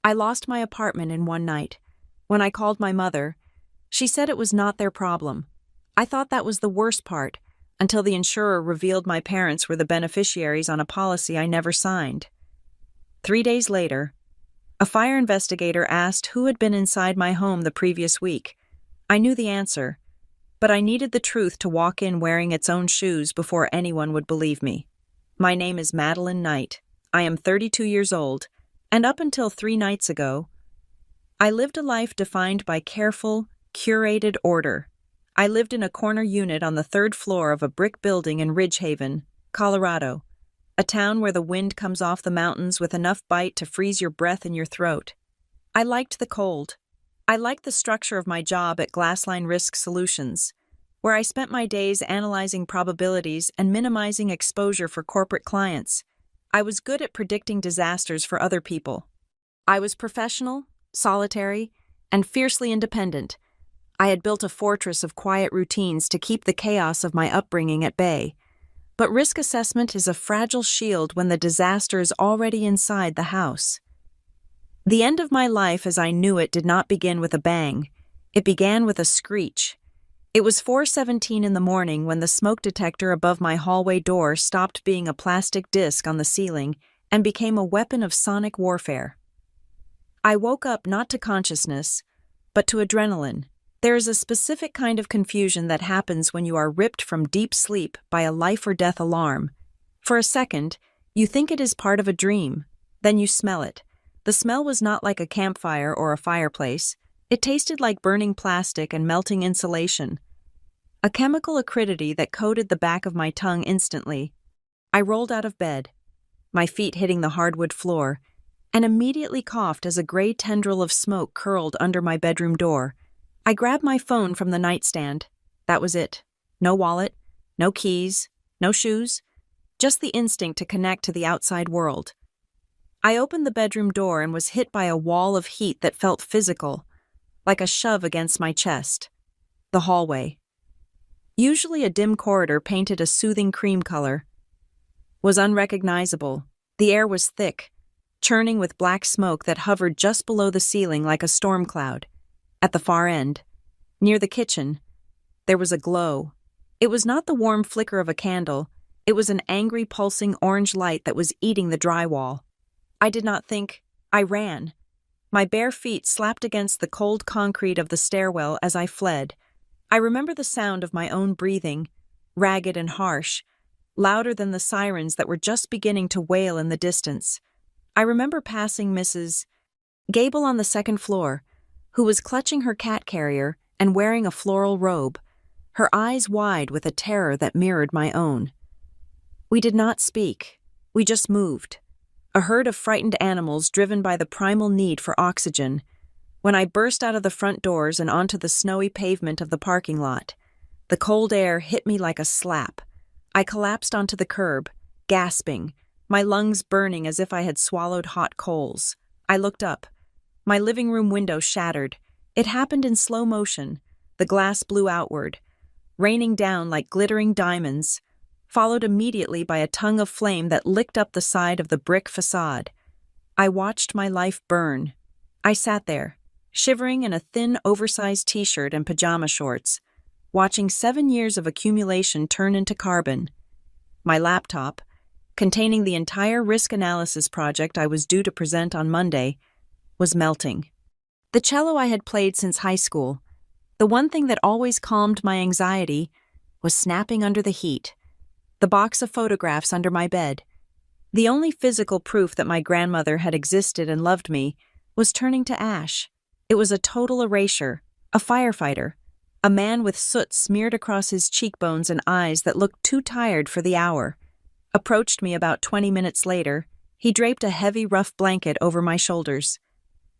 I lost my apartment in one night. When I called my mother, she said it was not their problem. I thought that was the worst part, until the insurer revealed my parents were the beneficiaries on a policy I never signed. 3 days later, a fire investigator asked who had been inside my home the previous week. I knew the answer, but I needed the truth to walk in wearing its own shoes before anyone would believe me. My name is Madeline Knight. I am 32 years old, and up until 3 nights ago, I lived a life defined by careful, curated order. I lived in a corner unit on the 3rd floor of a brick building in Ridgehaven, Colorado, a town where the wind comes off the mountains with enough bite to freeze your breath in your throat. I liked the cold. I liked the structure of my job at Glassline Risk Solutions, where I spent my days analyzing probabilities and minimizing exposure for corporate clients. I was good at predicting disasters for other people. I was professional, solitary, and fiercely independent. I had built a fortress of quiet routines to keep the chaos of my upbringing at bay. But risk assessment is a fragile shield when the disaster is already inside the house. The end of my life as I knew it did not begin with a bang. It began with a screech. It was 4:17 in the morning when the smoke detector above my hallway door stopped being a plastic disc on the ceiling and became a weapon of sonic warfare. I woke up not to consciousness, but to adrenaline. There is a specific kind of confusion that happens when you are ripped from deep sleep by a life-or-death alarm. For a second, you think it is part of a dream. Then you smell it. The smell was not like a campfire or a fireplace. It tasted like burning plastic and melting insulation. A chemical acridity that coated the back of my tongue instantly. I rolled out of bed, my feet hitting the hardwood floor, and immediately coughed as a gray tendril of smoke curled under my bedroom door. I grabbed my phone from the nightstand. That was it. No wallet, no keys, no shoes, just the instinct to connect to the outside world. I opened the bedroom door and was hit by a wall of heat that felt physical, like a shove against my chest. The hallway, usually a dim corridor painted a soothing cream color, was unrecognizable. The air was thick, churning with black smoke that hovered just below the ceiling like a storm cloud. At the far end, near the kitchen, there was a glow. It was not the warm flicker of a candle. It was an angry, pulsing orange light that was eating the drywall. I did not think. I ran. My bare feet slapped against the cold concrete of the stairwell as I fled. I remember the sound of my own breathing, ragged and harsh, louder than the sirens that were just beginning to wail in the distance. I remember passing Mrs. Gable on the 2nd floor, who was clutching her cat carrier and wearing a floral robe, her eyes wide with a terror that mirrored my own. We did not speak. We just moved. A herd of frightened animals driven by the primal need for oxygen. When I burst out of the front doors and onto the snowy pavement of the parking lot, the cold air hit me like a slap. I collapsed onto the curb, gasping, my lungs burning as if I had swallowed hot coals. I looked up. My living room window shattered. It happened in slow motion. The glass blew outward, raining down like glittering diamonds, followed immediately by a tongue of flame that licked up the side of the brick facade. I watched my life burn. I sat there, shivering in a thin, oversized t-shirt and pajama shorts, watching 7 years of accumulation turn into carbon. My laptop, containing the entire risk analysis project I was due to present on Monday, was melting. The cello I had played since high school, the one thing that always calmed my anxiety, was snapping under the heat. The box of photographs under my bed, the only physical proof that my grandmother had existed and loved me, was turning to ash. It was a total erasure. A firefighter, a man with soot smeared across his cheekbones and eyes that looked too tired for the hour, approached me about 20 minutes later. He draped a heavy, rough blanket over my shoulders.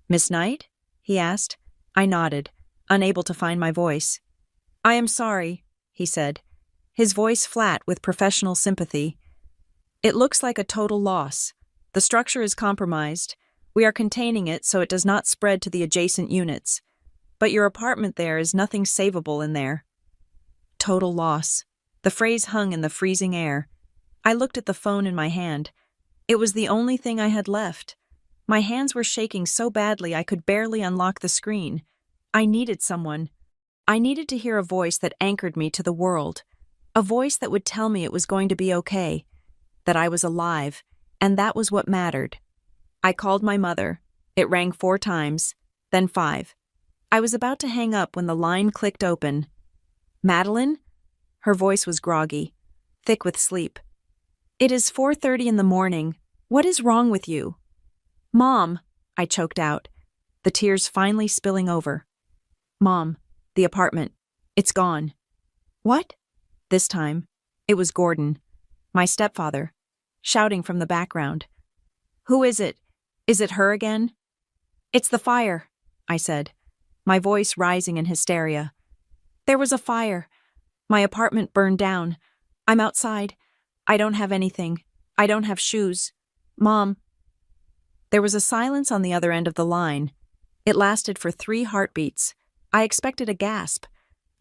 "Miss Knight?" he asked. I nodded, unable to find my voice. "I am sorry," he said, his voice flat with professional sympathy. "It looks like a total loss. The structure is compromised. We are containing it so it does not spread to the adjacent units. But your apartment there is nothing savable in there." Total loss. The phrase hung in the freezing air. I looked at the phone in my hand. It was the only thing I had left. My hands were shaking so badly I could barely unlock the screen. I needed someone. I needed to hear a voice that anchored me to the world. A voice that would tell me it was going to be okay, that I was alive, and that was what mattered. I called my mother. It rang 4 times, then 5. I was about to hang up when the line clicked open. "Madeline?" Her voice was groggy, thick with sleep. "It is 4:30 in the morning. What is wrong with you?" "Mom," I choked out, the tears finally spilling over. "Mom, the apartment. It's gone." "What?" This time, it was Gordon, my stepfather, shouting from the background. "Who is it? Is it her again?" "It's the fire," I said, my voice rising in hysteria. "There was a fire. My apartment burned down. I'm outside. I don't have anything. I don't have shoes. Mom." There was a silence on the other end of the line. It lasted for 3 heartbeats. I expected a gasp.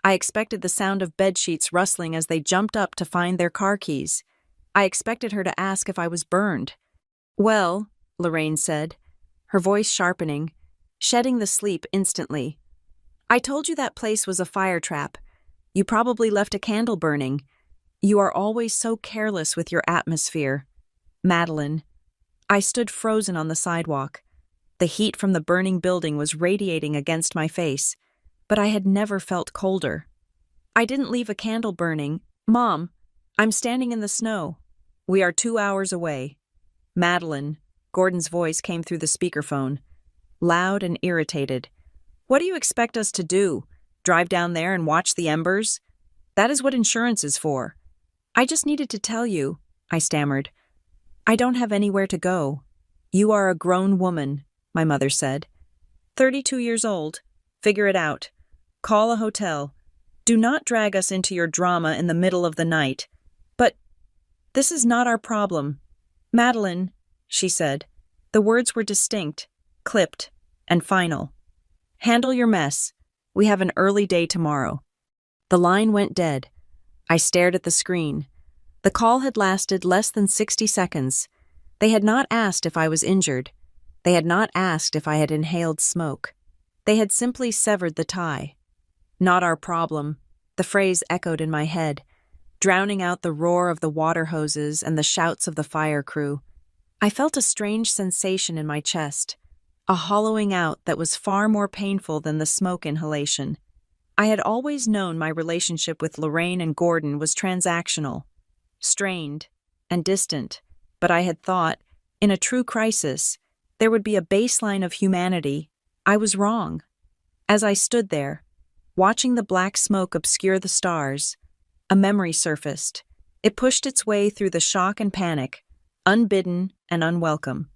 I expected the sound of bedsheets rustling as they jumped up to find their car keys. I expected her to ask if I was burned. "Well," Lorraine said, her voice sharpening, shedding the sleep instantly. "I told you that place was a fire trap. You probably left a candle burning. You are always so careless with your atmosphere. Madeline." I stood frozen on the sidewalk. The heat from the burning building was radiating against my face, but I had never felt colder. "I didn't leave a candle burning. Mom, I'm standing in the snow. We are 2 hours away." "Madeline," Gordon's voice came through the speakerphone, loud and irritated. "What do you expect us to do? Drive down there and watch the embers? That is what insurance is for." "I just needed to tell you," I stammered. "I don't have anywhere to go." "You are a grown woman," my mother said. 32 years old. Figure it out. Call a hotel. Do not drag us into your drama in the middle of the night." "But this is not our problem." "Madeline," she said. The words were distinct, clipped, and final. "Handle your mess. We have an early day tomorrow." The line went dead. I stared at the screen. The call had lasted less than 60 seconds. They had not asked if I was injured. They had not asked if I had inhaled smoke. They had simply severed the tie. "Not our problem," the phrase echoed in my head, drowning out the roar of the water hoses and the shouts of the fire crew. I felt a strange sensation in my chest, a hollowing out that was far more painful than the smoke inhalation. I had always known my relationship with Lorraine and Gordon was transactional, strained, and distant, but I had thought, in a true crisis, there would be a baseline of humanity. I was wrong. As I stood there, watching the black smoke obscure the stars, a memory surfaced. It pushed its way through the shock and panic, unbidden and unwelcome.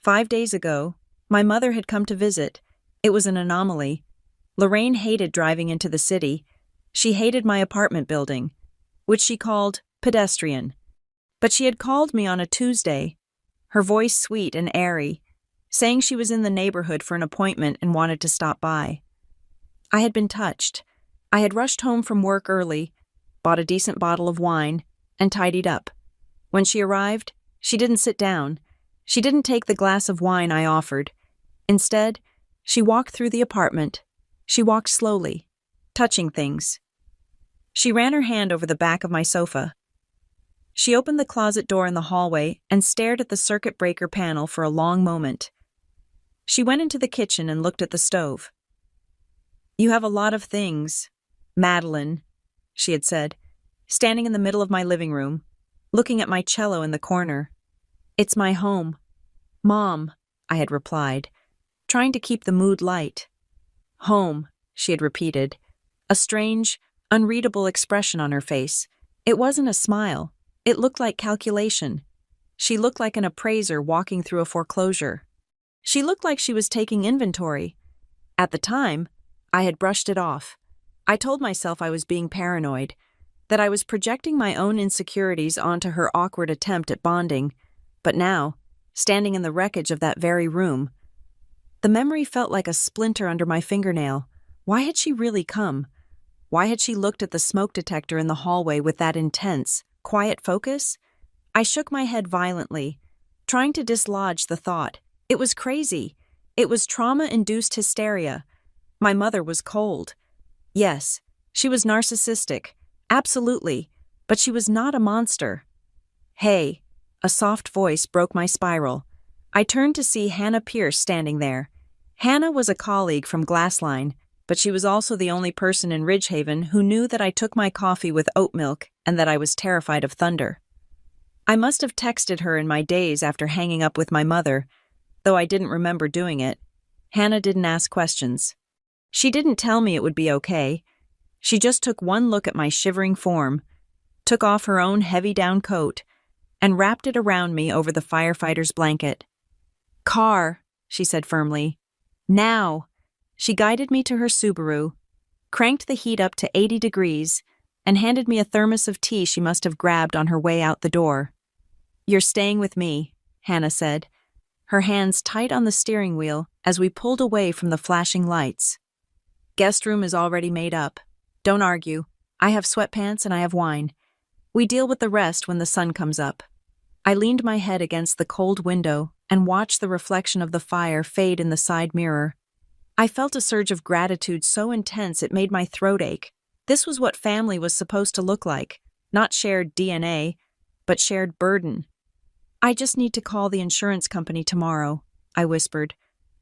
5 days ago, my mother had come to visit. It was an anomaly. Lorraine hated driving into the city. She hated my apartment building, which she called pedestrian. But she had called me on a Tuesday, her voice sweet and airy, saying she was in the neighborhood for an appointment and wanted to stop by. I had been touched. I had rushed home from work early, bought a decent bottle of wine, and tidied up. When she arrived, she didn't sit down. She didn't take the glass of wine I offered. Instead, she walked through the apartment. She walked slowly, touching things. She ran her hand over the back of my sofa. She opened the closet door in the hallway and stared at the circuit breaker panel for a long moment. She went into the kitchen and looked at the stove. "You have a lot of things, Madeline," she had said, standing in the middle of my living room, looking at my cello in the corner. "It's my home." "Mom," I had replied, trying to keep the mood light. "Home," she had repeated, a strange, unreadable expression on her face. It wasn't a smile. It looked like calculation. She looked like an appraiser walking through a foreclosure. She looked like she was taking inventory. At the time, I had brushed it off. I told myself I was being paranoid, that I was projecting my own insecurities onto her awkward attempt at bonding. But now, standing in the wreckage of that very room, the memory felt like a splinter under my fingernail. Why had she really come? Why had she looked at the smoke detector in the hallway with that intense, quiet focus? I shook my head violently, trying to dislodge the thought, It was crazy. It was trauma-induced hysteria. My mother was cold. Yes, she was narcissistic. Absolutely. But she was not a monster. Hey, a soft voice broke my spiral. I turned to see Hannah Pierce standing there. Hannah was a colleague from Glassline, but she was also the only person in Ridgehaven who knew that I took my coffee with oat milk and that I was terrified of thunder. I must have texted her in my days after hanging up with my mother, though I didn't remember doing it. Hannah didn't ask questions. She didn't tell me it would be okay. She just took one look at my shivering form, took off her own heavy down coat, and wrapped it around me over the firefighter's blanket. "Car," she said firmly. "Now." She guided me to her Subaru, cranked the heat up to 80 degrees, and handed me a thermos of tea she must have grabbed on her way out the door. "You're staying with me," Hannah said, her hands tight on the steering wheel as we pulled away from the flashing lights. "Guest room is already made up. Don't argue. I have sweatpants and I have wine. We deal with the rest when the sun comes up." I leaned my head against the cold window and watched the reflection of the fire fade in the side mirror. I felt a surge of gratitude so intense it made my throat ache. This was what family was supposed to look like, not shared DNA, but shared burden. "I just need to call the insurance company tomorrow," I whispered,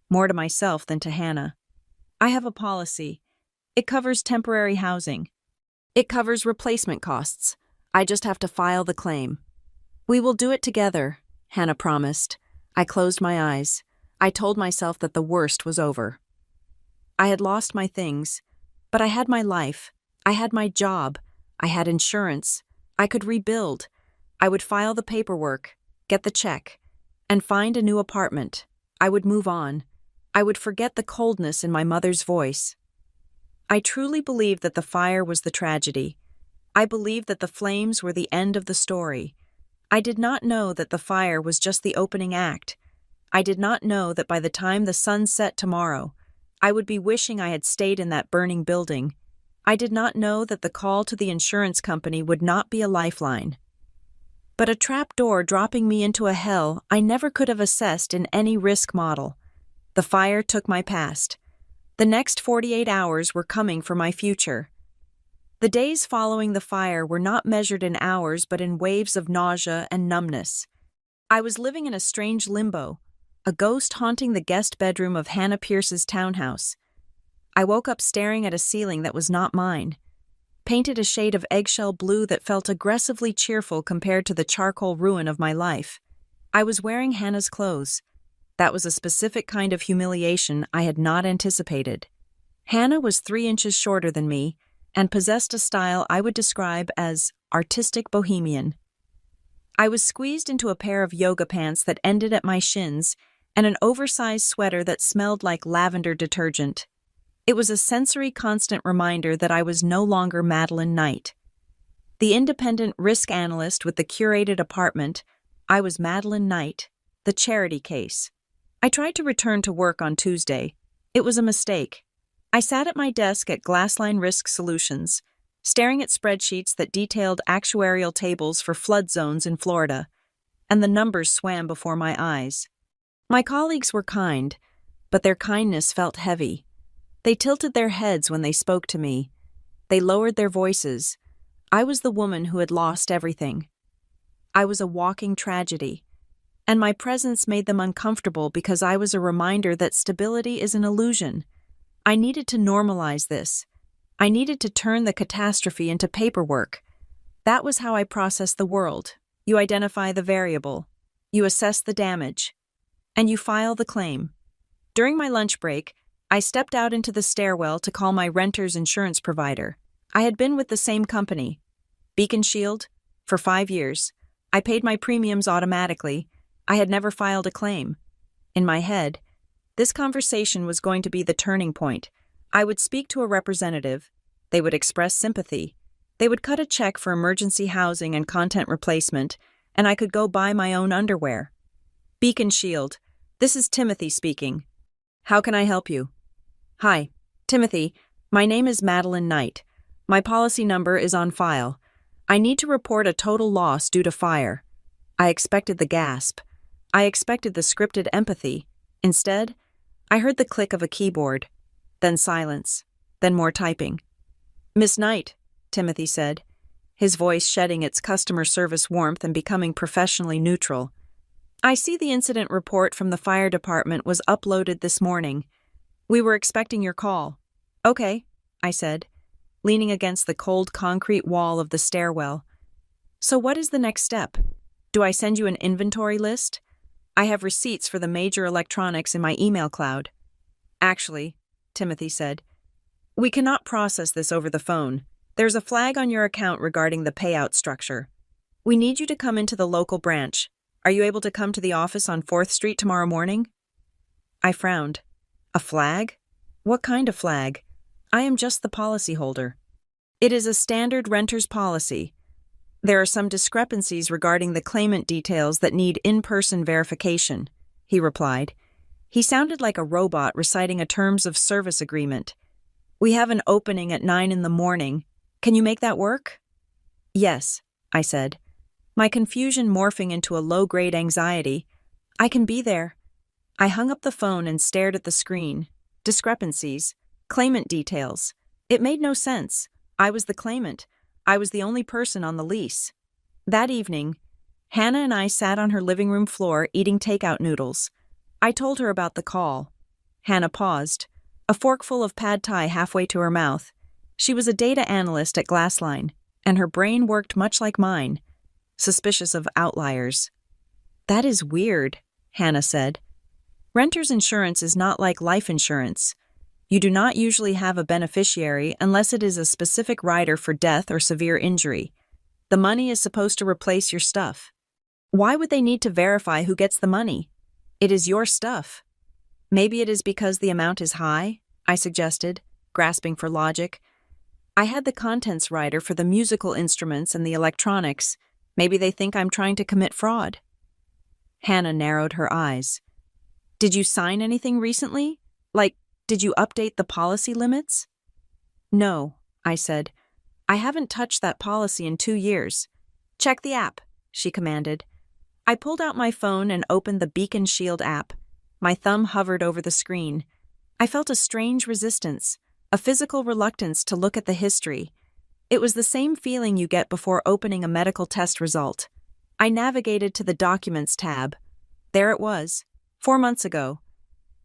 more to myself than to Hannah. "I have a policy. It covers temporary housing. It covers replacement costs. I just have to file the claim." "We will do it together," Hannah promised. I closed my eyes. I told myself that the worst was over. I had lost my things, but I had my life. I had my job. I had insurance. I could rebuild. I would file the paperwork, get the check, and find a new apartment. I would move on. I would forget the coldness in my mother's voice. I truly believed that the fire was the tragedy. I believed that the flames were the end of the story. I did not know that the fire was just the opening act. I did not know that by the time the sun set tomorrow, I would be wishing I had stayed in that burning building. I did not know that the call to the insurance company would not be a lifeline, but a trapdoor dropping me into a hell I never could have assessed in any risk model. The fire took my past. The next 48 hours were coming for my future. The days following the fire were not measured in hours but in waves of nausea and numbness. I was living in a strange limbo, a ghost haunting the guest bedroom of Hannah Pierce's townhouse. I woke up staring at a ceiling that was not mine, painted a shade of eggshell blue that felt aggressively cheerful compared to the charcoal ruin of my life. I was wearing Hannah's clothes. That was a specific kind of humiliation I had not anticipated. Hannah was 3 inches shorter than me and possessed a style I would describe as artistic bohemian. I was squeezed into a pair of yoga pants that ended at my shins and an oversized sweater that smelled like lavender detergent. It was a sensory constant reminder that I was no longer Madeline Knight, the independent risk analyst with the curated apartment. I was Madeline Knight, the charity case. I tried to return to work on Tuesday. It was a mistake. I sat at my desk at Glassline Risk Solutions, staring at spreadsheets that detailed actuarial tables for flood zones in Florida, and the numbers swam before my eyes. My colleagues were kind, but their kindness felt heavy. They tilted their heads when they spoke to me. They lowered their voices. I was the woman who had lost everything. I was a walking tragedy, and my presence made them uncomfortable because I was a reminder that stability is an illusion. I needed to normalize this. I needed to turn the catastrophe into paperwork. That was how I processed the world. You identify the variable, you assess the damage, and you file the claim. During my lunch break, I stepped out into the stairwell to call my renter's insurance provider. I had been with the same company, Beacon Shield, for 5 years. I paid my premiums automatically. I had never filed a claim. In my head, this conversation was going to be the turning point. I would speak to a representative. They would express sympathy. They would cut a check for emergency housing and content replacement, and I could go buy my own underwear. Beacon Shield, this is Timothy speaking. How can I help you? Hi, Timothy. My name is Madeline Knight. My policy number is on file. I need to report a total loss due to fire. I expected the gasp. I expected the scripted empathy. Instead, I heard the click of a keyboard, then silence, then more typing. "Miss Knight," Timothy said, his voice shedding its customer service warmth and becoming professionally neutral. "I see the incident report from the fire department was uploaded this morning. We were expecting your call." "Okay," I said, leaning against the cold concrete wall of the stairwell. "So what is the next step? Do I send you an inventory list? I have receipts for the major electronics in my email cloud." "Actually," Timothy said, "we cannot process this over the phone. There's a flag on your account regarding the payout structure. We need you to come into the local branch. Are you able to come to the office on 4th Street tomorrow morning?" I frowned. "A flag? What kind of flag? I am just the policyholder." "It is a standard renter's policy. There are some discrepancies regarding the claimant details that need in-person verification," he replied. He sounded like a robot reciting a terms of service agreement. "We have an opening at 9 in the morning. Can you make that work?" "Yes," I said, my confusion morphing into a low-grade anxiety. "I can be there." I hung up the phone and stared at the screen. Discrepancies. Claimant details. It made no sense. I was the claimant. I was the only person on the lease. That evening, Hannah and I sat on her living room floor eating takeout noodles. I told her about the call. Hannah paused, a forkful of pad thai halfway to her mouth. She was a data analyst at Glassline, and her brain worked much like mine, suspicious of outliers. "That is weird," Hannah said. "Renter's insurance is not like life insurance. You do not usually have a beneficiary unless it is a specific rider for death or severe injury. The money is supposed to replace your stuff. Why would they need to verify who gets the money? It is your stuff." "Maybe it is because the amount is high," I suggested, grasping for logic. "I had the contents rider for the musical instruments and the electronics. Maybe they think I'm trying to commit fraud." Hannah narrowed her eyes. "Did you sign anything recently? Did you update the policy limits?" "No," I said. "I haven't touched that policy in 2 years." "Check the app," she commanded. I pulled out my phone and opened the Beacon Shield app. My thumb hovered over the screen. I felt a strange resistance, a physical reluctance to look at the history. It was the same feeling you get before opening a medical test result. I navigated to the Documents tab. There it was, 4 months ago.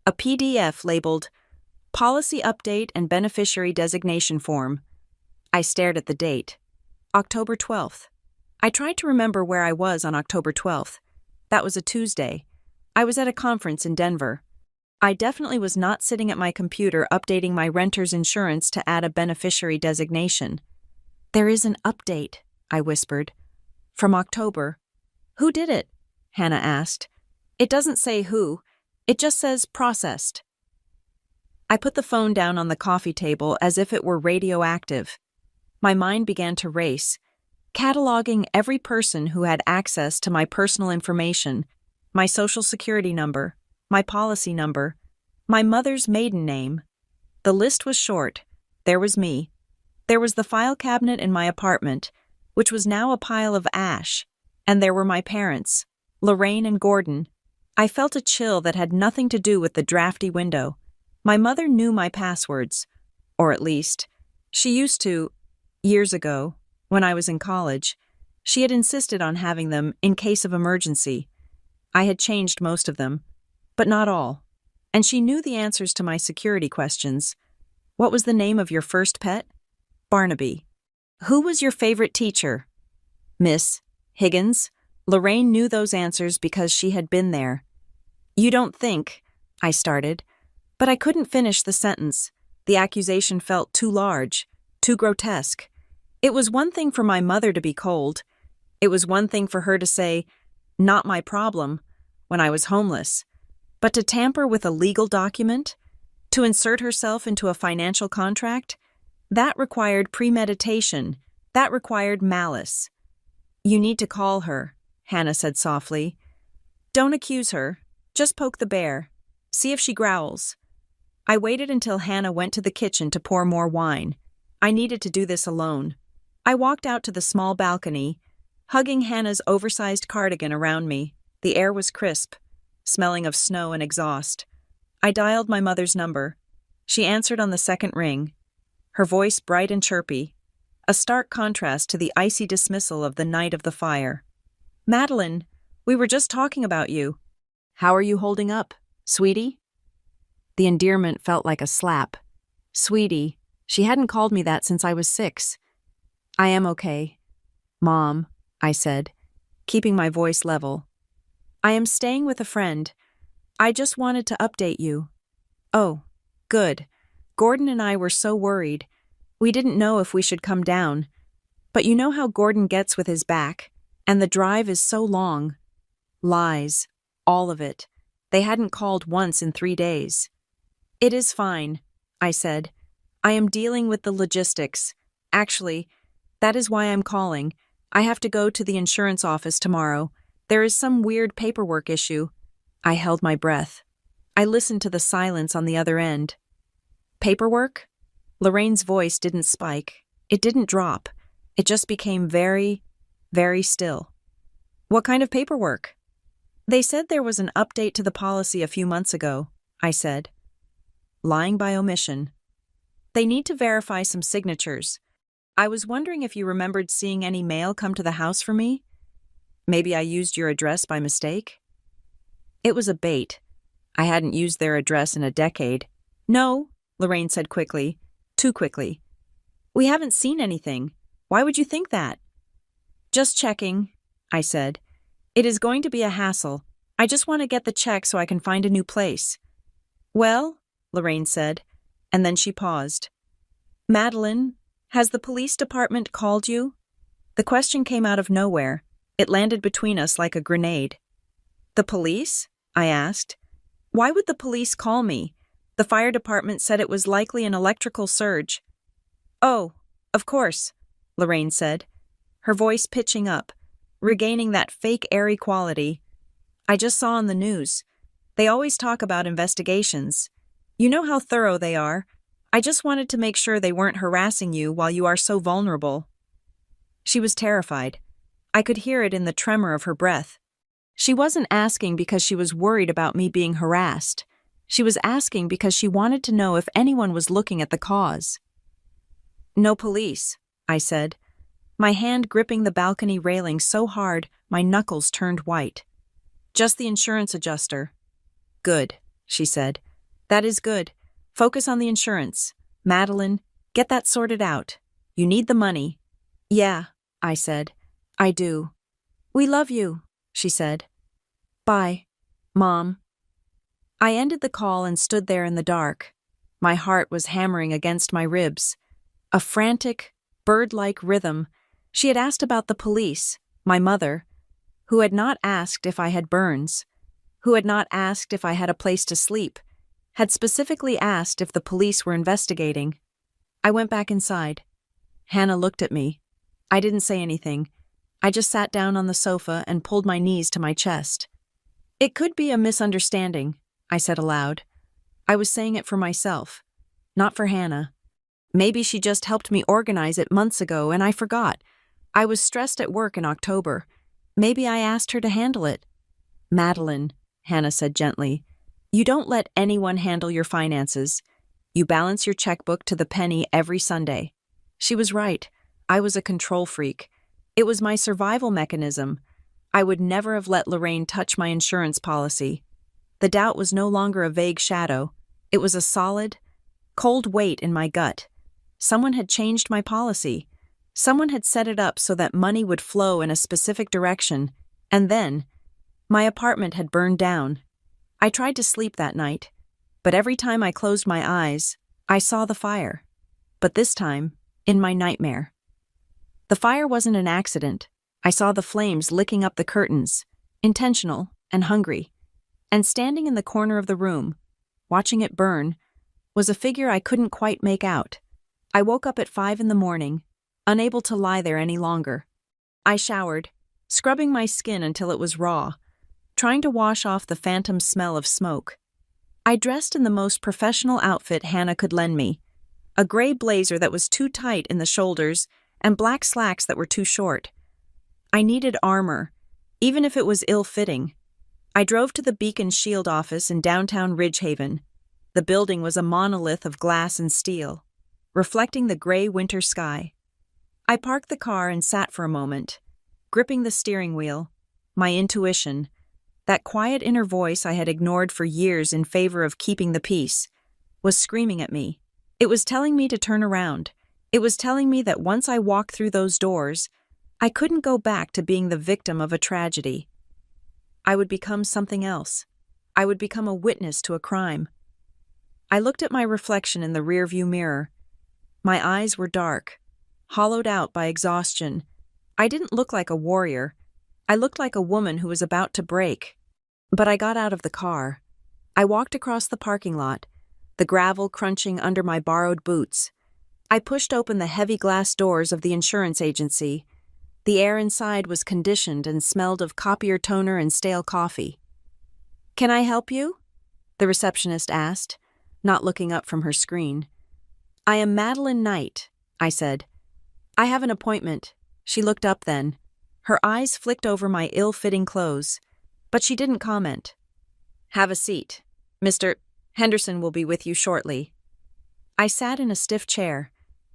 A PDF labeled Policy Update and Beneficiary Designation Form. I stared at the date. October 12th. I tried to remember where I was on October 12th. That was a Tuesday. I was at a conference in Denver. I definitely was not sitting at my computer updating my renter's insurance to add a beneficiary designation. "There is an update," I whispered. "From October." "Who did it?" Hannah asked. "It doesn't say who. It just says processed." I put the phone down on the coffee table as if it were radioactive. My mind began to race, cataloging every person who had access to my personal information, my social security number, my policy number, my mother's maiden name. The list was short. There was me. There was the file cabinet in my apartment, which was now a pile of ash, and there were my parents, Lorraine and Gordon. I felt a chill that had nothing to do with the drafty window. My mother knew my passwords, or at least, she used to, years ago, when I was in college. She had insisted on having them in case of emergency. I had changed most of them, but not all, and she knew the answers to my security questions. "What was the name of your first pet?" "Barnaby." "Who was your favorite teacher?" "Miss Higgins." Lorraine knew those answers because she had been there. "You don't think," I started, but I couldn't finish the sentence. The accusation felt too large, too grotesque. It was one thing for my mother to be cold. It was one thing for her to say, "Not my problem," when I was homeless. But to tamper with a legal document, to insert herself into a financial contract, that required premeditation, that required malice. "You need to call her," Hannah said softly. "Don't accuse her, just poke the bear. See if she growls." I waited until Hannah went to the kitchen to pour more wine. I needed to do this alone. I walked out to the small balcony, hugging Hannah's oversized cardigan around me. The air was crisp, smelling of snow and exhaust. I dialed my mother's number. She answered on the second ring, her voice bright and chirpy, a stark contrast to the icy dismissal of the night of the fire. "Madeline, we were just talking about you. How are you holding up, sweetie?" The endearment felt like a slap. Sweetie, she hadn't called me that since I was 6. "I am okay, Mom," I said, keeping my voice level. "I am staying with a friend. I just wanted to update you." "Oh, good. Gordon and I were so worried. We didn't know if we should come down. But you know how Gordon gets with his back, and the drive is so long." Lies. All of it. They hadn't called once in 3 days. "It is fine," I said. "I am dealing with the logistics. Actually, that is why I'm calling. I have to go to the insurance office tomorrow. There is some weird paperwork issue." I held my breath. I listened to the silence on the other end. "Paperwork?" Lorraine's voice didn't spike. It didn't drop. It just became very, very still. "What kind of paperwork?" "They said there was an update to the policy a few months ago," I said. Lying by omission. "They need to verify some signatures. I was wondering if you remembered seeing any mail come to the house for me? Maybe I used your address by mistake?" It was a bait. I hadn't used their address in a decade. "No," Lorraine said quickly. Too quickly. "We haven't seen anything. Why would you think that?" "Just checking," I said. "It is going to be a hassle. I just want to get the check so I can find a new place." "Well," Lorraine said, and then she paused. "Madeline, has the police department called you?" The question came out of nowhere. It landed between us like a grenade. "The police?" I asked. "Why would the police call me? The fire department said it was likely an electrical surge." "Oh, of course," Lorraine said, her voice pitching up, regaining that fake airy quality. "I just saw on the news. They always talk about investigations. You know how thorough they are. I just wanted to make sure they weren't harassing you while you are so vulnerable." She was terrified. I could hear it in the tremor of her breath. She wasn't asking because she was worried about me being harassed. She was asking because she wanted to know if anyone was looking at the cause. "No police," I said, my hand gripping the balcony railing so hard my knuckles turned white. "Just the insurance adjuster." "Good," she said. "That is good. Focus on the insurance. Madeline, get that sorted out. You need the money." "Yeah," I said. "I do." "We love you," she said. "Bye, Mom." I ended the call and stood there in the dark. My heart was hammering against my ribs. A frantic, bird-like rhythm. She had asked about the police, my mother, who had not asked if I had burns, who had not asked if I had a place to sleep, had specifically asked if the police were investigating. I went back inside. Hannah looked at me. I didn't say anything. I just sat down on the sofa and pulled my knees to my chest. "It could be a misunderstanding," I said aloud. I was saying it for myself, not for Hannah. Maybe she just helped me organize it months ago and I forgot. I was stressed at work in October. Maybe I asked her to handle it. "Madeline," Hannah said gently, "you don't let anyone handle your finances. You balance your checkbook to the penny every Sunday." She was right. I was a control freak. It was my survival mechanism. I would never have let Lorraine touch my insurance policy. The doubt was no longer a vague shadow. It was a solid, cold weight in my gut. Someone had changed my policy. Someone had set it up so that money would flow in a specific direction, and then, my apartment had burned down. I tried to sleep that night, but every time I closed my eyes, I saw the fire. But this time, in my nightmare. The fire wasn't an accident. I saw the flames licking up the curtains, intentional and hungry. And standing in the corner of the room, watching it burn, was a figure I couldn't quite make out. I woke up at 5 a.m, unable to lie there any longer. I showered, scrubbing my skin until it was raw, trying to wash off the phantom smell of smoke. I dressed in the most professional outfit Hannah could lend me, a gray blazer that was too tight in the shoulders and black slacks that were too short. I needed armor, even if it was ill-fitting. I drove to the Beacon Shield office in downtown Ridgehaven, The building was a monolith of glass and steel, reflecting the gray winter sky. I parked the car and sat for a moment, gripping the steering wheel. My intuition, that quiet inner voice I had ignored for years in favor of keeping the peace, was screaming at me. It was telling me to turn around. It was telling me that once I walked through those doors, I couldn't go back to being the victim of a tragedy. I would become something else. I would become a witness to a crime. I looked at my reflection in the rearview mirror. My eyes were dark, hollowed out by exhaustion. I didn't look like a warrior. I looked like a woman who was about to break. But I got out of the car. I walked across the parking lot, the gravel crunching under my borrowed boots. I pushed open the heavy glass doors of the insurance agency. The air inside was conditioned and smelled of copier toner and stale coffee. "Can I help you?" the receptionist asked, not looking up from her screen. "I am Madeline Knight," I said. "I have an appointment." She looked up then. Her eyes flicked over my ill-fitting clothes, but she didn't comment. "Have a seat. Mr. Henderson will be with you shortly." I sat in a stiff chair,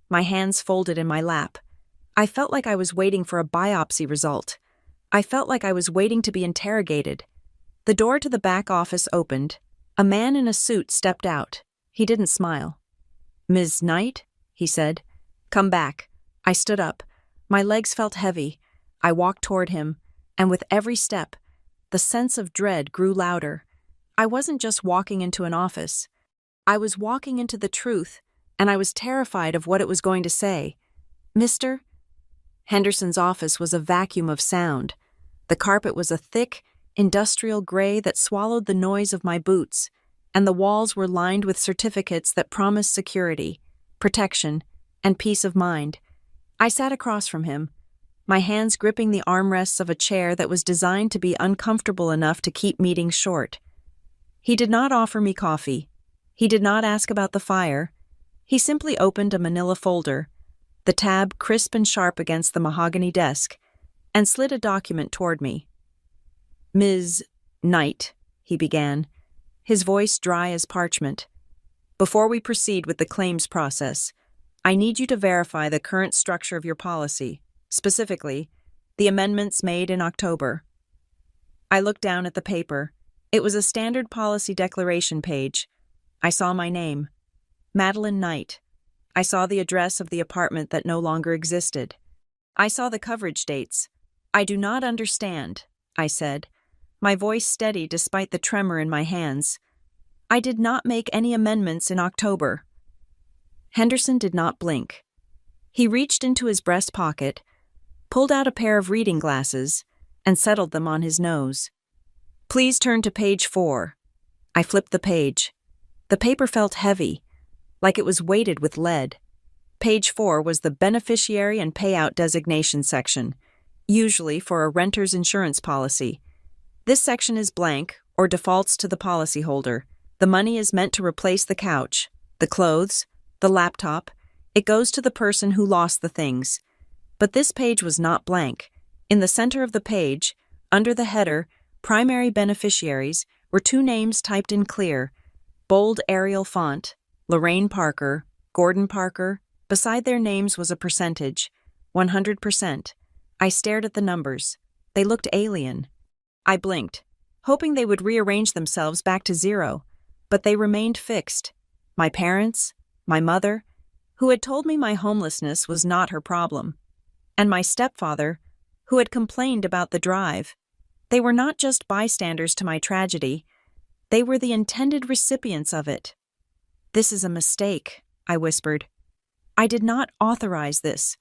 my hands folded in my lap. I felt like I was waiting for a biopsy result. I felt like I was waiting to be interrogated. The door to the back office opened. A man in a suit stepped out. He didn't smile. "Ms. Knight?" he said. "Come back." I stood up. My legs felt heavy. I walked toward him, and with every step, the sense of dread grew louder. I wasn't just walking into an office. I was walking into the truth, and I was terrified of what it was going to say. "Mr. Henderson's office was a vacuum of sound. The carpet was a thick, industrial gray that swallowed the noise of my boots, and the walls were lined with certificates that promised security, protection, and peace of mind. I sat across from him, my hands gripping the armrests of a chair that was designed to be uncomfortable enough to keep meetings short. He did not offer me coffee. He did not ask about the fire. He simply opened a manila folder, the tab crisp and sharp against the mahogany desk, and slid a document toward me. "Ms. Knight," he began, his voice dry as parchment. "Before we proceed with the claims process, I need you to verify the current structure of your policy, specifically, the amendments made in October." I looked down at the paper. It was a standard policy declaration page. I saw my name, Madeline Knight. I saw the address of the apartment that no longer existed. I saw the coverage dates. "I do not understand," I said, my voice steady despite the tremor in my hands. "I did not make any amendments in October." Henderson did not blink. He reached into his breast pocket, pulled out a pair of reading glasses, and settled them on his nose. "Please turn to page 4. I flipped the page. The paper felt heavy, like it was weighted with lead. Page 4 was the beneficiary and payout designation section, usually for a renter's insurance policy. This section is blank or defaults to the policyholder. The money is meant to replace the couch, the clothes, the laptop. It goes to the person who lost the things. But this page was not blank. In the center of the page, under the header, Primary Beneficiaries, were two names typed in clear, bold Arial font, Lorraine Parker, Gordon Parker. Beside their names was a percentage, 100%. I stared at the numbers. They looked alien. I blinked, hoping they would rearrange themselves back to 0, but they remained fixed. My parents, my mother, who had told me my homelessness was not her problem, and my stepfather, who had complained about the drive. They were not just bystanders to my tragedy. They were the intended recipients of it. "This is a mistake," I whispered. "I did not authorize this.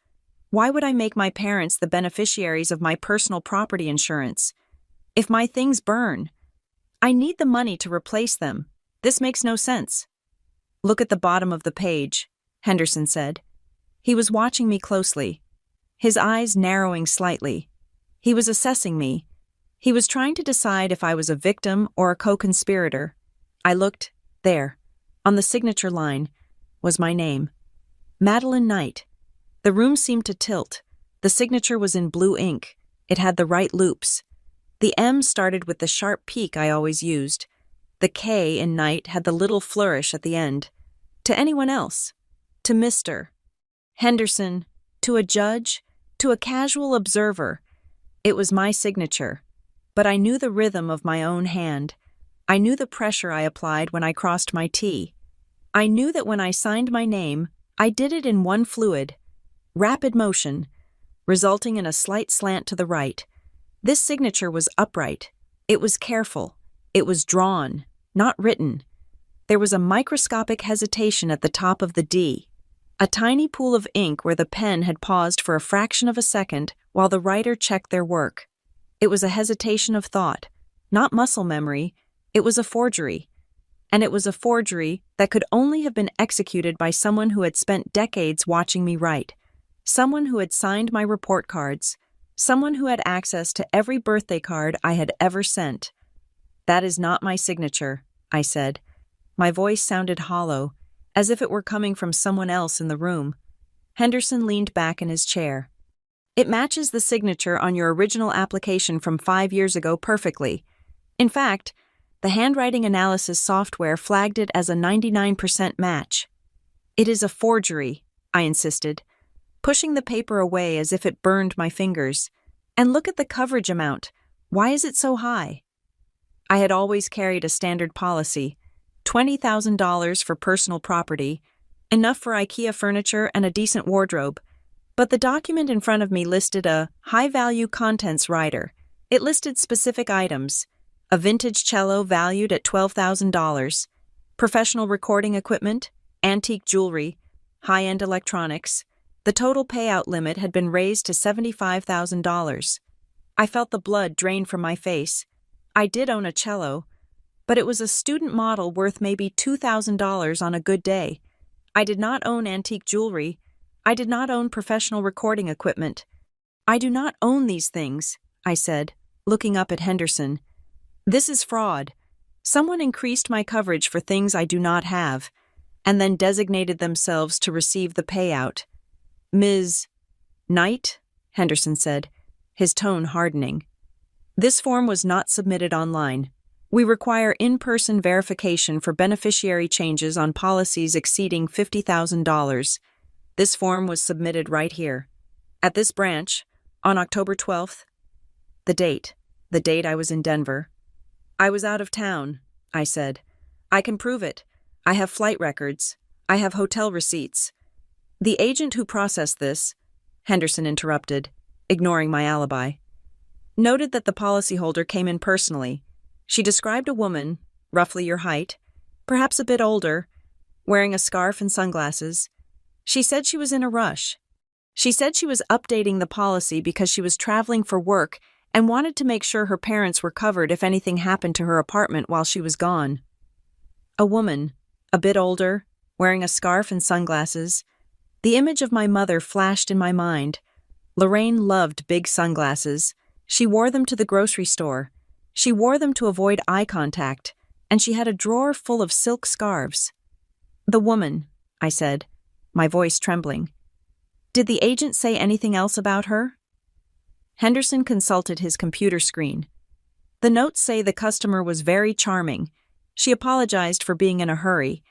Why would I make my parents the beneficiaries of my personal property insurance? If my things burn, I need the money to replace them. This makes no sense." "Look at the bottom of the page," Henderson said. He was watching me closely, his eyes narrowing slightly. He was assessing me. He was trying to decide if I was a victim or a co-conspirator. I looked. There, on the signature line, was my name. Madeline Knight. The room seemed to tilt. The signature was in blue ink. It had the right loops. The M started with the sharp peak I always used. The K in Knight had the little flourish at the end. To anyone else. To Mr. Henderson. To a judge. To a casual observer. It was my signature. But I knew the rhythm of my own hand. I knew the pressure I applied when I crossed my T. I knew that when I signed my name, I did it in one fluid, rapid motion, resulting in a slight slant to the right. This signature was upright. It was careful. It was drawn, not written. There was a microscopic hesitation at the top of the D, a tiny pool of ink where the pen had paused for a fraction of a second while the writer checked their work. It was a hesitation of thought, not muscle memory. It was a forgery. And it was a forgery that could only have been executed by someone who had spent decades watching me write, someone who had signed my report cards, someone who had access to every birthday card I had ever sent. "That is not my signature," I said. My voice sounded hollow, as if it were coming from someone else in the room. Henderson leaned back in his chair. "It matches the signature on your original application from 5 years ago perfectly. In fact, the handwriting analysis software flagged it as a 99% match." "It is a forgery," I insisted, pushing the paper away as if it burned my fingers. "And look at the coverage amount. Why is it so high?" I had always carried a standard policy, $20,000 for personal property, enough for IKEA furniture and a decent wardrobe. But the document in front of me listed a high-value contents rider. It listed specific items: a vintage cello valued at $12,000, professional recording equipment, antique jewelry, high-end electronics. The total payout limit had been raised to $75,000. I felt the blood drain from my face. I did own a cello, but it was a student model worth maybe $2,000 on a good day. I did not own antique jewelry. I did not own professional recording equipment. "I do not own these things," I said, looking up at Henderson. "This is fraud. Someone increased my coverage for things I do not have, and then designated themselves to receive the payout." "Ms. Knight?" Henderson said, his tone hardening. "This form was not submitted online. We require in-person verification for beneficiary changes on policies exceeding $50,000. This form was submitted right here, at this branch, on October 12th. The date I was in Denver. I was out of town," I said. "I can prove it. I have flight records. I have hotel receipts." "The agent who processed this," Henderson interrupted, ignoring my alibi, "noted that the policyholder came in personally. She described a woman, roughly your height, perhaps a bit older, wearing a scarf and sunglasses. She said she was in a rush. She said she was updating the policy because she was traveling for work and wanted to make sure her parents were covered if anything happened to her apartment while she was gone." A woman, a bit older, wearing a scarf and sunglasses. The image of my mother flashed in my mind. Lorraine loved big sunglasses. She wore them to the grocery store. She wore them to avoid eye contact, and she had a drawer full of silk scarves. "The woman," I said, my voice trembling. "Did the agent say anything else about her?" Henderson consulted his computer screen. "The notes say the customer was very charming. She apologized for being in a hurry.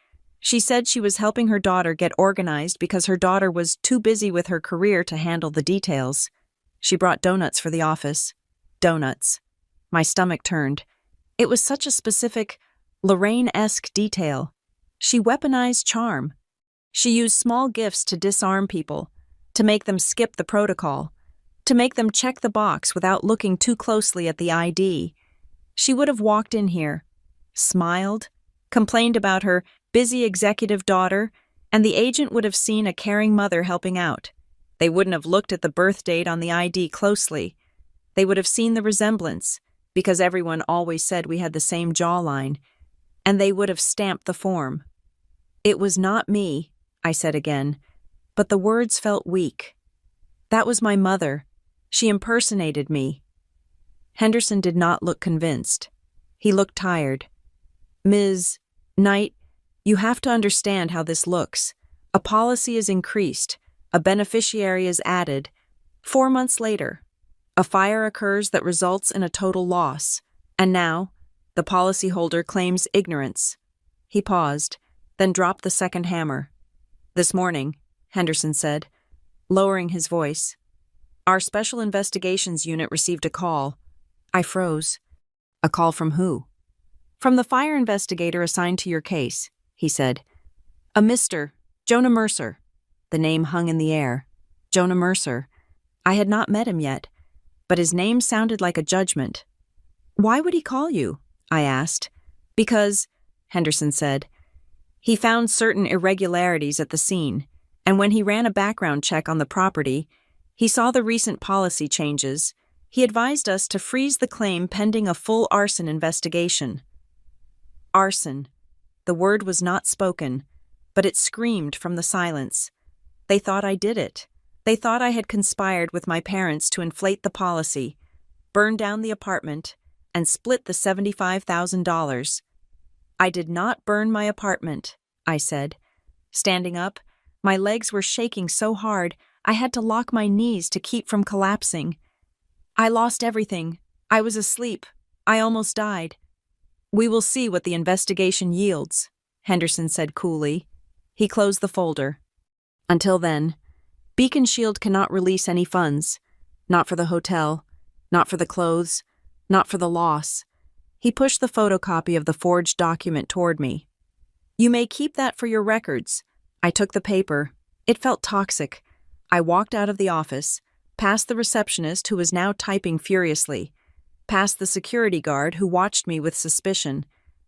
She said she was helping her daughter get organized because her daughter was too busy with her career to handle the details. She brought donuts for the office." Donuts. My stomach turned. It was such a specific, Lorraine-esque detail. She weaponized charm. She used small gifts to disarm people, to make them skip the protocol, to make them check the box without looking too closely at the ID. She would have walked in here, smiled, complained about her busy executive daughter, and the agent would have seen a caring mother helping out. They wouldn't have looked at the birth date on the ID closely. They would have seen the resemblance, because everyone always said we had the same jawline, and they would have stamped the form. "It was not me," I said again, but the words felt weak. "That was my mother. She impersonated me." Henderson did not look convinced. He looked tired. "Ms. Knight, you have to understand how this looks. A policy is increased. A beneficiary is added. 4 months later, a fire occurs that results in a total loss. And now, The policyholder claims ignorance. He paused, then dropped the second hammer. This morning, Henderson said, lowering his voice, our Special Investigations Unit received a call. I froze. A call from who? From the fire investigator assigned to your case, he said. A Mr. Jonah Mercer. The name hung in the air. Jonah Mercer. I had not met him yet, but his name sounded like a judgment. Why would he call you? I asked. Because, Henderson said, he found certain irregularities at the scene, and when he ran a background check on the property, he saw the recent policy changes. He advised us to freeze the claim pending a full arson investigation. Arson. The word was not spoken, but it screamed from the silence. They thought I did it. They thought I had conspired with my parents to inflate the policy, burn down the apartment, and split the $75,000. I did not burn my apartment, I said. Standing up, my legs were shaking so hard I had to lock my knees to keep from collapsing. I lost everything. I was asleep. I almost died. We will see what the investigation yields, Henderson said coolly. He closed the folder. Until then, Beacon Shield cannot release any funds. Not for the hotel, not for the clothes, not for the loss. He pushed the photocopy of the forged document toward me. You may keep that for your records. I took the paper. It felt toxic. I walked out of the office, past the receptionist who was now typing furiously, past the security guard who watched me with suspicion.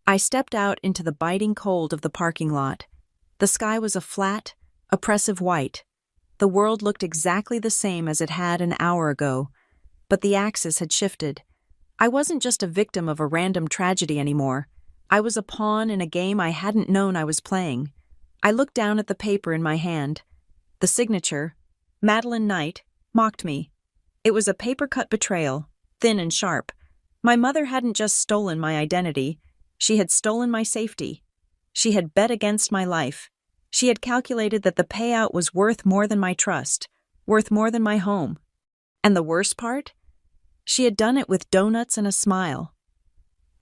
I stepped out into the biting cold of the parking lot. The sky was a flat, oppressive white. The world looked exactly the same as it had an hour ago, but the axis had shifted. I wasn't just a victim of a random tragedy anymore. I was a pawn in a game I hadn't known I was playing. I looked down at the paper in my hand. The signature, Madeline Knight, mocked me. It was a paper-cut betrayal, thin and sharp. My mother hadn't just stolen my identity. She had stolen my safety. She had bet against my life. She had calculated that the payout was worth more than my trust, worth more than my home. And the worst part? She had done it with donuts and a smile.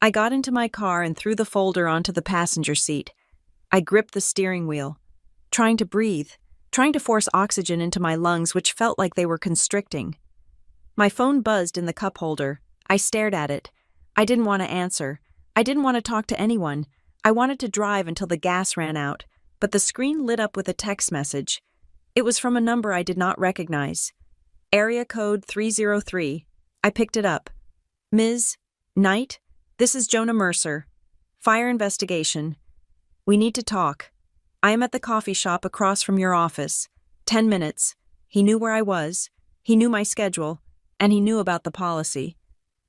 I got into my car and threw the folder onto the passenger seat. I gripped the steering wheel, trying to breathe, trying to force oxygen into my lungs, which felt like they were constricting. My phone buzzed in the cup holder. I stared at it. I didn't want to answer. I didn't want to talk to anyone. I wanted to drive until the gas ran out, but the screen lit up with a text message. It was from a number I did not recognize. Area code 303. I picked it up. Ms. Knight, this is Jonah Mercer. Fire investigation. We need to talk. I am at the coffee shop across from your office. 10 minutes. He knew where I was. He knew my schedule. And he knew about the policy.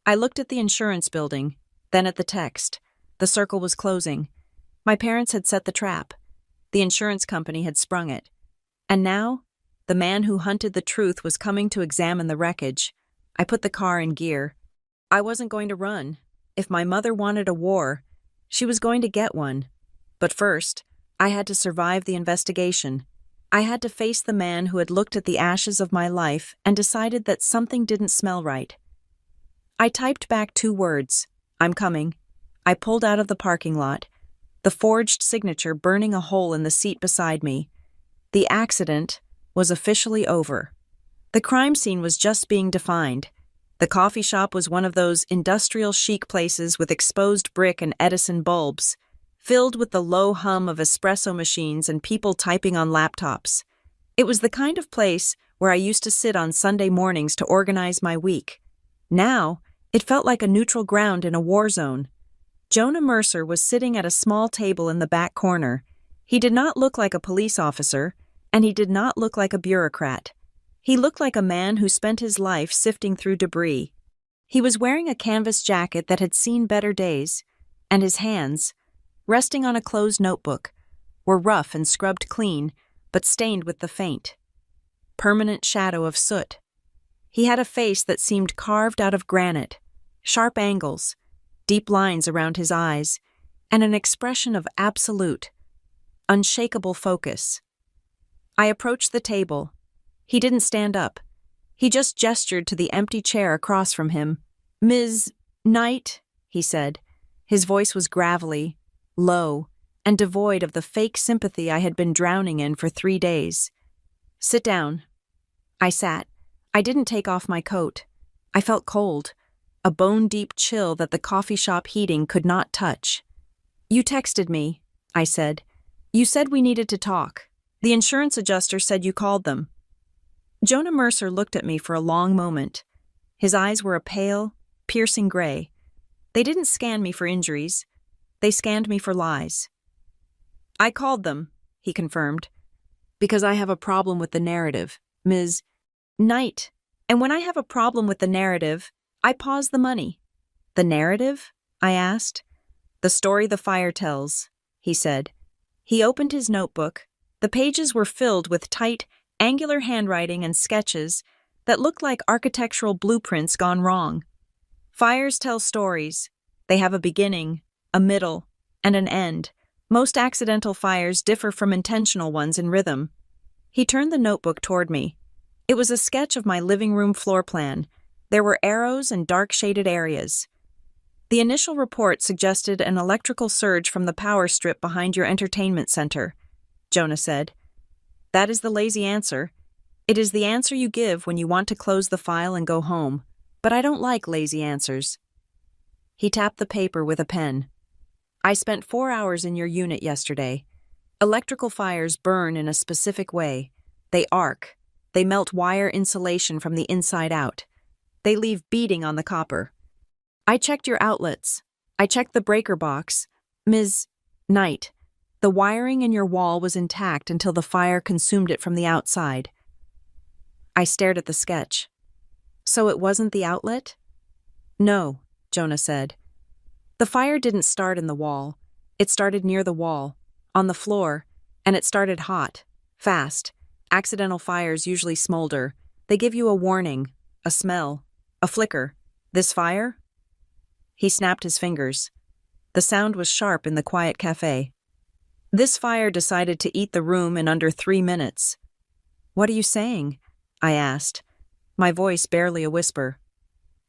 I looked at the insurance building, then at the text. The circle was closing. My parents had set the trap. The insurance company had sprung it. And now, the man who hunted the truth was coming to examine the wreckage. I put the car in gear. I wasn't going to run. If my mother wanted a war, she was going to get one. But first, I had to survive the investigation. I had to face the man who had looked at the ashes of my life and decided that something didn't smell right. I typed back 2 words, I'm coming. I pulled out of the parking lot, the forged signature burning a hole in the seat beside me. The accident was officially over. The crime scene was just being defined. The coffee shop was one of those industrial chic places with exposed brick and Edison bulbs, filled with the low hum of espresso machines and people typing on laptops. It was the kind of place where I used to sit on Sunday mornings to organize my week. Now, it felt like a neutral ground in a war zone. Jonah Mercer was sitting at a small table in the back corner. He did not look like a police officer, and he did not look like a bureaucrat. He looked like a man who spent his life sifting through debris. He was wearing a canvas jacket that had seen better days, and his hands, resting on a closed notebook, were rough and scrubbed clean, but stained with the faint, permanent shadow of soot. He had a face that seemed carved out of granite, sharp angles, deep lines around his eyes, and an expression of absolute, unshakable focus. I approached the table. He didn't stand up. He just gestured to the empty chair across from him. Ms. Knight, he said. His voice was gravelly, low, and devoid of the fake sympathy I had been drowning in for 3 days. "Sit down." I sat. I didn't take off my coat. I felt cold, a bone-deep chill that the coffee shop heating could not touch. "You texted me," I said. "You said we needed to talk. The insurance adjuster said you called them." Jonah Mercer looked at me for a long moment. His eyes were a pale, piercing gray. They didn't scan me for injuries. They scanned me for lies. "I called them," he confirmed, "because I have a problem with the narrative, Ms. Knight. And when I have a problem with the narrative, I pause the money." "The narrative?" I asked. "The story the fire tells," he said. He opened his notebook. The pages were filled with tight, angular handwriting and sketches that looked like architectural blueprints gone wrong. "Fires tell stories. They have a beginning, a middle, and an end. Most accidental fires differ from intentional ones in rhythm." He turned the notebook toward me. It was a sketch of my living room floor plan. There were arrows and dark-shaded areas. "The initial report suggested an electrical surge from the power strip behind your entertainment center," Jonah said. "That is the lazy answer. It is the answer you give when you want to close the file and go home. But I don't like lazy answers." He tapped the paper with a pen. "I spent 4 hours in your unit yesterday. Electrical fires burn in a specific way. They arc. They melt wire insulation from the inside out. They leave beading on the copper. I checked your outlets. I checked the breaker box. Ms. Knight, the wiring in your wall was intact until the fire consumed it from the outside." I stared at the sketch. "So it wasn't the outlet?" "No," Jonah said. "The fire didn't start in the wall. It started near the wall, on the floor, and it started hot, fast. Accidental fires usually smolder. They give you a warning, a smell, a flicker. This fire?" He snapped his fingers. The sound was sharp in the quiet cafe. "This fire decided to eat the room in under 3 minutes." "What are you saying?" I asked, my voice barely a whisper.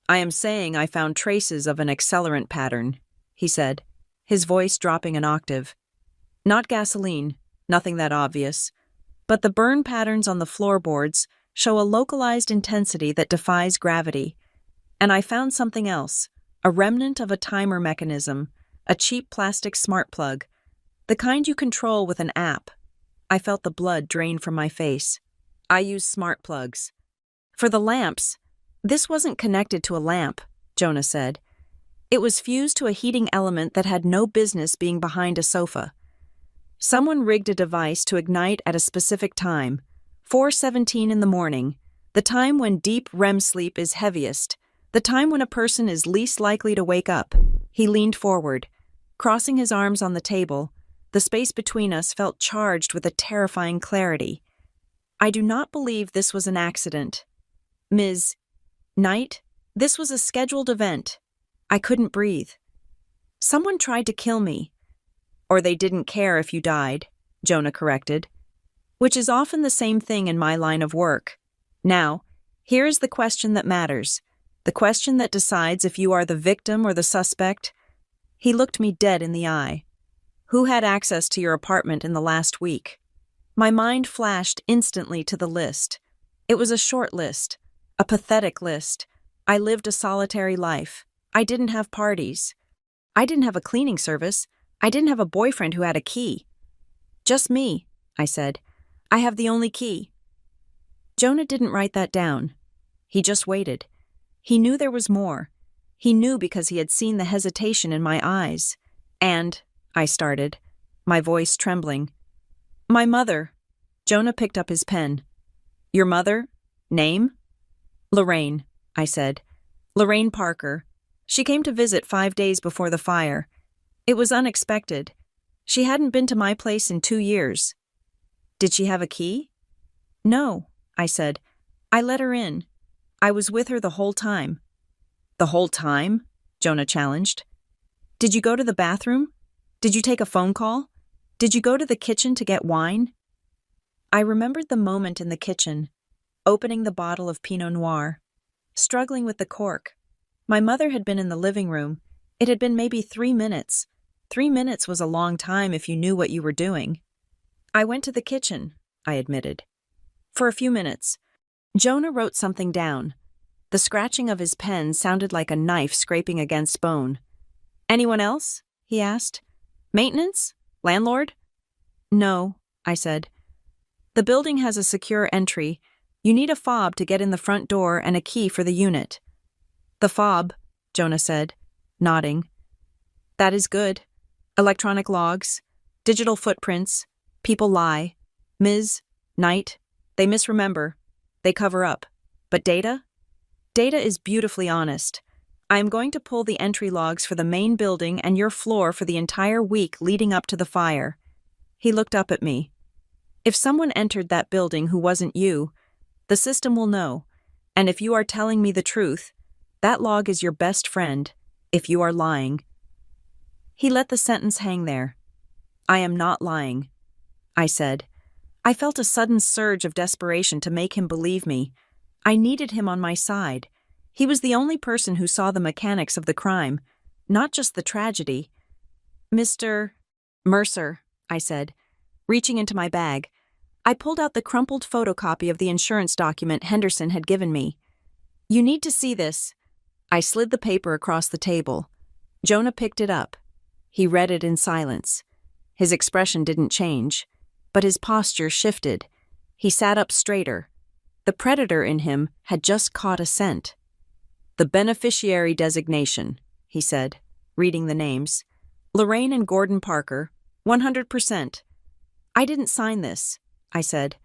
"I am saying I found traces of an accelerant pattern," he said, his voice dropping an octave. "Not gasoline, nothing that obvious. But the burn patterns on the floorboards show a localized intensity that defies gravity. And I found something else, a remnant of a timer mechanism, a cheap plastic smart plug, the kind you control with an app." I felt the blood drain from my face. "I use smart plugs." "For the lamps, this wasn't connected to a lamp," Jonah said. "It was fused to a heating element that had no business being behind a sofa. Someone rigged a device to ignite at a specific time, 4:17 in the morning, the time when deep REM sleep is heaviest, the time when a person is least likely to wake up." He leaned forward, crossing his arms on the table. The space between us felt charged with a terrifying clarity. "I do not believe this was an accident. Ms. Knight, this was a scheduled event." I couldn't breathe. "Someone tried to kill me." "Or they didn't care if you died," Jonah corrected. "Which is often the same thing in my line of work. Now, here is the question that matters, the question that decides if you are the victim or the suspect." He looked me dead in the eye. "Who had access to your apartment in the last week?" My mind flashed instantly to the list. It was a short list, a pathetic list. I lived a solitary life. I didn't have parties. I didn't have a cleaning service. I didn't have a boyfriend who had a key. "Just me," I said. "I have the only key." Jonah didn't write that down. He just waited. He knew there was more. He knew because he had seen the hesitation in my eyes. "And," I started, my voice trembling. "My mother." Jonah picked up his pen. "Your mother? Name?" "Lorraine," I said. "Lorraine Parker. She came to visit 5 days before the fire. It was unexpected. She hadn't been to my place in 2 years." "Did she have a key?" "No," I said. "I let her in. I was with her the whole time." "The whole time?" Jonah challenged. "Did you go to the bathroom? Did you take a phone call? Did you go to the kitchen to get wine?" I remembered the moment in the kitchen, opening the bottle of Pinot Noir, struggling with the cork. My mother had been in the living room, It had been maybe 3 minutes. 3 minutes was a long time if you knew what you were doing. I went to the kitchen, I admitted. For a few minutes. Jonah wrote something down. The scratching of his pen sounded like a knife scraping against bone. Anyone else? He asked. Maintenance? Landlord? No, I said. The building has a secure entry. You need a fob to get in the front door and a key for the unit. The fob, Jonah said, nodding. That is good. Electronic logs, digital footprints, people lie. Ms. Knight, they misremember. They cover up. But data? Data is beautifully honest. I am going to pull the entry logs for the main building and your floor for the entire week leading up to the fire. He looked up at me. If someone entered that building who wasn't you, the system will know. And if you are telling me the truth, that log is your best friend, if you are lying. He let the sentence hang there. I am not lying, I said. I felt a sudden surge of desperation to make him believe me. I needed him on my side. He was the only person who saw the mechanics of the crime, not just the tragedy. Mr. Mercer, I said, reaching into my bag. I pulled out the crumpled photocopy of the insurance document Henderson had given me. You need to see this. I slid the paper across the table. Jonah picked it up. He read it in silence. His expression didn't change, but his posture shifted. He sat up straighter. The predator in him had just caught a scent. The beneficiary designation, he said, reading the names. Lorraine and Gordon Parker, 100%. I didn't sign this, I said,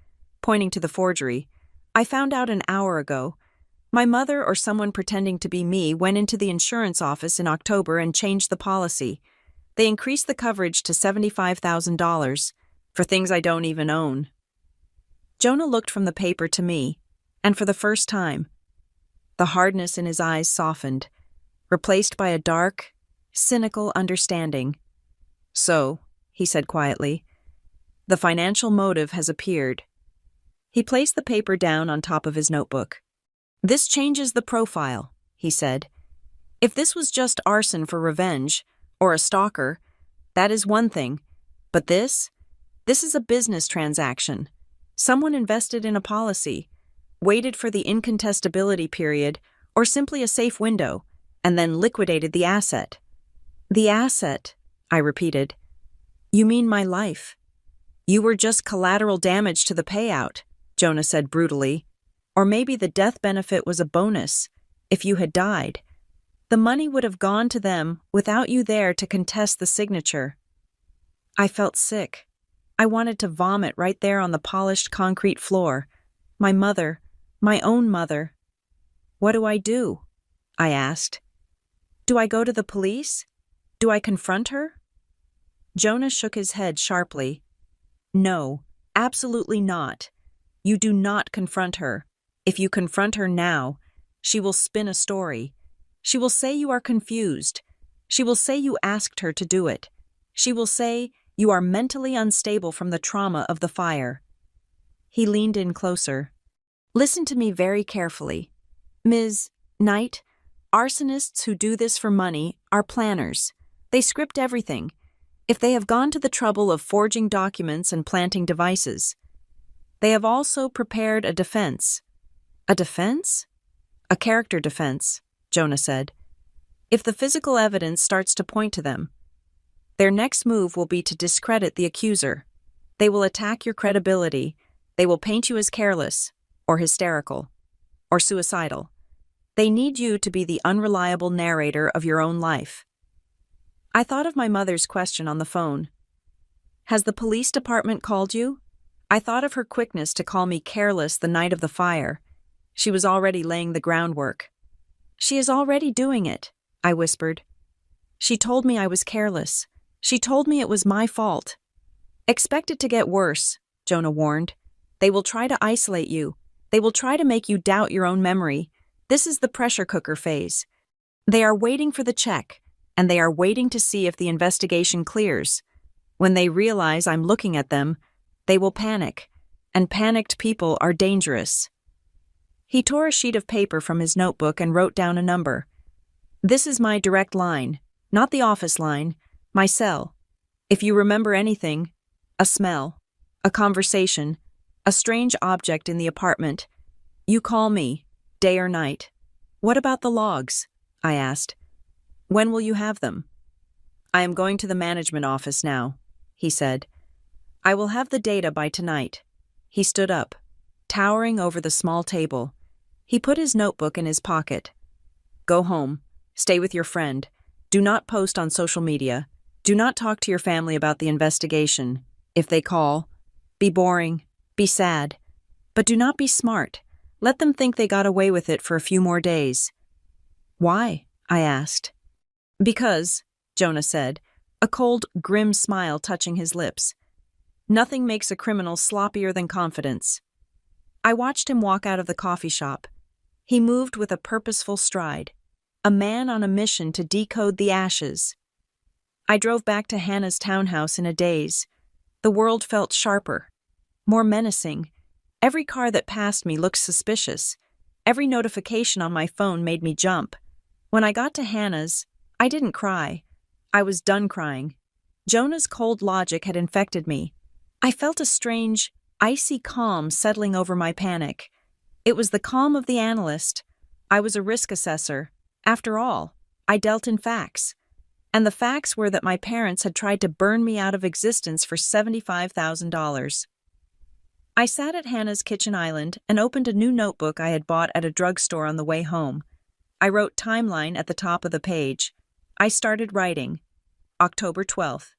pointing to the forgery. I found out an hour ago. My mother or someone pretending to be me went into the insurance office in October and changed the policy. They increased the coverage to $75,000 for things I don't even own. Jonah looked from the paper to me, and for the first time, the hardness in his eyes softened, replaced by a dark, cynical understanding. So, he said quietly, the financial motive has appeared. He placed the paper down on top of his notebook. This changes the profile, he said. If this was just arson for revenge, or a stalker, that is one thing. But this is a business transaction. Someone invested in a policy, waited for the incontestability period, or simply a safe window, and then liquidated the asset. The asset, I repeated. You mean my life? You were just collateral damage to the payout, Jonah said brutally. Or maybe the death benefit was a bonus. If you had died, the money would have gone to them without you there to contest the signature. I felt sick. I wanted to vomit right there on the polished concrete floor. My mother, my own mother. What do I do? I asked. Do I go to the police? Do I confront her? Jonah shook his head sharply. No, absolutely not. You do not confront her. If you confront her now, she will spin a story. She will say you are confused. She will say you asked her to do it. She will say you are mentally unstable from the trauma of the fire. He leaned in closer. Listen to me very carefully. Ms. Knight, arsonists who do this for money are planners. They script everything. If they have gone to the trouble of forging documents and planting devices, they have also prepared a defense. A defense? A character defense, Jonah said. If the physical evidence starts to point to them, their next move will be to discredit the accuser. They will attack your credibility. They will paint you as careless, or hysterical, or suicidal. They need you to be the unreliable narrator of your own life. I thought of my mother's question on the phone. Has the police department called you? I thought of her quickness to call me careless the night of the fire. She was already laying the groundwork. She is already doing it, I whispered. She told me I was careless. She told me it was my fault. Expect it to get worse, Jonah warned. They will try to isolate you. They will try to make you doubt your own memory. This is the pressure cooker phase. They are waiting for the check, and they are waiting to see if the investigation clears. When they realize I'm looking at them, they will panic, and panicked people are dangerous. He tore a sheet of paper from his notebook and wrote down a number. This is my direct line. Not the office line, my cell. If you remember anything, a smell, a conversation, a strange object in the apartment, you call me, day or night. What about the logs? I asked. When will you have them? I am going to the management office now, he said. I will have the data by tonight. He stood up, towering over the small table. He put his notebook in his pocket. Go home. Stay with your friend. Do not post on social media. Do not talk to your family about the investigation. If they call, be boring, be sad. But do not be smart. Let them think they got away with it for a few more days. Why? I asked. Because, Jonah said, a cold, grim smile touching his lips. Nothing makes a criminal sloppier than confidence. I watched him walk out of the coffee shop. He moved with a purposeful stride, a man on a mission to decode the ashes. I drove back to Hannah's townhouse in a daze. The world felt sharper, more menacing. Every car that passed me looked suspicious. Every notification on my phone made me jump. When I got to Hannah's, I didn't cry. I was done crying. Jonah's cold logic had infected me. I felt a strange, icy calm settling over my panic. It was the calm of the analyst. I was a risk assessor. After all, I dealt in facts. And the facts were that my parents had tried to burn me out of existence for $75,000. I sat at Hannah's kitchen island and opened a new notebook I had bought at a drugstore on the way home. I wrote timeline at the top of the page. I started writing. October 12th.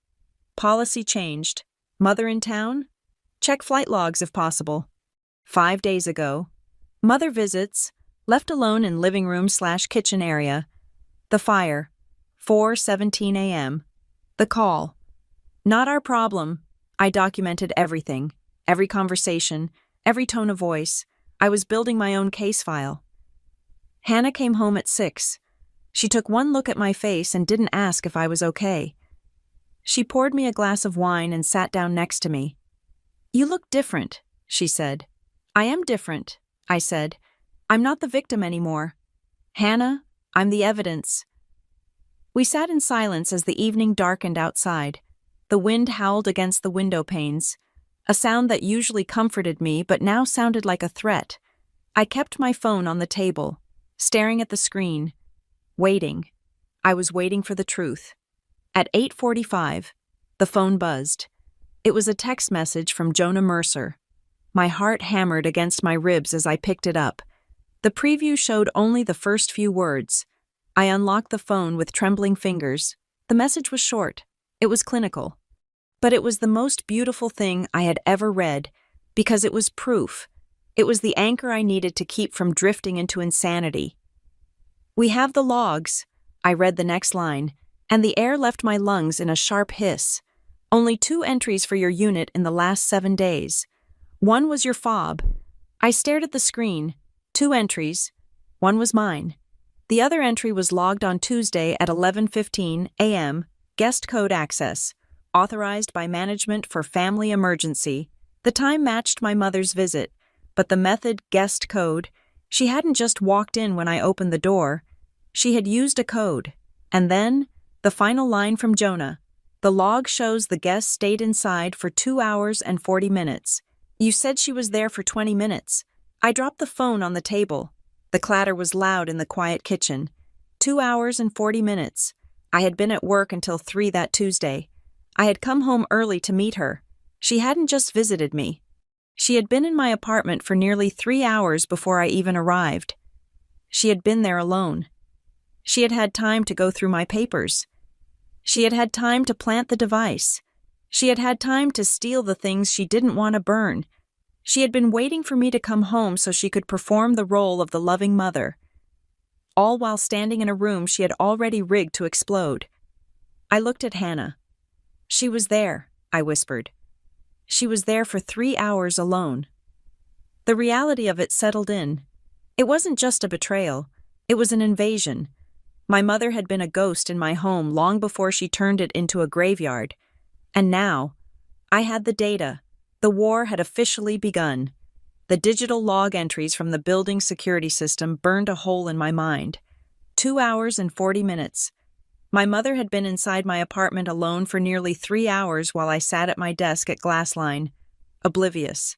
Policy changed. Mother in town? Check flight logs if possible. 5 days ago. Mother visits, left alone in living room/kitchen area. The fire. 4:17 a.m. The call. Not our problem. I documented everything, every conversation, every tone of voice. I was building my own case file. Hannah came home at 6. She took one look at my face and didn't ask if I was okay. She poured me a glass of wine and sat down next to me. You look different, she said. I am different, I said. I'm not the victim anymore. Hannah, I'm the evidence. We sat in silence as the evening darkened outside. The wind howled against the window panes, a sound that usually comforted me but now sounded like a threat. I kept my phone on the table, staring at the screen, waiting. I was waiting for the truth. At 8:45, the phone buzzed. It was a text message from Jonah Mercer. My heart hammered against my ribs as I picked it up. The preview showed only the first few words. I unlocked the phone with trembling fingers. The message was short. It was clinical. But it was the most beautiful thing I had ever read, because it was proof. It was the anchor I needed to keep from drifting into insanity. We have the logs, I read the next line, and the air left my lungs in a sharp hiss. Only 2 entries for your unit in the last 7 days. One was your fob. I stared at the screen. 2 entries. One was mine. The other entry was logged on Tuesday at 11:15 a.m., guest code access, authorized by management for family emergency. The time matched my mother's visit, but the method guest code, she hadn't just walked in when I opened the door. She had used a code. And then, the final line from Jonah. The log shows the guest stayed inside for 2 hours and 40 minutes. You said she was there for 20 minutes. I dropped the phone on the table. The clatter was loud in the quiet kitchen. 2 hours and 40 minutes. I had been at work until 3 that Tuesday. I had come home early to meet her. She hadn't just visited me. She had been in my apartment for nearly 3 hours before I even arrived. She had been there alone. She had had time to go through my papers. She had had time to plant the device. She had had time to steal the things she didn't want to burn. She had been waiting for me to come home so she could perform the role of the loving mother, all while standing in a room she had already rigged to explode. I looked at Hannah. She was there, I whispered. She was there for 3 hours alone. The reality of it settled in. It wasn't just a betrayal. It was an invasion. My mother had been a ghost in my home long before she turned it into a graveyard. And now, I had the data. The war had officially begun. The digital log entries from the building security system burned a hole in my mind. 2 hours and 40 minutes. My mother had been inside my apartment alone for nearly 3 hours while I sat at my desk at Glassline, oblivious.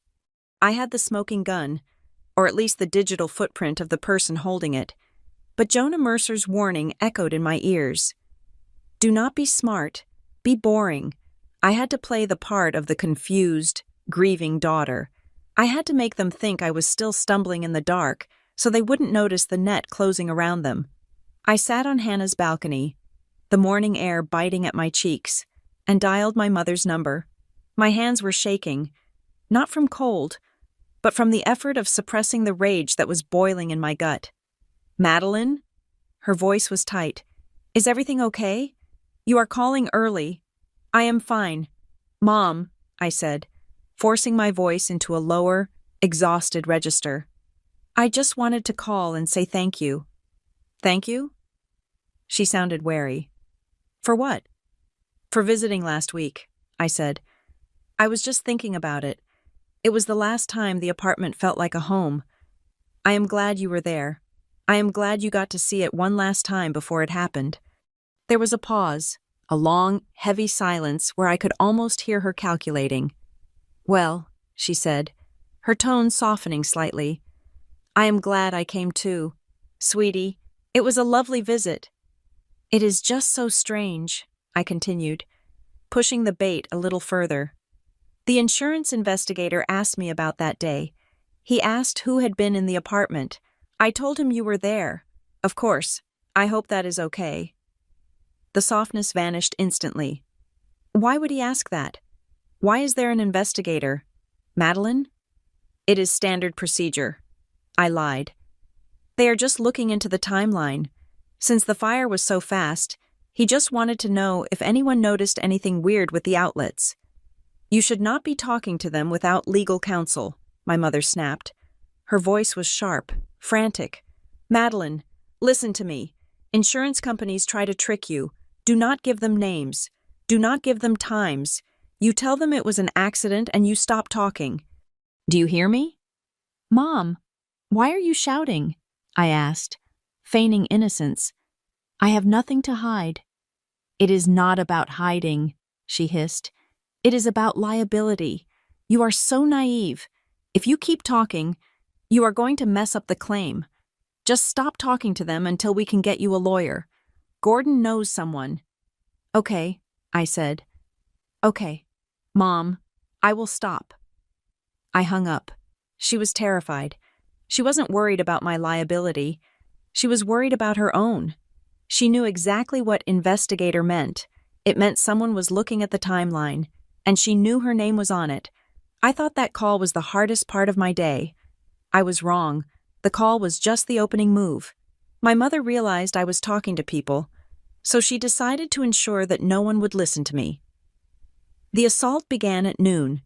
I had the smoking gun, or at least the digital footprint of the person holding it, but Jonah Mercer's warning echoed in my ears. Do not be smart, be boring. I had to play the part of the confused, grieving daughter. I had to make them think I was still stumbling in the dark so they wouldn't notice the net closing around them. I sat on Hannah's balcony, the morning air biting at my cheeks, and dialed my mother's number. My hands were shaking, not from cold, but from the effort of suppressing the rage that was boiling in my gut. Madeline? Her voice was tight. Is everything okay? You are calling early. I am fine. Mom, I said, forcing my voice into a lower, exhausted register. I just wanted to call and say thank you. Thank you? She sounded wary. For what? For visiting last week, I said. I was just thinking about it. It was the last time the apartment felt like a home. I am glad you were there. I am glad you got to see it one last time before it happened. There was a pause, a long, heavy silence where I could almost hear her calculating. Well, she said, her tone softening slightly. I am glad I came too. Sweetie, it was a lovely visit. It is just so strange, I continued, pushing the bait a little further. The insurance investigator asked me about that day. He asked who had been in the apartment. I told him you were there. Of course, I hope that is okay. The softness vanished instantly. Why would he ask that? Why is there an investigator? Madeline? It is standard procedure. I lied. They are just looking into the timeline. Since the fire was so fast, he just wanted to know if anyone noticed anything weird with the outlets. You should not be talking to them without legal counsel, my mother snapped. Her voice was sharp, frantic. Madeline, listen to me. Insurance companies try to trick you. Do not give them names. Do not give them times. You tell them it was an accident and you stop talking. Do you hear me? Mom, why are you shouting? I asked, feigning innocence. I have nothing to hide. It is not about hiding, she hissed. It is about liability. You are so naive. If you keep talking, you are going to mess up the claim. Just stop talking to them until we can get you a lawyer. Gordon knows someone. Okay, I said. Okay, Mom, I will stop. I hung up. She was terrified. She wasn't worried about my liability. She was worried about her own. She knew exactly what investigator meant. It meant someone was looking at the timeline, and she knew her name was on it. I thought that call was the hardest part of my day. I was wrong. The call was just the opening move. My mother realized I was talking to people, so she decided to ensure that no one would listen to me. The assault began at noon.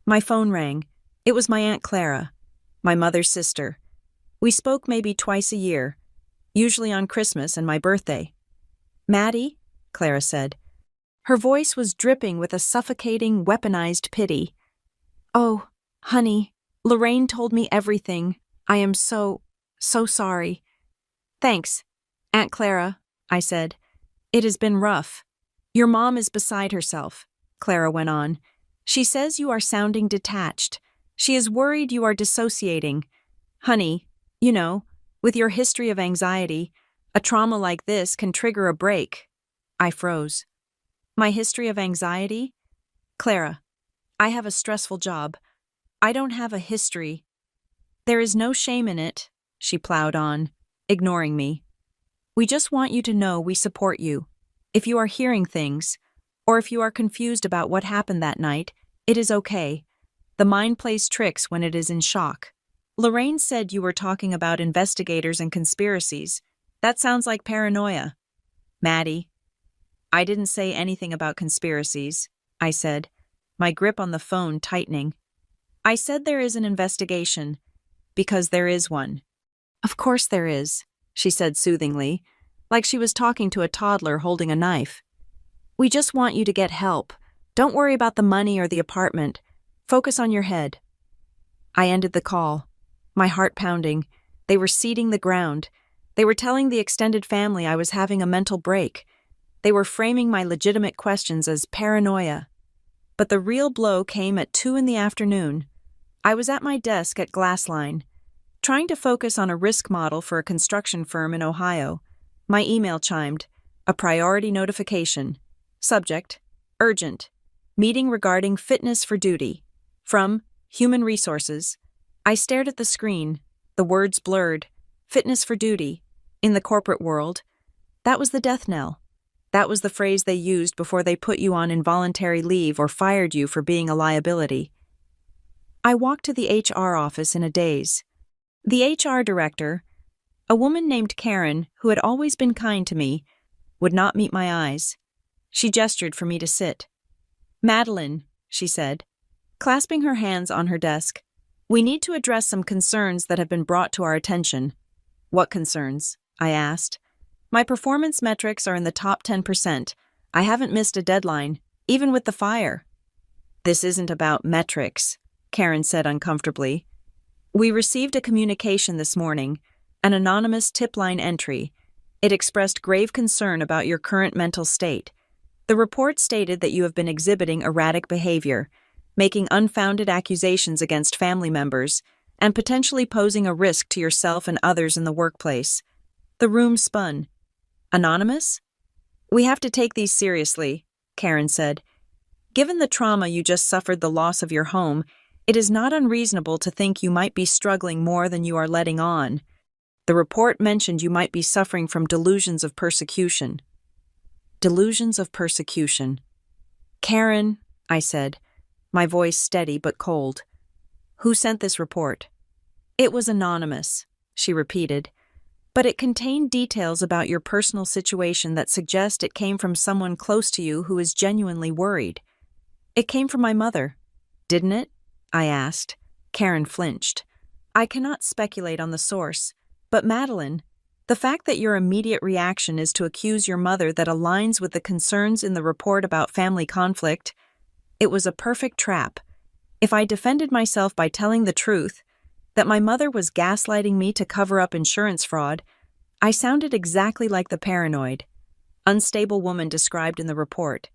My phone rang. It was my Aunt Clara, my mother's sister. We spoke maybe twice a year, usually on Christmas and my birthday. Maddie, Clara said. Her voice was dripping with a suffocating, weaponized pity. Oh, honey, Lorraine told me everything. I am so sorry. Thanks, Aunt Clara, I said. It has been rough. Your mom is beside herself, Clara went on. She says you are sounding detached. She is worried you are dissociating. Honey, you know, with your history of anxiety, a trauma like this can trigger a break. I froze. My history of anxiety? Clara, I have a stressful job. I don't have a history. There is no shame in it, she plowed on, ignoring me. We just want you to know we support you. If you are hearing things, or if you are confused about what happened that night, it is okay. The mind plays tricks when it is in shock. Lorraine said you were talking about investigators and conspiracies. That sounds like paranoia. Maddie, I didn't say anything about conspiracies, I said, my grip on the phone tightening. I said there is an investigation, because there is one. Of course there is, she said soothingly, like she was talking to a toddler holding a knife. We just want you to get help. Don't worry about the money or the apartment. Focus on your head. I ended the call, my heart pounding. They were seeding the ground. They were telling the extended family I was having a mental break. They were framing my legitimate questions as paranoia. But the real blow came at 2 in the afternoon. I was at my desk at Glassline, trying to focus on a risk model for a construction firm in Ohio. My email chimed. A priority notification. Subject: urgent. Meeting regarding fitness for duty. From Human Resources. I stared at the screen, the words blurred. Fitness for duty. In the corporate world, that was the death knell. That was the phrase they used before they put you on involuntary leave or fired you for being a liability. I walked to the HR office in a daze. The HR director, a woman named Karen who had always been kind to me, would not meet my eyes. She gestured for me to sit. "Madeline," she said, clasping her hands on her desk, "we need to address some concerns that have been brought to our attention." "What concerns?" I asked. "My performance metrics are in the top 10%. I haven't missed a deadline, even with the fire." "This isn't about metrics," Karen said uncomfortably. "We received a communication this morning, an anonymous tip line entry. It expressed grave concern about your current mental state. The report stated that you have been exhibiting erratic behavior, making unfounded accusations against family members, and potentially posing a risk to yourself and others in the workplace." The room spun. "Anonymous?" "We have to take these seriously," Karen said. "Given the trauma you just suffered, the loss of your home, it is not unreasonable to think you might be struggling more than you are letting on. The report mentioned you might be suffering from delusions of persecution." Delusions of persecution. "Karen," I said, my voice steady but cold, "who sent this report?" "It was anonymous," she repeated, "but it contained details about your personal situation that suggest it came from someone close to you who is genuinely worried." "It came from my mother, didn't it?" I asked. Karen flinched. "I cannot speculate on the source, but Madeline, the fact that your immediate reaction is to accuse your mother that aligns with the concerns in the report about family conflict, it was a perfect trap. If I defended myself by telling the truth, that my mother was gaslighting me to cover up insurance fraud, I sounded exactly like the paranoid, unstable woman described in the report.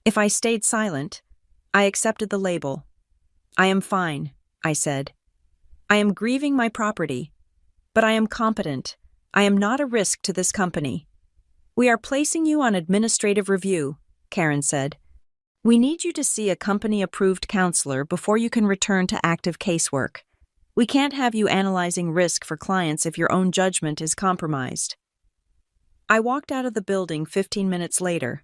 If I stayed silent, I accepted the label. "I am fine," I said. "I am grieving my property, but I am competent. I am not a risk to this company." "We are placing you on administrative review," Karen said. "We need you to see a company-approved counselor before you can return to active casework. We can't have you analyzing risk for clients if your own judgment is compromised." I walked out of the building 15 minutes later.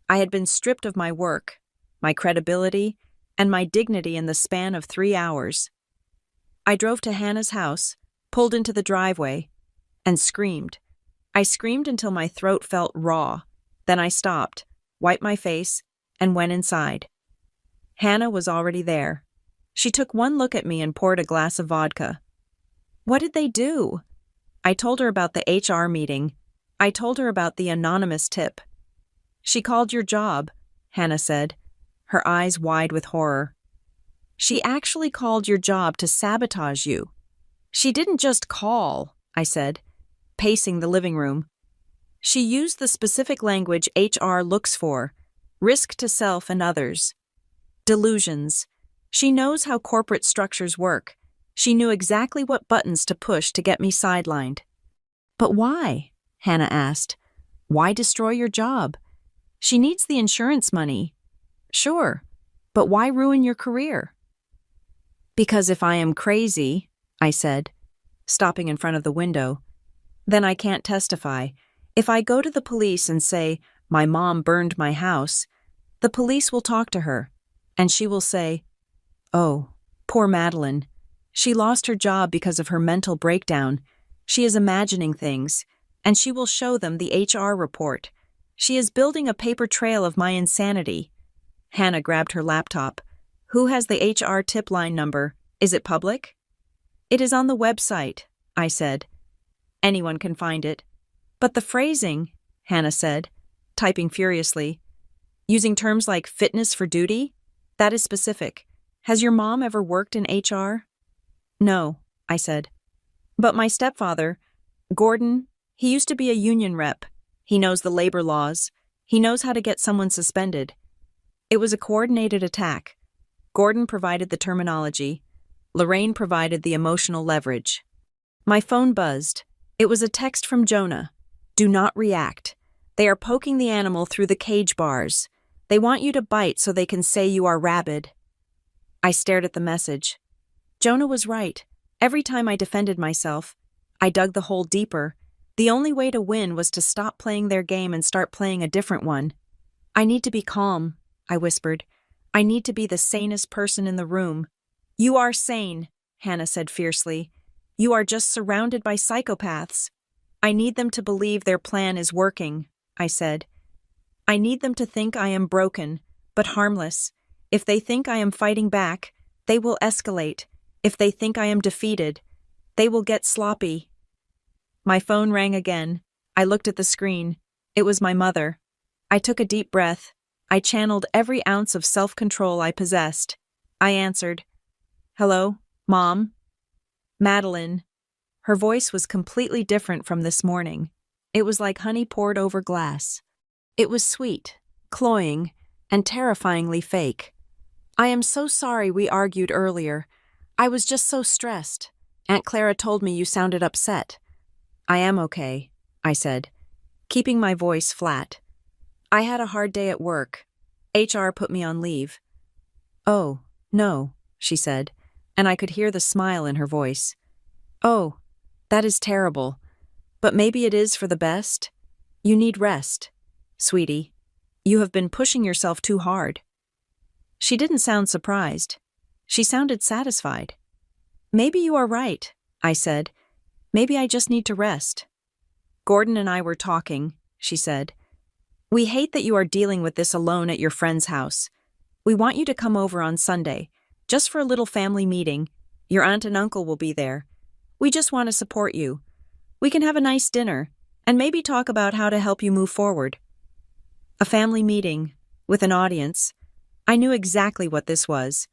I had been stripped of my work, my credibility, and my dignity in the span of 3 hours. I drove to Hannah's house, pulled into the driveway, and screamed. I screamed until my throat felt raw. Then I stopped, wiped my face, and went inside. Hannah was already there. She took one look at me and poured a glass of vodka. "What did they do?" I told her about the HR meeting. I told her about the anonymous tip. "She called your job," Hannah said, her eyes wide with horror. "She actually called your job to sabotage you." "She didn't just call," I said, pacing the living room. "She used the specific language HR looks for, risk to self and others. Delusions. She knows how corporate structures work. She knew exactly what buttons to push to get me sidelined." "But why?" Hannah asked. "Why destroy your job? She needs the insurance money." "Sure, but why ruin your career?" "Because if I am crazy," I said, stopping in front of the window, "then I can't testify. If I go to the police and say, 'My mom burned my house,' the police will talk to her, and she will say, 'Oh, poor Madeline. She lost her job because of her mental breakdown. She is imagining things,' and she will show them the HR report. She is building a paper trail of my insanity." Hannah grabbed her laptop. "Who has the HR tip line number? Is it public?" "It is on the website," I said. "Anyone can find it." "But the phrasing," Hannah said, typing furiously, "using terms like fitness for duty, that is specific. Has your mom ever worked in HR?" "No," I said. "But my stepfather, Gordon, he used to be a union rep. He knows the labor laws. He knows how to get someone suspended. It was a coordinated attack. Gordon provided the terminology. Lorraine provided the emotional leverage. My phone buzzed. It was a text from Jonah. Do not react. They are poking the animal through the cage bars. They want you to bite so they can say you are rabid. I stared at the message. Jonah was right. Every time I defended myself, I dug the hole deeper. The only way to win was to stop playing their game and start playing a different one. I need to be calm, I whispered. I need to be the sanest person in the room. You are sane, Hannah said fiercely. You are just surrounded by psychopaths. I need them to believe their plan is working, I said. I need them to think I am broken, but harmless. If they think I am fighting back, they will escalate. If they think I am defeated, they will get sloppy. My phone rang again. I looked at the screen. It was my mother. I took a deep breath. I channeled every ounce of self-control I possessed. I answered. Hello, Mom? Madeline. Her voice was completely different from this morning. It was like honey poured over glass. It was sweet, cloying, and terrifyingly fake. I am so sorry we argued earlier. I was just so stressed. Aunt Clara told me you sounded upset. I am okay, I said, keeping my voice flat. I had a hard day at work. HR put me on leave. Oh, no, she said, and I could hear the smile in her voice. Oh, that is terrible. But maybe it is for the best. You need rest, sweetie. You have been pushing yourself too hard. She didn't sound surprised. She sounded satisfied. Maybe you are right, I said. Maybe I just need to rest. Gordon and I were talking, she said. We hate that you are dealing with this alone at your friend's house. We want you to come over on Sunday, just for a little family meeting. Your aunt and uncle will be there. We just want to support you. We can have a nice dinner, and maybe talk about how to help you move forward. A family meeting, with an audience. I knew exactly what this was.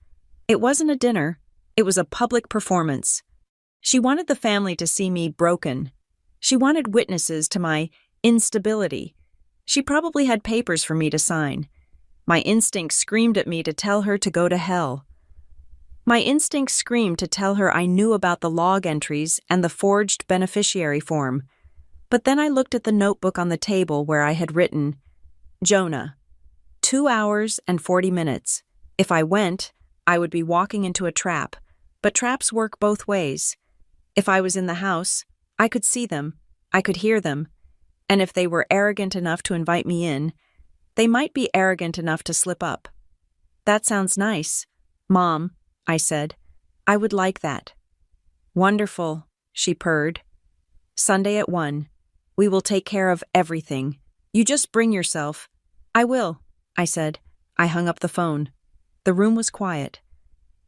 It wasn't a dinner, it was a public performance. She wanted the family to see me broken. She wanted witnesses to my instability. She probably had papers for me to sign. My instinct screamed at me to tell her to go to hell. My instinct screamed to tell her I knew about the log entries and the forged beneficiary form. But then I looked at the notebook on the table where I had written, Jonah, 2 hours and 40 minutes. If I went, I would be walking into a trap, but traps work both ways. If I was in the house, I could see them, I could hear them, and if they were arrogant enough to invite me in, they might be arrogant enough to slip up. That sounds nice, Mom, I said. I would like that. Wonderful, she purred. Sunday at 1. We will take care of everything. You just bring yourself. I will, I said. I hung up the phone. The room was quiet.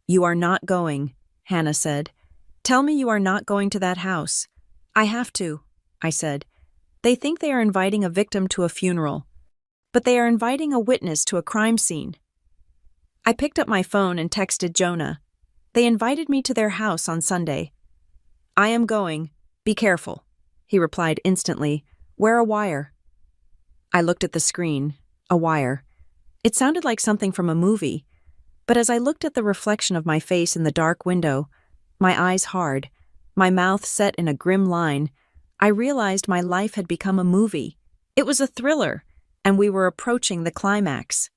You are not going, Hannah said. Tell me you are not going to that house. I have to, I said. They think they are inviting a victim to a funeral, but they are inviting a witness to a crime scene. I picked up my phone and texted Jonah. They invited me to their house on Sunday. I am going. Be careful, he replied instantly. Wear a wire. I looked at the screen. A wire. It sounded like something from a movie, but as I looked at the reflection of my face in the dark window, my eyes hard, my mouth set in a grim line, I realized my life had become a movie. It was a thriller, and we were approaching the climax.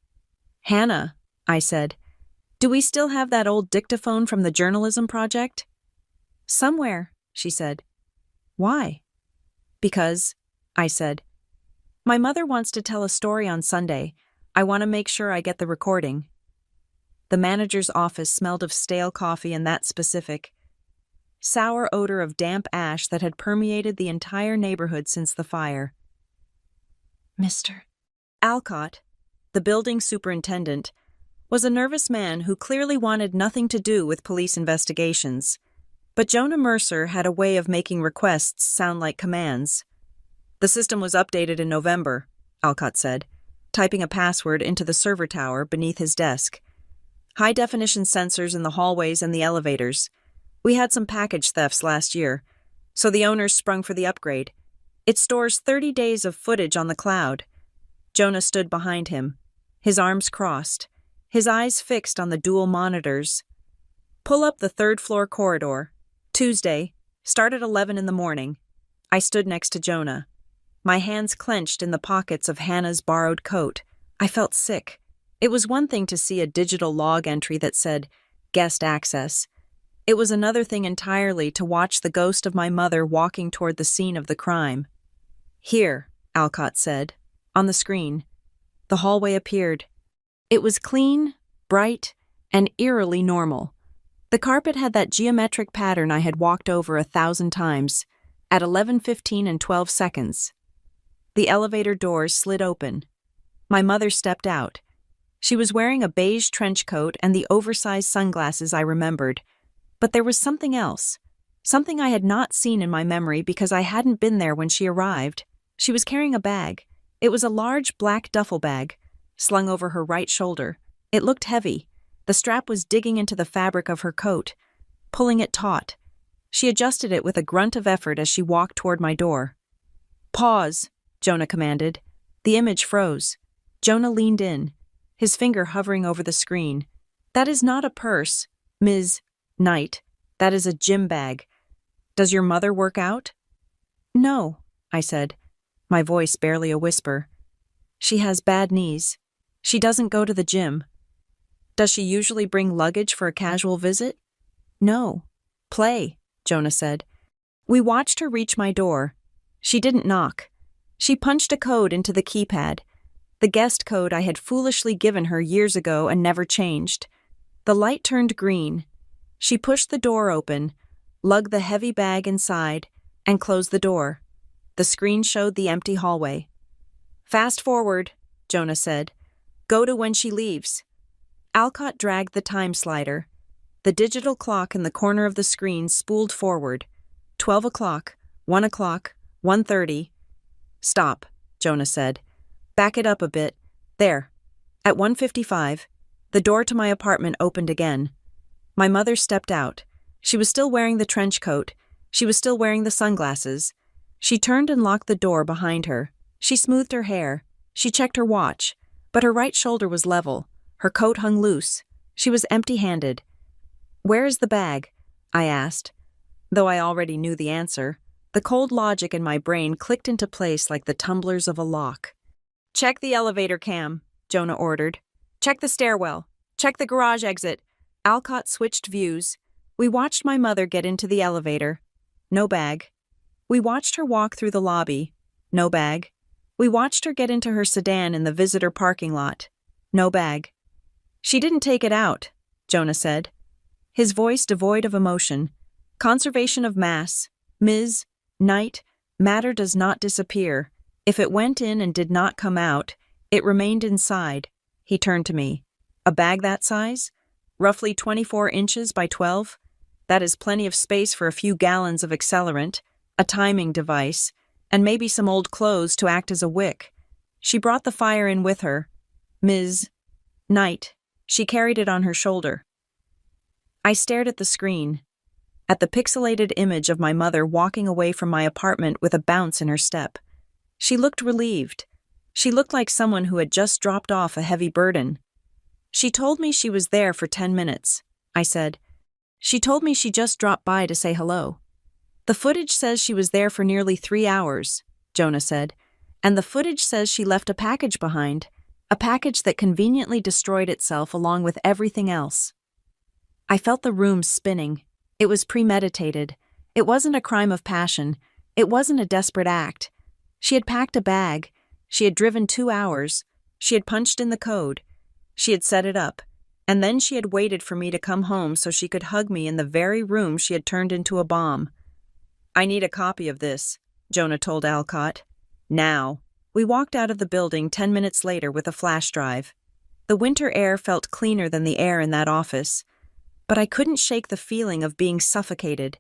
Hannah, I said, do we still have that old dictaphone from the journalism project? Somewhere, she said. Why? Because, I said. My mother wants to tell a story on Sunday. I want to make sure I get the recording. The manager's office smelled of stale coffee and that specific sour odor of damp ash that had permeated the entire neighborhood since the fire. Mr. Alcott, the building superintendent, was a nervous man who clearly wanted nothing to do with police investigations. But Jonah Mercer had a way of making requests sound like commands. The system was updated in November, Alcott said, typing a password into the server tower beneath his desk. High-definition sensors in the hallways and the elevators. We had some package thefts last year, so the owners sprung for the upgrade. It stores 30 days of footage on the cloud. Jonah stood behind him, his arms crossed, his eyes fixed on the dual monitors. Pull up the third-floor corridor. Tuesday. Start at 11 in the morning. I stood next to Jonah, my hands clenched in the pockets of Hannah's borrowed coat. I felt sick. It was one thing to see a digital log entry that said, guest access. It was another thing entirely to watch the ghost of my mother walking toward the scene of the crime. Here, Alcott said, on the screen. The hallway appeared. It was clean, bright, and eerily normal. The carpet had that geometric pattern I had walked over 1,000 times, at 11:15 and 12 seconds. The elevator doors slid open. My mother stepped out. She was wearing a beige trench coat and the oversized sunglasses I remembered. But there was something else, something I had not seen in my memory because I hadn't been there when she arrived. She was carrying a bag. It was a large black duffel bag, slung over her right shoulder. It looked heavy. The strap was digging into the fabric of her coat, pulling it taut. She adjusted it with a grunt of effort as she walked toward my door. Pause, Jonah commanded. The image froze. Jonah leaned in, his finger hovering over the screen. That is not a purse, Ms. Knight. That is a gym bag. Does your mother work out? No, I said, my voice barely a whisper. She has bad knees. She doesn't go to the gym. Does she usually bring luggage for a casual visit? No. Play, Jonah said. We watched her reach my door. She didn't knock. She punched a code into the keypad, the guest code I had foolishly given her years ago and never changed. The light turned green. She pushed the door open, lugged the heavy bag inside, and closed the door. The screen showed the empty hallway. Fast forward, Jonah said. Go to when she leaves. Alcott dragged the time slider. The digital clock in the corner of the screen spooled forward. 12 o'clock, 1 o'clock, 1:30. Stop, Jonah said. Back it up a bit. There. At 1:55, the door to my apartment opened again. My mother stepped out. She was still wearing the trench coat. She was still wearing the sunglasses. She turned and locked the door behind her. She smoothed her hair. She checked her watch, but her right shoulder was level. Her coat hung loose. She was empty-handed. Where is the bag? I asked. Though I already knew the answer, the cold logic in my brain clicked into place like the tumblers of a lock. Check the elevator cam, Jonah ordered. Check the stairwell. Check the garage exit. Alcott switched views. We watched my mother get into the elevator. No bag. We watched her walk through the lobby. No bag. We watched her get into her sedan in the visitor parking lot. No bag. She didn't take it out, Jonah said, his voice devoid of emotion. Conservation of mass. Ms. Knight, matter does not disappear. If it went in and did not come out, it remained inside. He turned to me. A bag that size? Roughly 24 inches by 12? That is plenty of space for a few gallons of accelerant, a timing device, and maybe some old clothes to act as a wick. She brought the fire in with her. Ms. Knight. She carried it on her shoulder. I stared at the screen, at the pixelated image of my mother walking away from my apartment with a bounce in her step. She looked relieved. She looked like someone who had just dropped off a heavy burden. She told me she was there for 10 minutes, I said. She told me she just dropped by to say hello. The footage says she was there for nearly 3 hours, Jonah said, and the footage says she left a package behind, a package that conveniently destroyed itself along with everything else. I felt the room spinning. It was premeditated. It wasn't a crime of passion. It wasn't a desperate act. She had packed a bag. She had driven 2 hours. She had punched in the code. She had set it up. And then she had waited for me to come home so she could hug me in the very room she had turned into a bomb. I need a copy of this, Jonah told Alcott. Now. We walked out of the building 10 minutes later with a flash drive. The winter air felt cleaner than the air in that office, but I couldn't shake the feeling of being suffocated.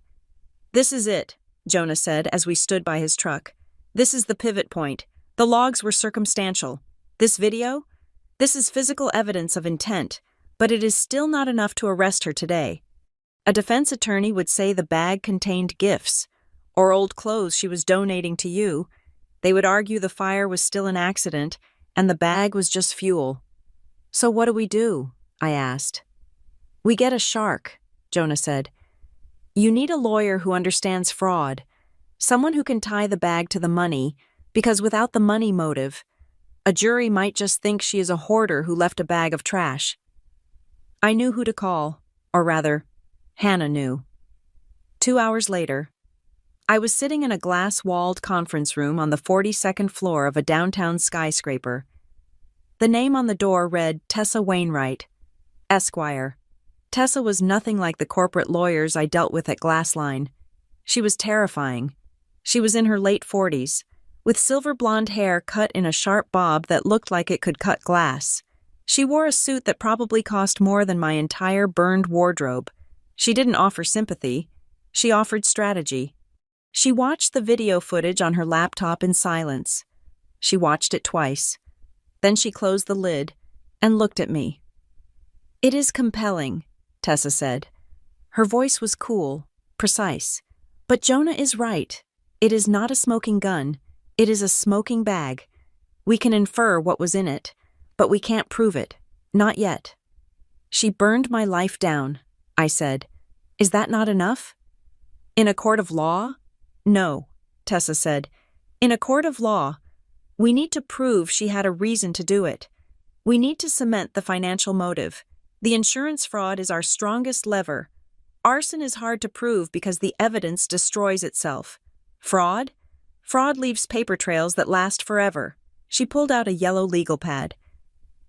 This is it, Jonah said as we stood by his truck. This is the pivot point. The logs were circumstantial. This video? This is physical evidence of intent, but it is still not enough to arrest her today. A defense attorney would say the bag contained gifts, or old clothes she was donating to you. They would argue the fire was still an accident and the bag was just fuel. So what do? I asked. We get a shark, Jonah said. You need a lawyer who understands fraud, someone who can tie the bag to the money, because without the money motive, a jury might just think she is a hoarder who left a bag of trash. I knew who to call, or rather, Hannah knew. 2 hours later, I was sitting in a glass-walled conference room on the 42nd floor of a downtown skyscraper. The name on the door read Tessa Wainwright, Esquire. Tessa was nothing like the corporate lawyers I dealt with at Glassline. She was terrifying. She was in her late 40s, with silver blonde hair cut in a sharp bob that looked like it could cut glass. She wore a suit that probably cost more than my entire burned wardrobe. She didn't offer sympathy. She offered strategy. She watched the video footage on her laptop in silence. She watched it twice. Then she closed the lid and looked at me. It is compelling, Tessa said. Her voice was cool, precise. But Jonah is right. It is not a smoking gun. It is a smoking bag. We can infer what was in it, but we can't prove it. Not yet. She burned my life down, I said. Is that not enough? In a court of law? No, Tessa said. In a court of law, we need to prove she had a reason to do it. We need to cement the financial motive. The insurance fraud is our strongest lever. Arson is hard to prove because the evidence destroys itself. Fraud? Fraud leaves paper trails that last forever. She pulled out a yellow legal pad.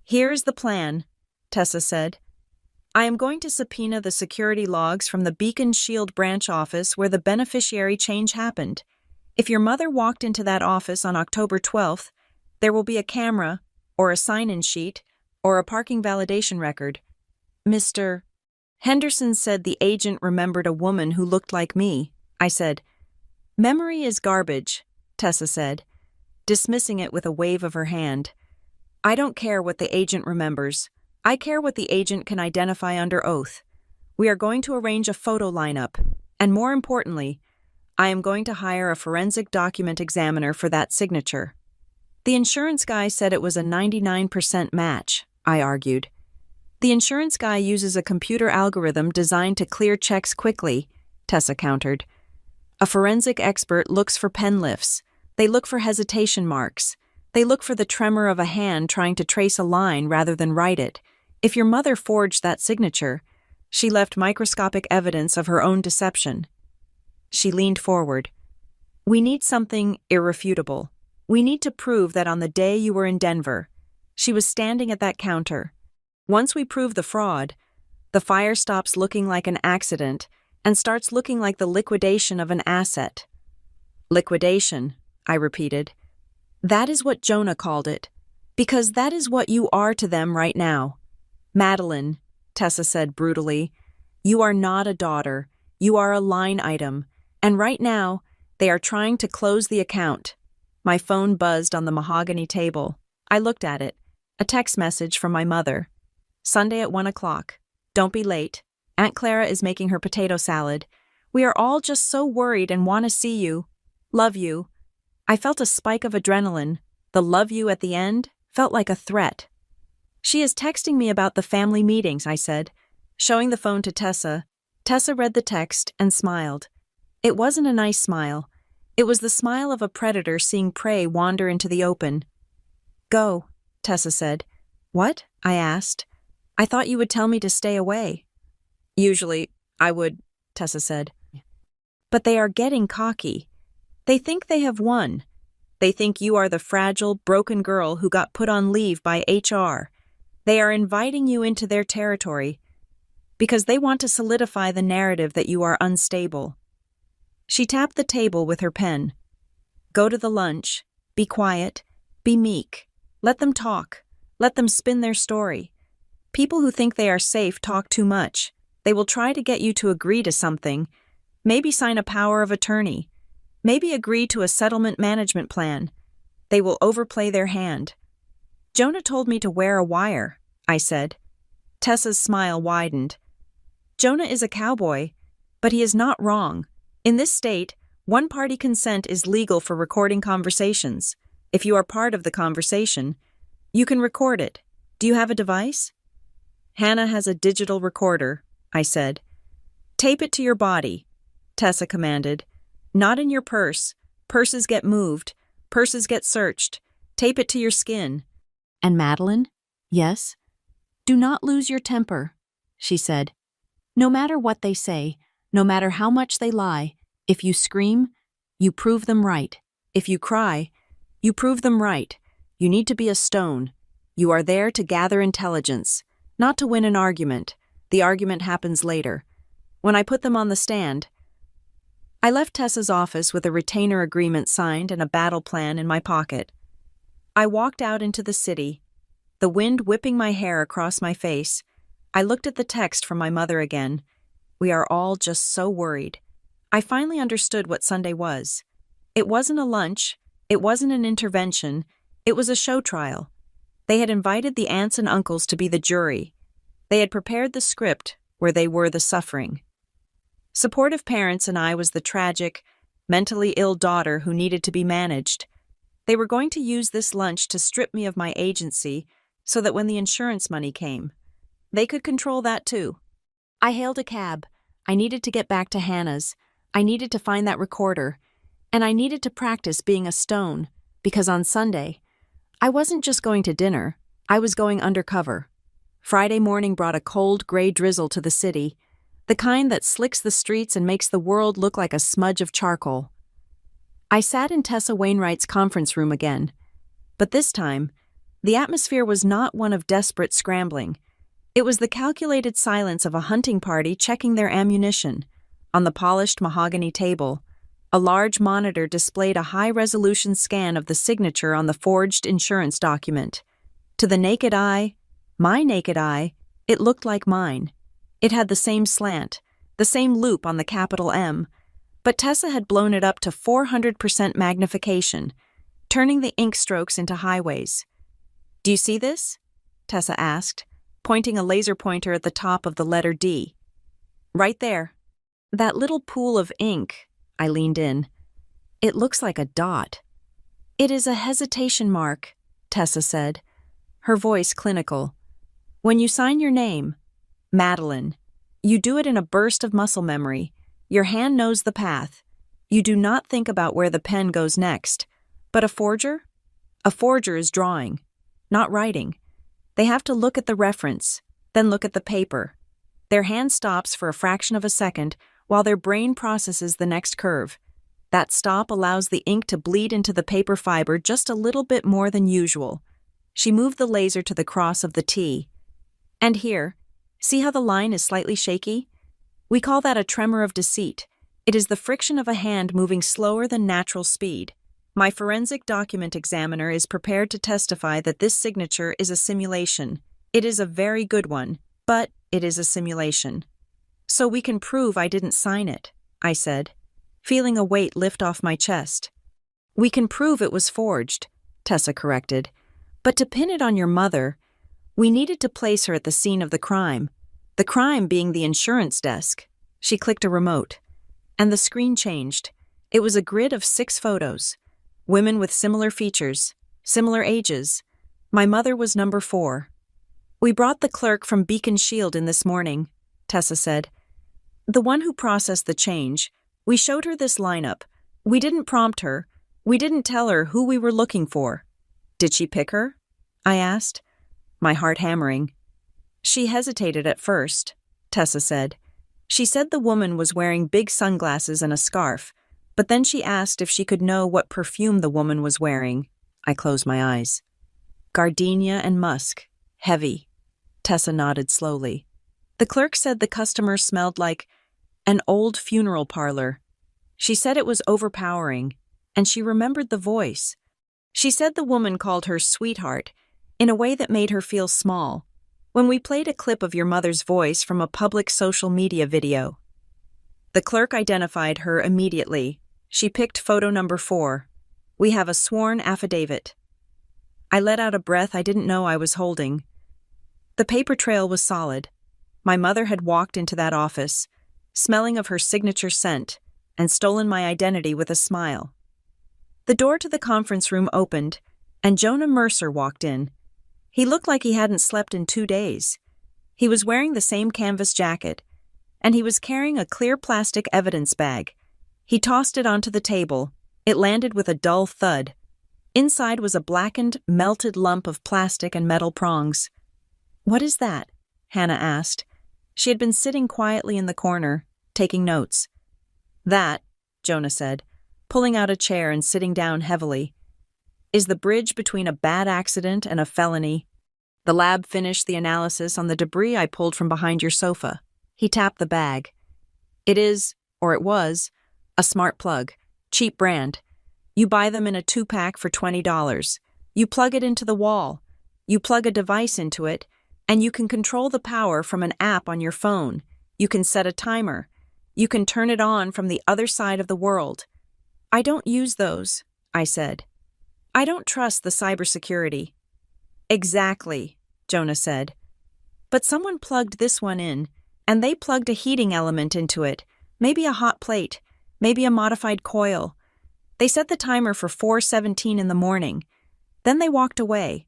Here is the plan, Tessa said. I am going to subpoena the security logs from the Beacon Shield branch office where the beneficiary change happened. If your mother walked into that office on October 12th, there will be a camera, or a sign-in sheet, or a parking validation record. Mr. Henderson said the agent remembered a woman who looked like me. I said, Memory is garbage, Tessa said, dismissing it with a wave of her hand. I don't care what the agent remembers. I care what the agent can identify under oath. We are going to arrange a photo lineup, and more importantly, I am going to hire a forensic document examiner for that signature. The insurance guy said it was a 99% match, I argued. The insurance guy uses a computer algorithm designed to clear checks quickly, Tessa countered. A forensic expert looks for pen lifts. They look for hesitation marks. They look for the tremor of a hand trying to trace a line rather than write it. If your mother forged that signature, she left microscopic evidence of her own deception. She leaned forward. We need something irrefutable. We need to prove that on the day you were in Denver, she was standing at that counter. Once we prove the fraud, the fire stops looking like an accident and starts looking like the liquidation of an asset. Liquidation, I repeated. That is what Jonah called it, because that is what you are to them right now. Madeline, Tessa said brutally, you are not a daughter. You are a line item, and right now, they are trying to close the account. My phone buzzed on the mahogany table. I looked at it. A text message from my mother. Sunday at 1 o'clock. Don't be late. Aunt Clara is making her potato salad. We are all just so worried and want to see you. Love you. I felt a spike of adrenaline. The love you at the end felt like a threat. She is texting me about the family meetings, I said. Showing the phone to Tessa. Tessa read the text and smiled. It wasn't a nice smile. It was the smile of a predator seeing prey wander into the open. Go, Tessa said. What? I asked. I thought you would tell me to stay away. Usually, I would, Tessa said. But they are getting cocky. They think they have won. They think you are the fragile, broken girl who got put on leave by HR. They are inviting you into their territory because they want to solidify the narrative that you are unstable. She tapped the table with her pen. Go to the lunch. Be quiet. Be meek. Let them talk. Let them spin their story. People who think they are safe talk too much. They will try to get you to agree to something, maybe sign a power of attorney, maybe agree to a settlement management plan. They will overplay their hand. Jonah told me to wear a wire, I said. Tessa's smile widened. Jonah is a cowboy, but he is not wrong. In this state, One-party consent is legal for recording conversations. If you are part of the conversation, you can record it. Do you have a device? Hannah has a digital recorder, I said. Tape it to your body, Tessa commanded. Not in your purse. Purses get moved. Purses get searched. Tape it to your skin. And Madeline? Yes? Do not lose your temper, she said. No matter what they say, no matter how much they lie, if you scream, you prove them right. If you cry, you prove them right. You need to be a stone. You are there to gather intelligence, not to win an argument. The argument happens later. When I put them on the stand, I left Tessa's office with a retainer agreement signed and a battle plan in my pocket. I walked out into the city, the wind whipping my hair across my face. I looked at the text from my mother again. We are all just so worried. I finally understood what Sunday was. It wasn't a lunch. It wasn't an intervention. It was a show trial. They had invited the aunts and uncles to be the jury. They had prepared the script where they were the suffering. Supportive parents and I was the tragic, mentally ill daughter who needed to be managed. They were going to use this lunch to strip me of my agency so that when the insurance money came, they could control that too. I hailed a cab. I needed to get back to Hannah's. I needed to find that recorder. And I needed to practice being a stone, because on Sunday, I wasn't just going to dinner, I was going undercover. Friday morning brought a cold, gray drizzle to the city, the kind that slicks the streets and makes the world look like a smudge of charcoal. I sat in Tessa Wainwright's conference room again, but this time, the atmosphere was not one of desperate scrambling. It was the calculated silence of a hunting party checking their ammunition. On the polished mahogany table, a large monitor displayed a high-resolution scan of the signature on the forged insurance document. To the naked eye, my naked eye, it looked like mine. It had the same slant, the same loop on the capital M, but Tessa had blown it up to 400% magnification, turning the ink strokes into highways. Do you see this? Tessa asked, pointing a laser pointer at the top of the letter D. Right there. That little pool of ink, I leaned in. It looks like a dot. It is a hesitation mark, Tessa said, her voice clinical. When you sign your name, Madeline, you do it in a burst of muscle memory. Your hand knows the path. You do not think about where the pen goes next. But a forger? A forger is drawing, not writing. They have to look at the reference, then look at the paper. Their hand stops for a fraction of a second while their brain processes the next curve. That stop allows the ink to bleed into the paper fiber just a little bit more than usual. She moved the laser to the cross of the T. And here, see how the line is slightly shaky? We call that a tremor of deceit. It is the friction of a hand moving slower than natural speed. My forensic document examiner is prepared to testify that this signature is a simulation. It is a very good one, but it is a simulation. So we can prove I didn't sign it, I said, feeling a weight lift off my chest. We can prove it was forged, Tessa corrected. But to pin it on your mother, we needed to place her at the scene of the crime being the insurance desk. She clicked a remote, and the screen changed. It was a grid of 6 photos. Women with similar features, similar ages. My mother was number 4. We brought the clerk from Beacon Shield in this morning, Tessa said. The one who processed the change. We showed her this lineup. We didn't prompt her. We didn't tell her who we were looking for. Did she pick her? I asked, my heart hammering. She hesitated at first, Tessa said. She said the woman was wearing big sunglasses and a scarf, but then she asked if she could know what perfume the woman was wearing. I closed my eyes. Gardenia and musk. Heavy. Tessa nodded slowly. The clerk said the customer smelled like an old funeral parlor. She said it was overpowering, and she remembered the voice. She said the woman called her sweetheart in a way that made her feel small. When we played a clip of your mother's voice from a public social media video, the clerk identified her immediately. She picked photo number 4. We have a sworn affidavit. I let out a breath I didn't know I was holding. The paper trail was solid. My mother had walked into that office, smelling of her signature scent, and stolen my identity with a smile. The door to the conference room opened, and Jonah Mercer walked in. He looked like he hadn't slept in 2 days. He was wearing the same canvas jacket, and he was carrying a clear plastic evidence bag. He tossed it onto the table. It landed with a dull thud. Inside was a blackened, melted lump of plastic and metal prongs. "What is that?" Hannah asked. She had been sitting quietly in the corner, taking notes. "That," Jonah said, pulling out a chair and sitting down heavily, "is the bridge between a bad accident and a felony. The lab finished the analysis on the debris I pulled from behind your sofa." He tapped the bag. "It is, or it was, a smart plug, cheap brand. You buy them in a 2-pack for $20. You plug it into the wall. You plug a device into it, and you can control the power from an app on your phone. You can set a timer. You can turn it on from the other side of the world." "I don't use those," I said. "I don't trust the cybersecurity." "Exactly," Jonah said. "But someone plugged this one in, and they plugged a heating element into it, maybe a hot plate, maybe a modified coil. They set the timer for 4:17 in the morning. Then they walked away.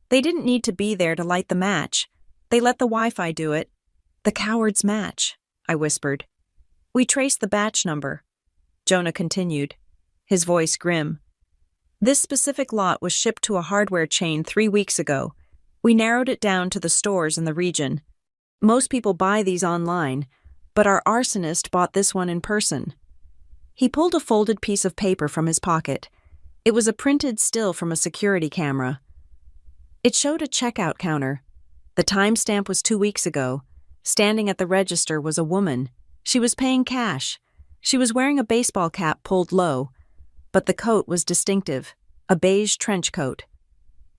They didn't need to be there to light the match. They let the Wi-Fi do it." "The coward's match," I whispered. "We traced the batch number," Jonah continued, his voice grim. "This specific lot was shipped to a hardware chain 3 weeks ago. We narrowed it down to the stores in the region. Most people buy these online, but our arsonist bought this one in person." He pulled a folded piece of paper from his pocket. It was a printed still from a security camera. It showed a checkout counter. The timestamp was 2 weeks ago. Standing at the register was a woman. She was paying cash. She was wearing a baseball cap pulled low, but the coat was distinctive, a beige trench coat.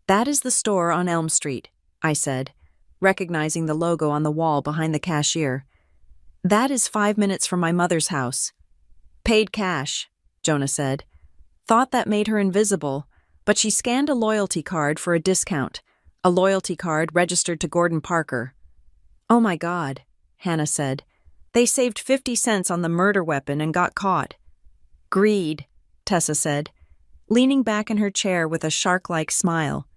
"That is the store on Elm Street," I said, recognizing the logo on the wall behind the cashier. "That is 5 minutes from my mother's house." "Paid cash," Jonah said. "Thought that made her invisible, but she scanned a loyalty card for a discount, a loyalty card registered to Gordon Parker." "Oh my God," Hannah said. "They saved 50 cents on the murder weapon and got caught." "Greed," Tessa said, leaning back in her chair with a shark-like smile.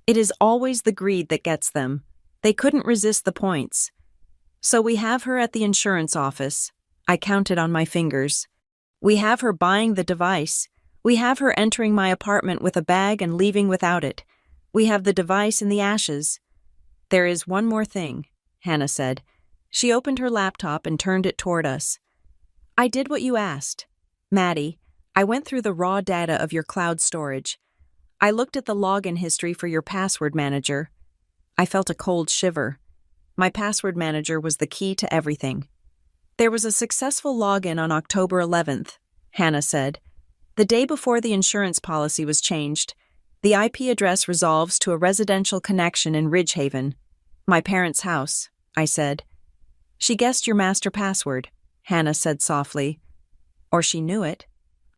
"It is always the greed that gets them. They couldn't resist the points." "So we have her at the insurance office." I counted on my fingers. "We have her buying the device. We have her entering my apartment with a bag and leaving without it. We have the device in the ashes." "There is one more thing," Hannah said. She opened her laptop and turned it toward us. "I did what you asked. Maddie, I went through the raw data of your cloud storage. I looked at the login history for your password manager." I felt a cold shiver. My password manager was the key to everything. "There was a successful login on October 11th, Hannah said. "The day before the insurance policy was changed. The IP address resolves to a residential connection in Ridgehaven. My parents' house," I said. "She guessed your master password," Hannah said softly. "Or she knew it."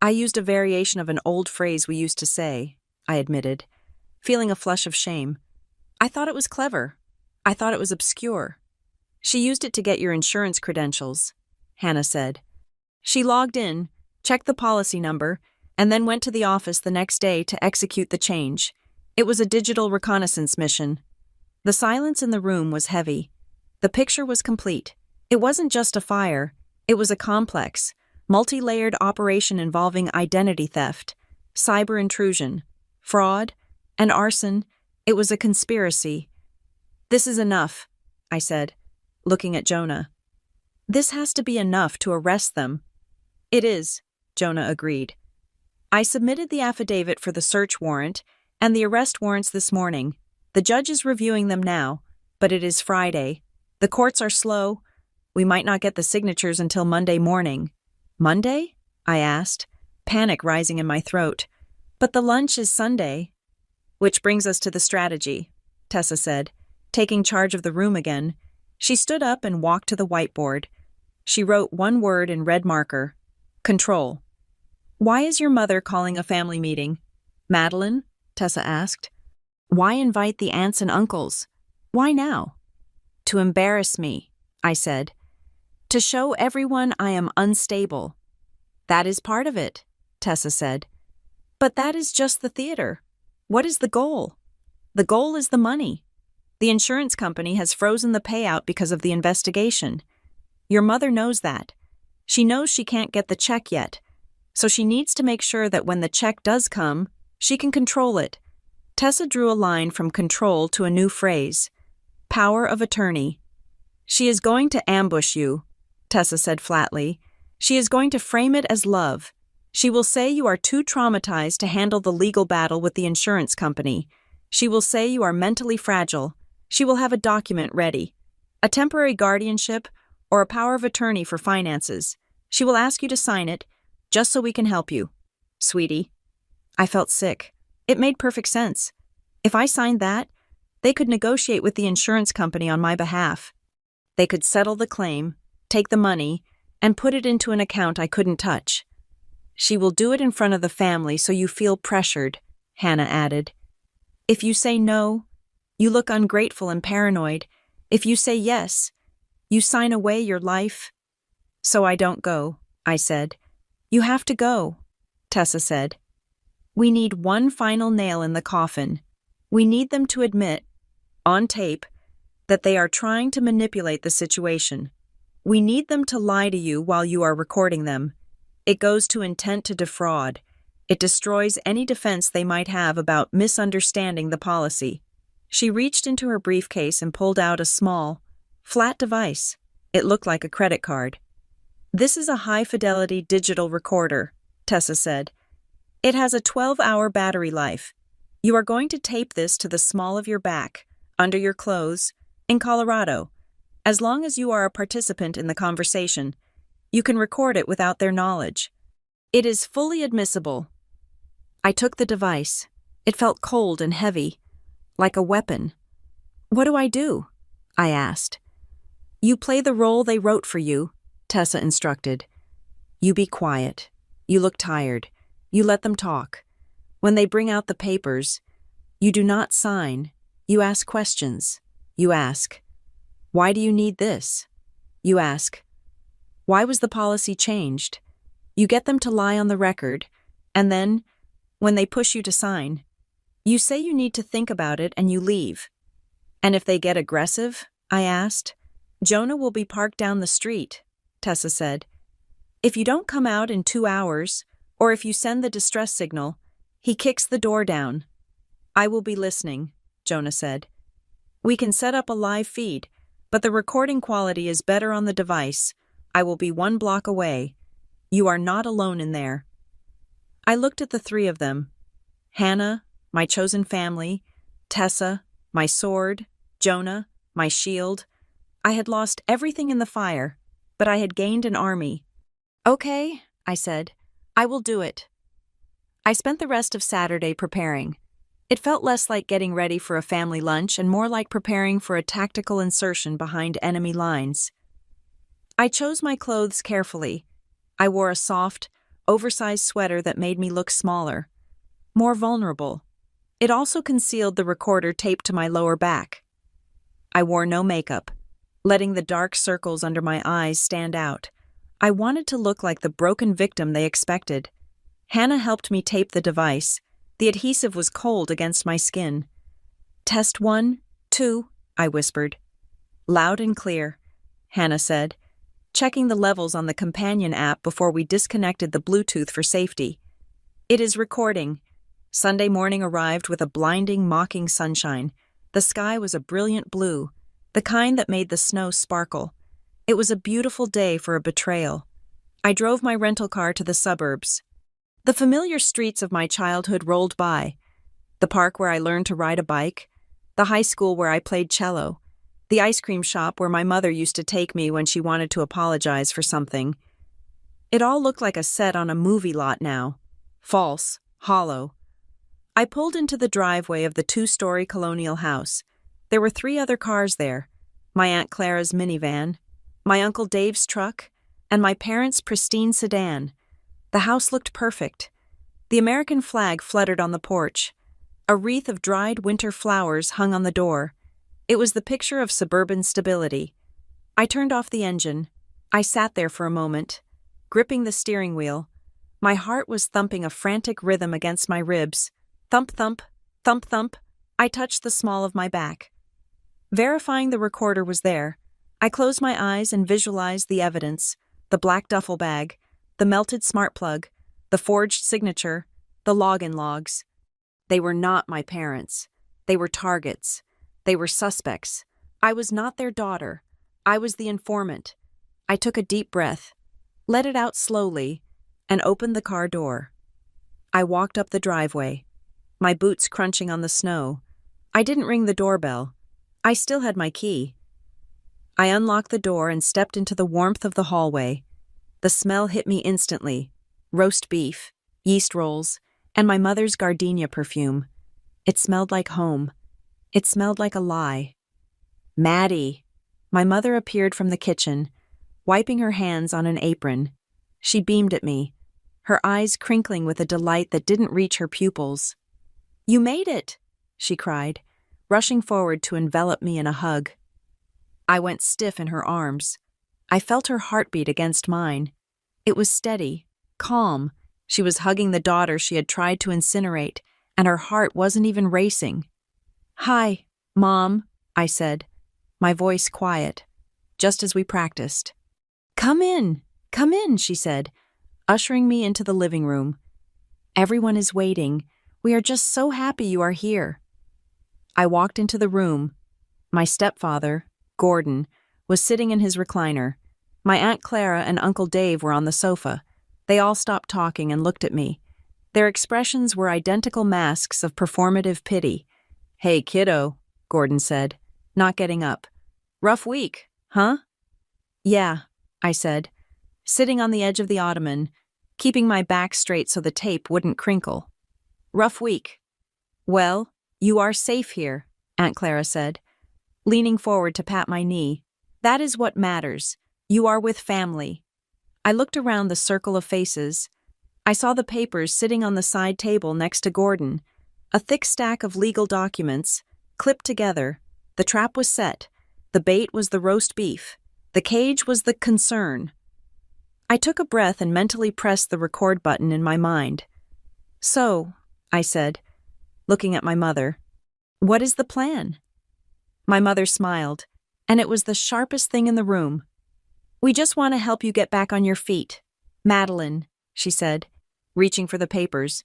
"I used a variation of an old phrase we used to say," I admitted, feeling a flush of shame. "I thought it was clever. I thought it was obscure." "She used it to get your insurance credentials," Hannah said. "She logged in, checked the policy number, and then went to the office the next day to execute the change. It was a digital reconnaissance mission." The silence in the room was heavy. The picture was complete. It wasn't just a fire. It was a complex, multi-layered operation involving identity theft, cyber intrusion, fraud, and arson. It was a conspiracy. "This is enough," I said, looking at Jonah. "This has to be enough to arrest them." "It is," Jonah agreed. "I submitted the affidavit for the search warrant and the arrest warrants this morning. The judge is reviewing them now, but it is Friday. The courts are slow. We might not get the signatures until Monday morning." "Monday?" I asked, panic rising in my throat. "But the lunch is Sunday." "Which brings us to the strategy," Tessa said, taking charge of the room again. She stood up and walked to the whiteboard. She wrote one word in red marker: control. "Why is your mother calling a family meeting?" "Madeline?" Tessa asked. "Why invite the aunts and uncles? Why now?" "To embarrass me," I said. "To show everyone I am unstable." That is part of it, Tessa said. But that is just the theater. What is the goal? The goal is the money. The insurance company has frozen the payout because of the investigation. Your mother knows that. She knows she can't get the check yet, so she needs to make sure that when the check does come, she can control it. Tessa drew a line from control to a new phrase, power of attorney. She is going to ambush you, Tessa said flatly. She is going to frame it as love. She will say you are too traumatized to handle the legal battle with the insurance company. She will say you are mentally fragile. She will have a document ready, a temporary guardianship or a power of attorney for finances. She will ask you to sign it, just so we can help you. Sweetie. I felt sick. It made perfect sense. If I signed that, they could negotiate with the insurance company on my behalf. They could settle the claim, take the money, and put it into an account I couldn't touch. She will do it in front of the family so you feel pressured, Hannah added. If you say no, you look ungrateful and paranoid. If you say yes, you sign away your life. So I don't go, I said. You have to go, Tessa said. We need one final nail in the coffin. We need them to admit, on tape, that they are trying to manipulate the situation. We need them to lie to you while you are recording them. It goes to intent to defraud. It destroys any defense they might have about misunderstanding the policy. She reached into her briefcase and pulled out a small, flat device. It looked like a credit card. This is a high-fidelity digital recorder, Tessa said. It has a 12-hour battery life. You are going to tape this to the small of your back, under your clothes, in Colorado. As long as you are a participant in the conversation, you can record it without their knowledge. It is fully admissible. I took the device. It felt cold and heavy, like a weapon. What do I do? I asked. You play the role they wrote for you, Tessa instructed. You be quiet. You look tired. You let them talk. When they bring out the papers, you do not sign. You ask questions. You ask, why do you need this? You ask, why was the policy changed? You get them to lie on the record, and then, when they push you to sign, you say you need to think about it and you leave. And if they get aggressive, I asked, Jonah will be parked down the street, Tessa said. If you don't come out in 2 hours, or if you send the distress signal, he kicks the door down. I will be listening, Jonah said. We can set up a live feed, but the recording quality is better on the device. I will be 1 block away. You are not alone in there. I looked at the 3 of them. Hannah, my chosen family, Tessa, my sword, Jonah, my shield. I had lost everything in the fire, but I had gained an army. Okay, I said. I will do it. I spent the rest of Saturday preparing. It felt less like getting ready for a family lunch and more like preparing for a tactical insertion behind enemy lines. I chose my clothes carefully. I wore a soft, oversized sweater that made me look smaller, more vulnerable. It also concealed the recorder taped to my lower back. I wore no makeup, letting the dark circles under my eyes stand out. I wanted to look like the broken victim they expected. Hannah helped me tape the device. The adhesive was cold against my skin. Test 1, 2, I whispered. Loud and clear, Hannah said, checking the levels on the companion app before we disconnected the Bluetooth for safety. It is recording. Sunday morning arrived with a blinding, mocking sunshine. The sky was a brilliant blue, the kind that made the snow sparkle. It was a beautiful day for a betrayal. I drove my rental car to the suburbs. The familiar streets of my childhood rolled by. The park where I learned to ride a bike, the high school where I played cello, the ice cream shop where my mother used to take me when she wanted to apologize for something. It all looked like a set on a movie lot now. False, hollow. I pulled into the driveway of the 2-story colonial house. There were 3 other cars there. My Aunt Clara's minivan, my Uncle Dave's truck, and my parents' pristine sedan. The house looked perfect. The American flag fluttered on the porch. A wreath of dried winter flowers hung on the door. It was the picture of suburban stability. I turned off the engine. I sat there for a moment, gripping the steering wheel, My heart was thumping a frantic rhythm against my ribs. Thump, thump, thump, thump. I touched the small of my back. Verifying the recorder was there, I closed my eyes and visualized the evidence: the black duffel bag, the melted smart plug, the forged signature, the login logs. They were not my parents. They were targets. They were suspects. I was not their daughter. I was the informant. I took a deep breath, let it out slowly, and opened the car door. I walked up the driveway, my boots crunching on the snow. I didn't ring the doorbell. I still had my key. I unlocked the door and stepped into the warmth of the hallway. The smell hit me instantly: roast beef, yeast rolls, and my mother's gardenia perfume. It smelled like home. It smelled like a lie. Maddie! My mother appeared from the kitchen, wiping her hands on an apron. She beamed at me, her eyes crinkling with a delight that didn't reach her pupils. "You made it!" she cried, rushing forward to envelop me in a hug. I went stiff in her arms. I felt her heartbeat against mine. It was steady, calm. She was hugging the daughter she had tried to incinerate, and her heart wasn't even racing. "Hi, Mom," I said, my voice quiet, just as we practiced. Come in, she said, ushering me into the living room. "Everyone is waiting. We are just so happy you are here." I walked into the room. My stepfather, Gordon, was sitting in his recliner. My Aunt Clara and Uncle Dave were on the sofa. They all stopped talking and looked at me. Their expressions were identical masks of performative pity. "Hey, kiddo," Gordon said, not getting up. "Rough week, huh?" "Yeah," I said, sitting on the edge of the ottoman, keeping my back straight so the tape wouldn't crinkle. "Rough week." "Well, you are safe here," Aunt Clara said, leaning forward to pat my knee. "That is what matters. You are with family." I looked around the circle of faces. I saw the papers sitting on the side table next to Gordon, a thick stack of legal documents, clipped together. The trap was set. The bait was the roast beef. The cage was the concern. I took a breath and mentally pressed the record button in my mind. "So," I said, looking at my mother, "what is the plan?" My mother smiled, and it was the sharpest thing in the room. "We just want to help you get back on your feet. Madeline," she said, reaching for the papers.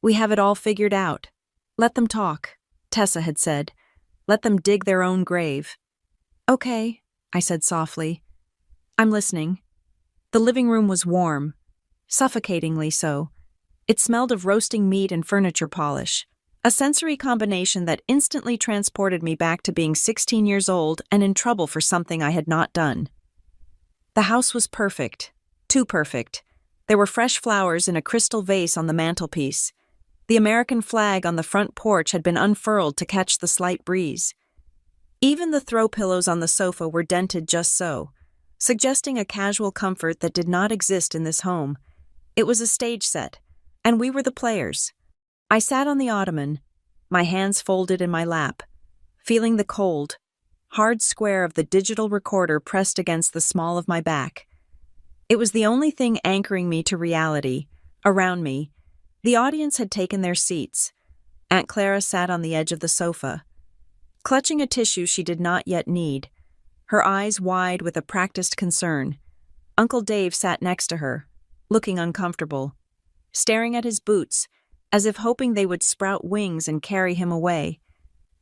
"We have it all figured out. Let them talk," Tessa had said. "Let them dig their own grave." "Okay," I said softly. "I'm listening." The living room was warm, suffocatingly so. It smelled of roasting meat and furniture polish, a sensory combination that instantly transported me back to being 16 years old and in trouble for something I had not done. The house was perfect, too perfect. There were fresh flowers in a crystal vase on the mantelpiece. The American flag on the front porch had been unfurled to catch the slight breeze. Even the throw pillows on the sofa were dented just so, suggesting a casual comfort that did not exist in this home. It was a stage set, and we were the players. I sat on the ottoman, my hands folded in my lap, feeling the cold, hard square of the digital recorder pressed against the small of my back. It was the only thing anchoring me to reality. Around me, the audience had taken their seats. Aunt Clara sat on the edge of the sofa, clutching a tissue she did not yet need, her eyes wide with a practiced concern. Uncle Dave sat next to her, looking uncomfortable, staring at his boots, as if hoping they would sprout wings and carry him away.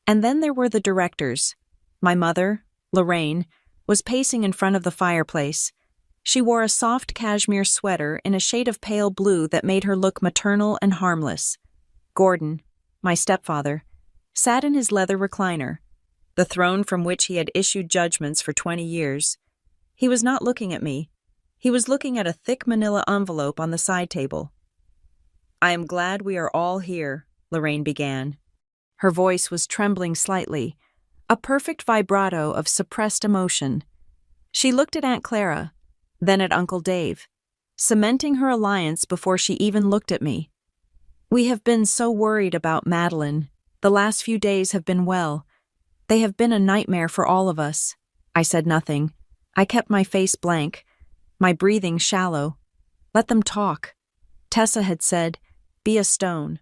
And then there were the directors. My mother, Lorraine, was pacing in front of the fireplace. She wore a soft cashmere sweater in a shade of pale blue that made her look maternal and harmless. Gordon, my stepfather, sat in his leather recliner, the throne from which he had issued judgments for 20 years. He was not looking at me. He was looking at a thick manila envelope on the side table. "I am glad we are all here," Lorraine began. Her voice was trembling slightly, a perfect vibrato of suppressed emotion. She looked at Aunt Clara, then at Uncle Dave, cementing her alliance before she even looked at me. "We have been so worried about Madeline. The last few days have been well. They have been a nightmare for all of us." I said nothing. I kept my face blank, my breathing shallow. Let them talk. Tessa had said, "Be a stone."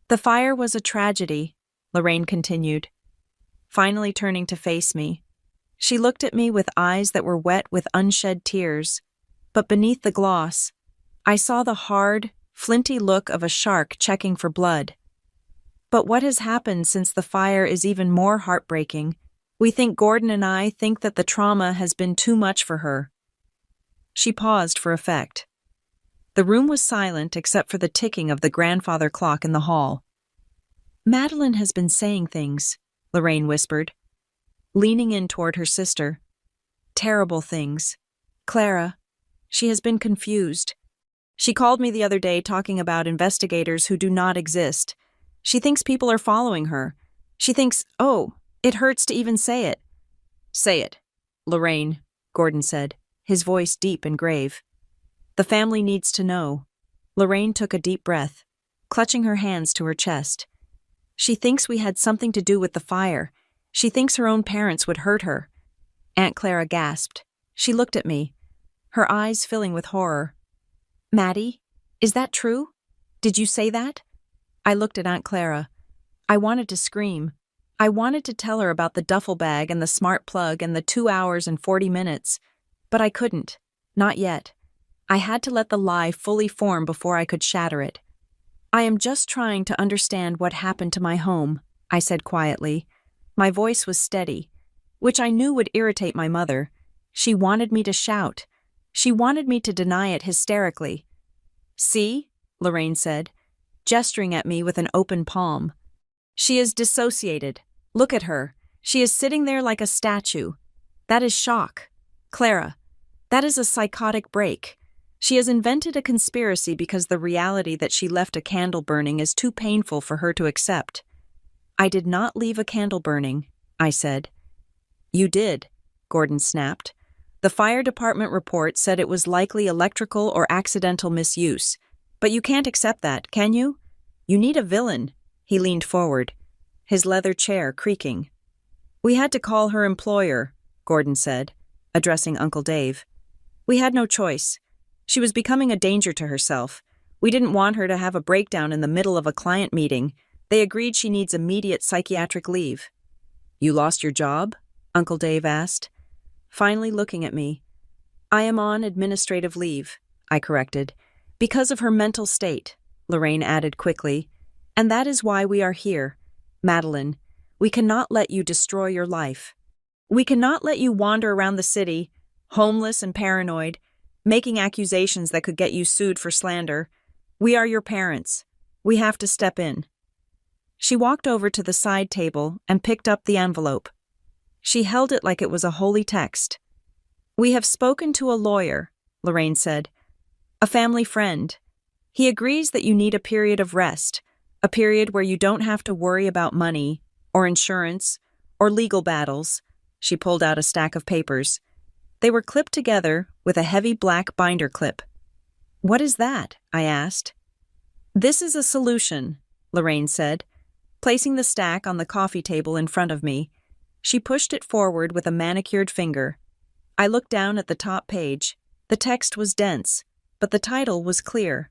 "The fire was a tragedy," Lorraine continued, finally turning to face me. She looked at me with eyes that were wet with unshed tears, but beneath the gloss, I saw the hard, flinty look of a shark checking for blood. "But what has happened since the fire is even more heartbreaking. Gordon and I think that the trauma has been too much for her." She paused for effect. The room was silent except for the ticking of the grandfather clock in the hall. "Madeline has been saying things," Lorraine whispered, leaning in toward her sister. "Terrible things. Clara, she has been confused. She called me the other day talking about investigators who do not exist. She thinks people are following her. She thinks, oh, it hurts to even say it." "Say it, Lorraine," Gordon said, his voice deep and grave. "The family needs to know." Lorraine took a deep breath, clutching her hands to her chest. "She thinks we had something to do with the fire. She thinks her own parents would hurt her." Aunt Clara gasped. She looked at me, her eyes filling with horror. "Maddie, is that true? Did you say that?" I looked at Aunt Clara. I wanted to scream. I wanted to tell her about the duffel bag and the smart plug and the 2 hours and 40 minutes. But I couldn't. Not yet. I had to let the lie fully form before I could shatter it. "I am just trying to understand what happened to my home," I said quietly. My voice was steady, which I knew would irritate my mother. She wanted me to shout. She wanted me to deny it hysterically. "See?" Lorraine said, gesturing at me with an open palm. "She is dissociated. Look at her. She is sitting there like a statue. That is shock. Clara, that is a psychotic break. She has invented a conspiracy because the reality that she left a candle burning is too painful for her to accept." "I did not leave a candle burning," I said. "You did," Gordon snapped. "The fire department report said it was likely electrical or accidental misuse. But you can't accept that, can you? You need a villain." He leaned forward, his leather chair creaking. "We had to call her employer," Gordon said, addressing Uncle Dave. "We had no choice. She was becoming a danger to herself. We didn't want her to have a breakdown in the middle of a client meeting. They agreed she needs immediate psychiatric leave." "You lost your job?" Uncle Dave asked, finally looking at me. "I am on administrative leave," I corrected. "Because of her mental state," Lorraine added quickly. "And that is why we are here. Madeline, we cannot let you destroy your life. We cannot let you wander around the city, homeless and paranoid, making accusations that could get you sued for slander. We are your parents. We have to step in." She walked over to the side table and picked up the envelope. She held it like it was a holy text. "We have spoken to a lawyer," Lorraine said. "A family friend. He agrees that you need a period of rest, a period where you don't have to worry about money, or insurance, or legal battles." She pulled out a stack of papers. They were clipped together with a heavy black binder clip. "What is that?" I asked. "This is a solution," Lorraine said, placing the stack on the coffee table in front of me. She pushed it forward with a manicured finger. I looked down at the top page. The text was dense, but the title was clear: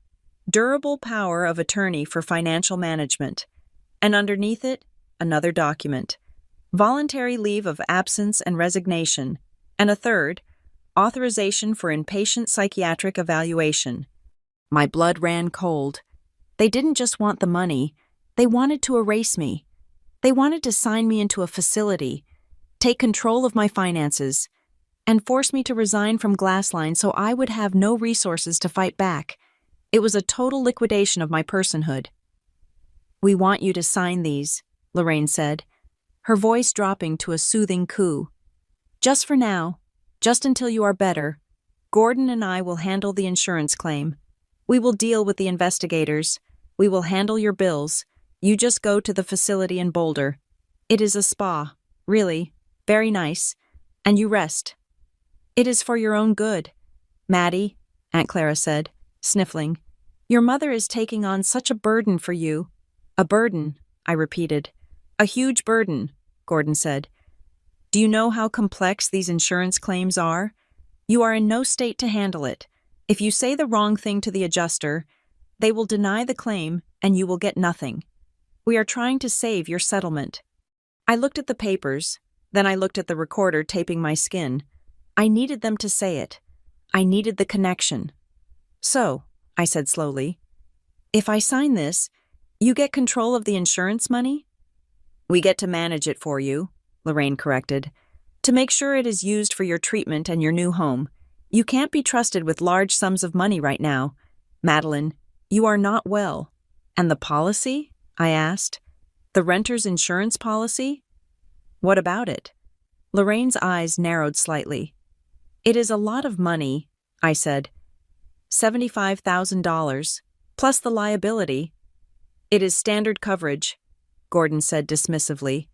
Durable Power of Attorney for Financial Management. And underneath it, another document: Voluntary Leave of Absence and Resignation, and a third, Authorization for Inpatient Psychiatric Evaluation. My blood ran cold. They didn't just want the money, they wanted to erase me. They wanted to sign me into a facility, take control of my finances, and force me to resign from Glassline so I would have no resources to fight back. It was a total liquidation of my personhood. "We want you to sign these," Lorraine said, her voice dropping to a soothing coo. "Just for now, just until you are better. Gordon and I will handle the insurance claim. We will deal with the investigators. We will handle your bills. You just go to the facility in Boulder. It is a spa, really, very nice, and you rest. It is for your own good." "Maddie," Aunt Clara said, sniffling, "your mother is taking on such a burden for you." "A burden," I repeated. "A huge burden," Gordon said. "Do you know how complex these insurance claims are? You are in no state to handle it. If you say the wrong thing to the adjuster, They will deny the claim, and you will get nothing. We are trying to save your settlement." I looked at the papers, then I looked at the recorder taping my skin. I needed them to say it. I needed the connection. "So," I said slowly, "if I sign this, you get control of the insurance money?" "We get to manage it for you," Lorraine corrected, "to make sure it is used for your treatment and your new home. You can't be trusted with large sums of money right now. Madeline, you are not well." "And the policy?" I asked. "The renter's insurance policy?" "What about it?" Lorraine's eyes narrowed slightly. "It is a lot of money," I said. $75,000, plus the liability. "It is standard coverage," Gordon said dismissively.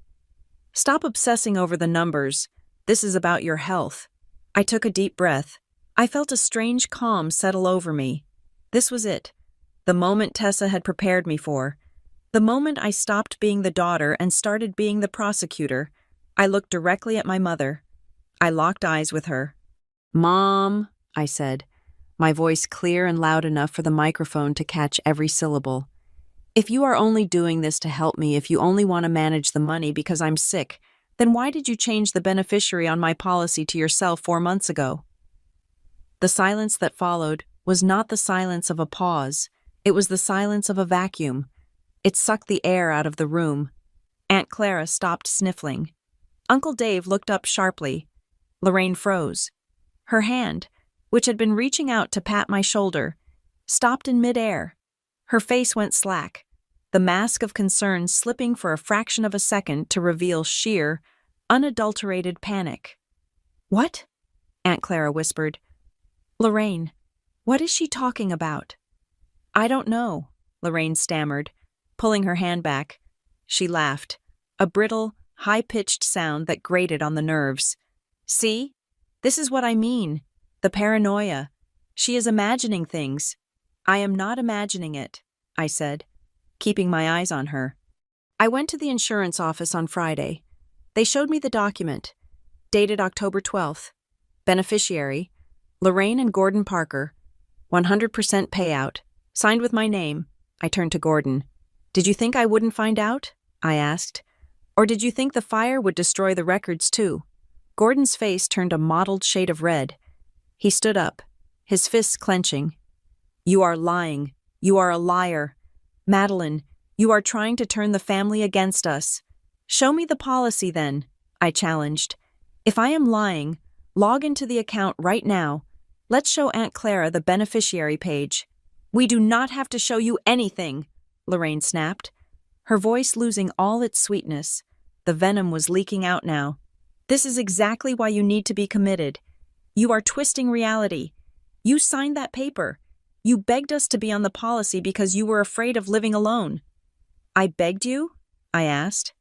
"Stop obsessing over the numbers. This is about your health." I took a deep breath. I felt a strange calm settle over me. This was it. The moment Tessa had prepared me for. The moment I stopped being the daughter and started being the prosecutor. I looked directly at my mother. I locked eyes with her. "Mom," I said, my voice clear and loud enough for the microphone to catch every syllable. "If you are only doing this to help me, if you only want to manage the money because I'm sick, then why did you change the beneficiary on my policy to yourself 4 months ago?" The silence that followed was not the silence of a pause. It was the silence of a vacuum. It sucked the air out of the room. Aunt Clara stopped sniffling. Uncle Dave looked up sharply. Lorraine froze. Her hand, which had been reaching out to pat my shoulder, stopped in midair. Her face went slack, the mask of concern slipping for a fraction of a second to reveal sheer, unadulterated panic. "What?" Aunt Clara whispered. "Lorraine, what is she talking about?" "I don't know," Lorraine stammered, pulling her hand back. She laughed, a brittle, high-pitched sound that grated on the nerves. "See? This is what I mean. The paranoia. She is imagining things." "I am not imagining it," I said, keeping my eyes on her. "I went to the insurance office on Friday. They showed me the document, dated October 12th. Beneficiary, Lorraine and Gordon Parker. 100% payout. Signed with my name." I turned to Gordon. "Did you think I wouldn't find out?" I asked. "Or did you think the fire would destroy the records too?" Gordon's face turned a mottled shade of red. He stood up, his fists clenching. "You are lying. You are a liar. Madeline, you are trying to turn the family against us." "Show me the policy then," I challenged. "If I am lying, log into the account right now. Let's show Aunt Clara the beneficiary page." "We do not have to show you anything," Lorraine snapped, her voice losing all its sweetness. The venom was leaking out now. "This is exactly why you need to be committed. You are twisting reality. You signed that paper. You begged us to be on the policy because you were afraid of living alone." "I begged you?" I asked.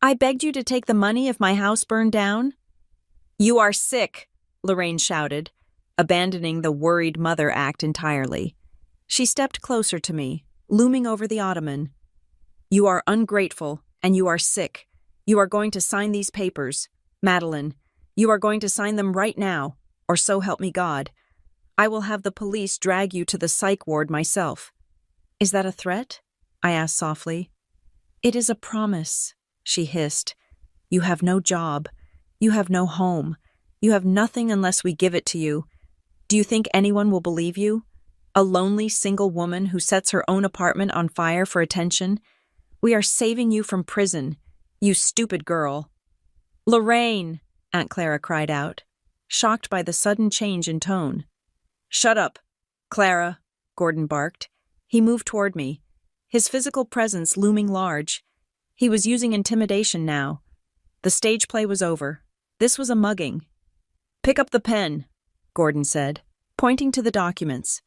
"I begged you to take the money if my house burned down?" "You are sick," Lorraine shouted, abandoning the worried mother act entirely. She stepped closer to me, looming over the ottoman. "You are ungrateful, and you are sick. You are going to sign these papers. Madeline, you are going to sign them right now, or so help me God. I will have the police drag you to the psych ward myself." "Is that a threat?" I asked softly. "It is a promise," she hissed. "You have no job. You have no home. You have nothing unless we give it to you. Do you think anyone will believe you? A lonely single woman who sets her own apartment on fire for attention? We are saving you from prison, you stupid girl." "Lorraine!" Aunt Clara cried out, shocked by the sudden change in tone. "Shut up, Clara," Gordon barked. He moved toward me, his physical presence looming large. He was using intimidation now. The stage play was over. This was a mugging. "Pick up the pen," Gordon said, pointing to the documents.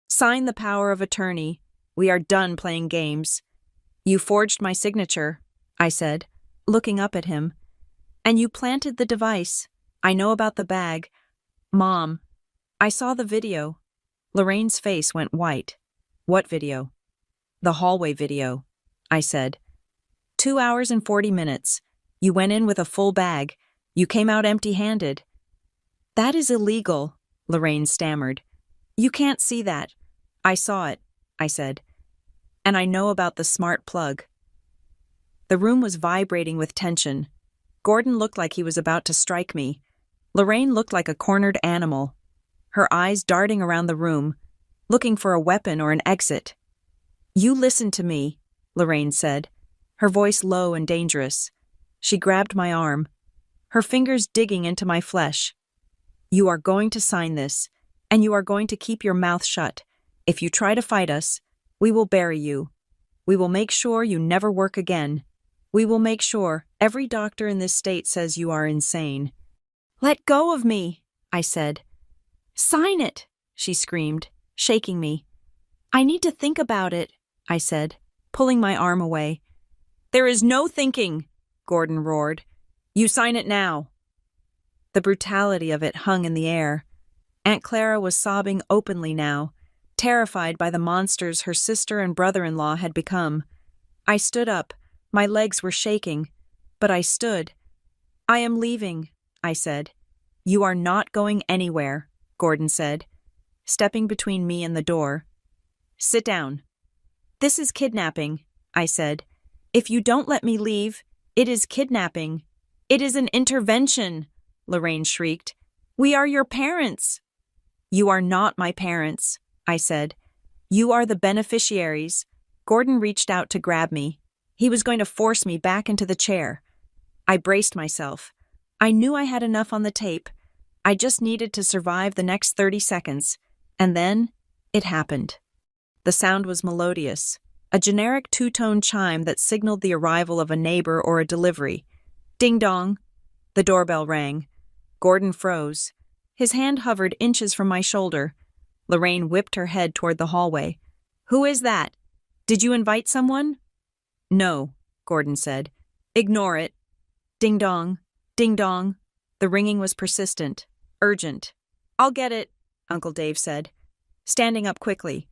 "Sign the power of attorney. We are done playing games." "You forged my signature," I said, looking up at him. "And you planted the device. I know about the bag. Mom, I saw the video." Lorraine's face went white. "What video?" "The hallway video," I said. 2 hours and 40 minutes. You went in with a full bag. You came out empty-handed." "That is illegal," Lorraine stammered. "You can't see that." "I saw it. I said. And I know about the smart plug. The room was vibrating with tension. Gordon looked like he was about to strike me. Lorraine looked like a cornered animal, her eyes darting around the room, looking for a weapon or an exit. "You listen to me," Lorraine said, her voice low and dangerous. She grabbed my arm, her fingers digging into my flesh. "You are going to sign this, and you are going to keep your mouth shut. If you try to fight us, we will bury you. We will make sure you never work again. We will make sure every doctor in this state says you are insane." "Let go of me," I said. "Sign it," she screamed, shaking me. "I need to think about it," I said, pulling my arm away. "There is no thinking," Gordon roared. "You sign it now." The brutality of it hung in the air. Aunt Clara was sobbing openly now, terrified by the monsters her sister and brother-in-law had become. I stood up. My legs were shaking, but I stood. "I am leaving," I said. "You are not going anywhere," Gordon said, stepping between me and the door. "Sit down." "This is kidnapping," I said. "If you don't let me leave, it is kidnapping. It is an intervention," Lorraine shrieked. "We are your parents." "You are not my parents," I said. "You are the beneficiaries." Gordon reached out to grab me. He was going to force me back into the chair. I braced myself. I knew I had enough on the tape. I just needed to survive the next 30 seconds. And then, it happened. The sound was melodious, a generic two-tone chime that signaled the arrival of a neighbor or a delivery. Ding dong. The doorbell rang. Gordon froze. His hand hovered inches from my shoulder. Lorraine whipped her head toward the hallway. "Who is that? Did you invite someone?" "No," Gordon said. "Ignore it." Ding dong. Ding dong. The ringing was persistent, urgent. "I'll get it," Uncle Dave said, standing up quickly.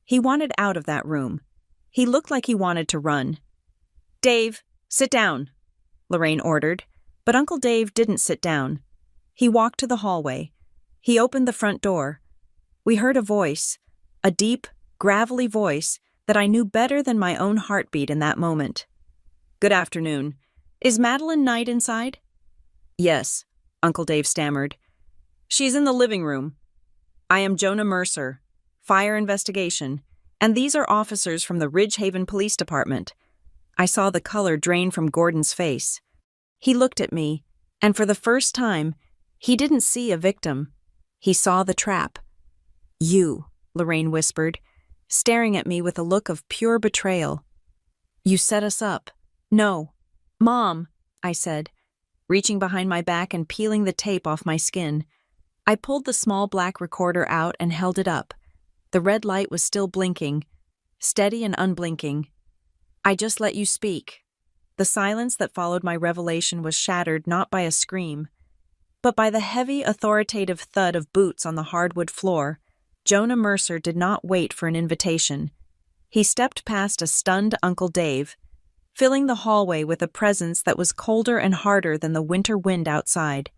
He wanted out of that room. He looked like he wanted to run. "Dave, sit down," Lorraine ordered, but Uncle Dave didn't sit down. He walked to the hallway. He opened the front door. We heard a voice, a deep, gravelly voice that I knew better than my own heartbeat in that moment. "Good afternoon. Is Madeline Knight inside?" "Yes," Uncle Dave stammered. "She's in the living room. I am Jonah Mercer, Fire Investigation, and these are officers from the Ridgehaven Police Department." I saw the color drain from Gordon's face. He looked at me, and for the first time, he didn't see a victim. He saw the trap. "You," Lorraine whispered, staring at me with a look of pure betrayal. "You set us up." "No." "Mom," I said, reaching behind my back and peeling the tape off my skin. I pulled the small black recorder out and held it up. The red light was still blinking, steady and unblinking. "I just let you speak." The silence that followed my revelation was shattered not by a scream, but by the heavy, authoritative thud of boots on the hardwood floor. Jonah Mercer did not wait for an invitation. He stepped past a stunned Uncle Dave, filling the hallway with a presence that was colder and harder than the winter wind outside.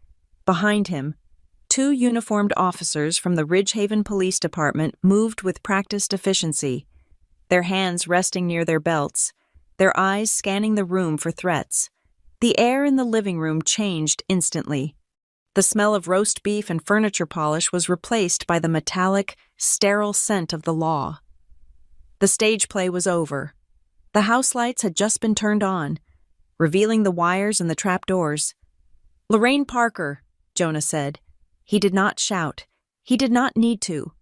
Behind him, 2 uniformed officers from the Ridgehaven Police Department moved with practiced efficiency, their hands resting near their belts, their eyes scanning the room for threats. The air in the living room changed instantly. The smell of roast beef and furniture polish was replaced by the metallic, sterile scent of the law. The stage play was over. The house lights had just been turned on, revealing the wires and the trapdoors. "Lorraine Parker," Jonah said. He did not shout. He did not need to.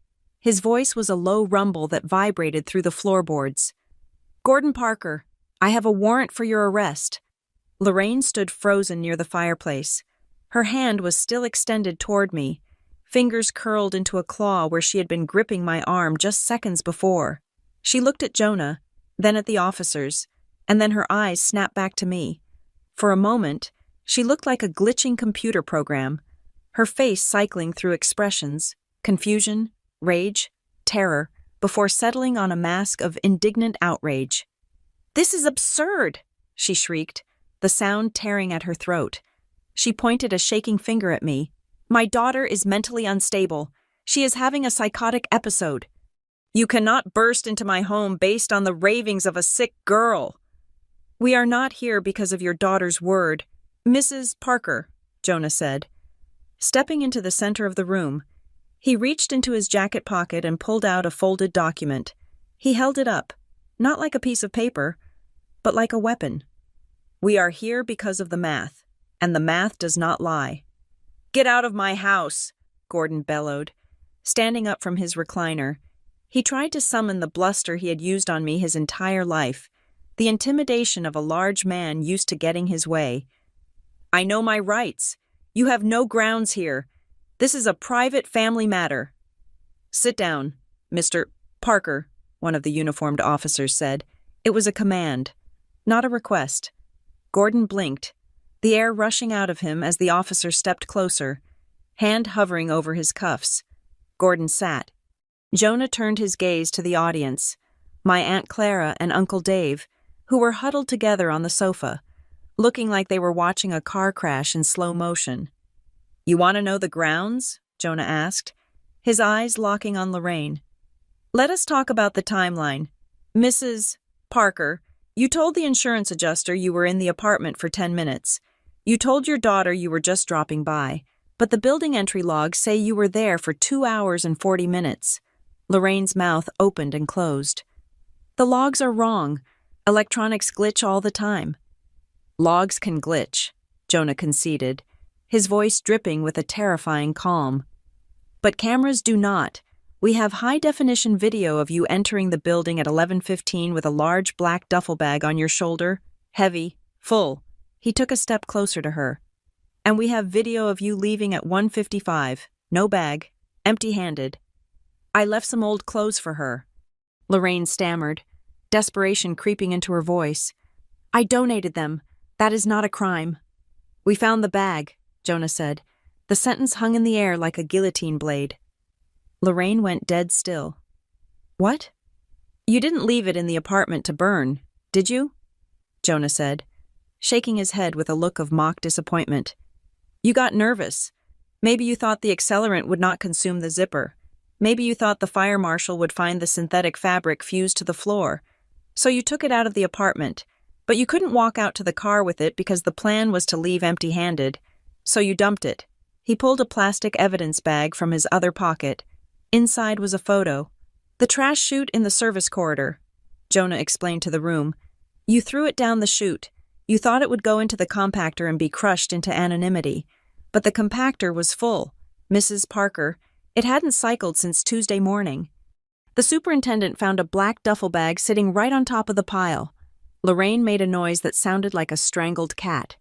His voice was a low rumble that vibrated through the floorboards. "Gordon Parker, I have a warrant for your arrest." Lorraine stood frozen near the fireplace. Her hand was still extended toward me, fingers curled into a claw where she had been gripping my arm just seconds before. She looked at Jonah, then at the officers, and then her eyes snapped back to me. For a moment, she looked like a glitching computer program, her face cycling through expressions, confusion, rage, terror, before settling on a mask of indignant outrage. "This is absurd!" she shrieked, the sound tearing at her throat. She pointed a shaking finger at me. "My daughter is mentally unstable. She is having a psychotic episode." You cannot burst into my home based on the ravings of a sick girl. We are not here because of your daughter's word, Mrs. Parker, Jonah said. Stepping into the center of the room, he reached into his jacket pocket and pulled out a folded document. He held it up, not like a piece of paper, but like a weapon. We are here because of the math, and the math does not lie. Get out of my house, Gordon bellowed. Standing up from his recliner, he tried to summon the bluster he had used on me his entire life, the intimidation of a large man used to getting his way. I know my rights. You have no grounds here. This is a private family matter. Sit down, Mr. Parker, one of the uniformed officers said. It was a command, not a request. Gordon blinked, the air rushing out of him as the officer stepped closer, hand hovering over his cuffs. Gordon sat. Jonah turned his gaze to the audience, my Aunt Clara and Uncle Dave, who were huddled together on the sofa, looking like they were watching a car crash in slow motion. You want to know the grounds? Jonah asked, his eyes locking on Lorraine. Let us talk about the timeline. Mrs. Parker, you told the insurance adjuster you were in the apartment for 10 minutes. You told your daughter you were just dropping by, but the building entry logs say you were there for 2 hours and 40 minutes. Lorraine's mouth opened and closed. The logs are wrong. Electronics glitch all the time. Logs can glitch, Jonah conceded, his voice dripping with a terrifying calm. But cameras do not. We have high-definition video of you entering the building at 11:15 with a large black duffel bag on your shoulder, heavy, full. He took a step closer to her. And we have video of you leaving at 1:55, no bag, empty-handed. I left some old clothes for her. Lorraine stammered, desperation creeping into her voice. I donated them. That is not a crime. We found the bag, Jonah said. The sentence hung in the air like a guillotine blade. Lorraine went dead still. What? You didn't leave it in the apartment to burn, did you? Jonah said, shaking his head with a look of mock disappointment. You got nervous. Maybe you thought the accelerant would not consume the zipper. Maybe you thought the fire marshal would find the synthetic fabric fused to the floor. So you took it out of the apartment, but you couldn't walk out to the car with it because the plan was to leave empty-handed. So you dumped it. He pulled a plastic evidence bag from his other pocket. Inside was a photo. The trash chute in the service corridor, Jonah explained to the room. You threw it down the chute. You thought it would go into the compactor and be crushed into anonymity. But the compactor was full. Mrs. Parker, it hadn't cycled since Tuesday morning. The superintendent found a black duffel bag sitting right on top of the pile. Lorraine made a noise that sounded like a strangled cat.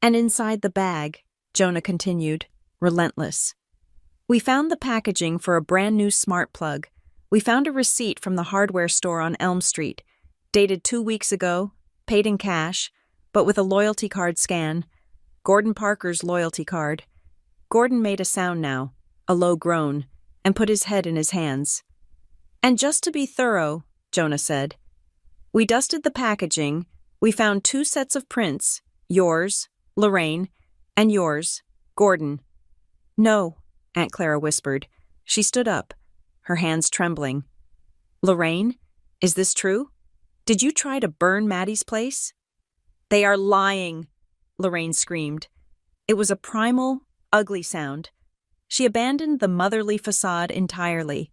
And inside the bag, Jonah continued, relentless. We found the packaging for a brand new smart plug. We found a receipt from the hardware store on Elm Street, dated 2 weeks ago, paid in cash, but with a loyalty card scan. Gordon Parker's loyalty card. Gordon made a sound now, a low groan, and put his head in his hands. And just to be thorough, Jonah said, we dusted the packaging. We found 2 sets of prints, yours, Lorraine, and yours, Gordon. No, Aunt Clara whispered. She stood up, her hands trembling. Lorraine, is this true? Did you try to burn Maddie's place? They are lying, Lorraine screamed. It was a primal, ugly sound. She abandoned the motherly facade entirely.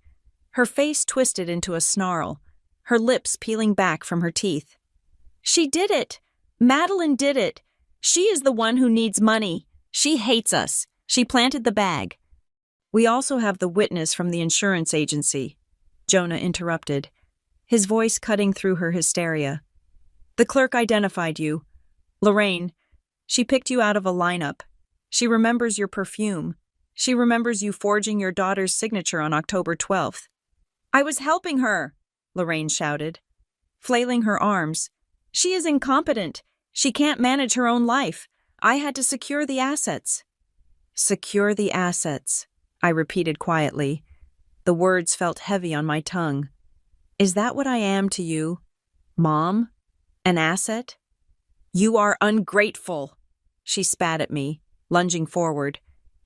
Her face twisted into a snarl, her lips peeling back from her teeth. She did it! Madeline did it! She is the one who needs money. She hates us. She planted the bag. We also have the witness from the insurance agency, Jonah interrupted, his voice cutting through her hysteria. The clerk identified you. Lorraine, she picked you out of a lineup. She remembers your perfume. She remembers you forging your daughter's signature on October 12th. I was helping her, Lorraine shouted, flailing her arms. She is incompetent. She can't manage her own life. I had to secure the assets. Secure the assets, I repeated quietly. The words felt heavy on my tongue. Is that what I am to you? Mom? An asset? You are ungrateful, she spat at me, lunging forward.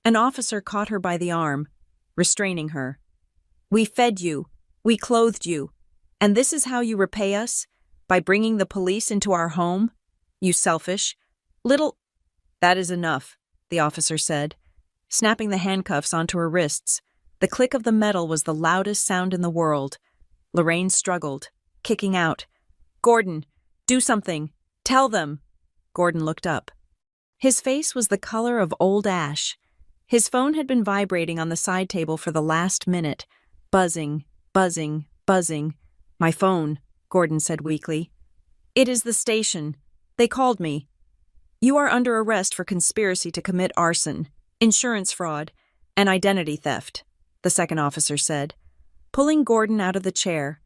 An officer caught her by the arm, restraining her. We fed you. We clothed you. And this is how you repay us? By bringing the police into our home? You selfish little— That is enough, the officer said, snapping the handcuffs onto her wrists. The click of the metal was the loudest sound in the world. Lorraine struggled, kicking out. Gordon, do something. Tell them. Gordon looked up. His face was the color of old ash. His phone had been vibrating on the side table for the last minute. Buzzing, buzzing, buzzing. My phone, Gordon said weakly. It is the station. They called me. You are under arrest for conspiracy to commit arson, insurance fraud, and identity theft, the second officer said, pulling Gordon out of the chair.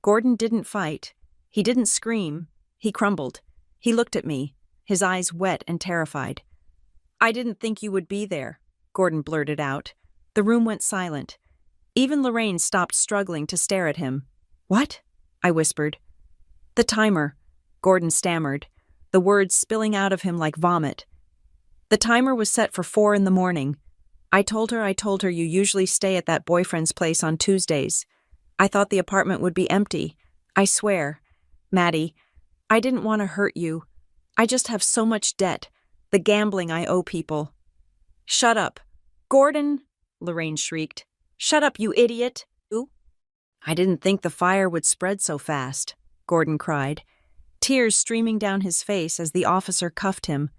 Gordon didn't fight. He didn't scream. He crumbled. He looked at me, his eyes wet and terrified. I didn't think you would be there, Gordon blurted out. The room went silent. Even Lorraine stopped struggling to stare at him. What? I whispered. The timer, Gordon stammered, the words spilling out of him like vomit. The timer was set for 4 a.m. I told her you usually stay at that boyfriend's place on Tuesdays. I thought the apartment would be empty. I swear. Maddie, I didn't want to hurt you. I just have so much debt. The gambling I owe people. Shut up. Gordon, Lorraine shrieked. Shut up, you idiot. Ooh. I didn't think the fire would spread so fast, Gordon cried, tears streaming down his face as the officer cuffed him.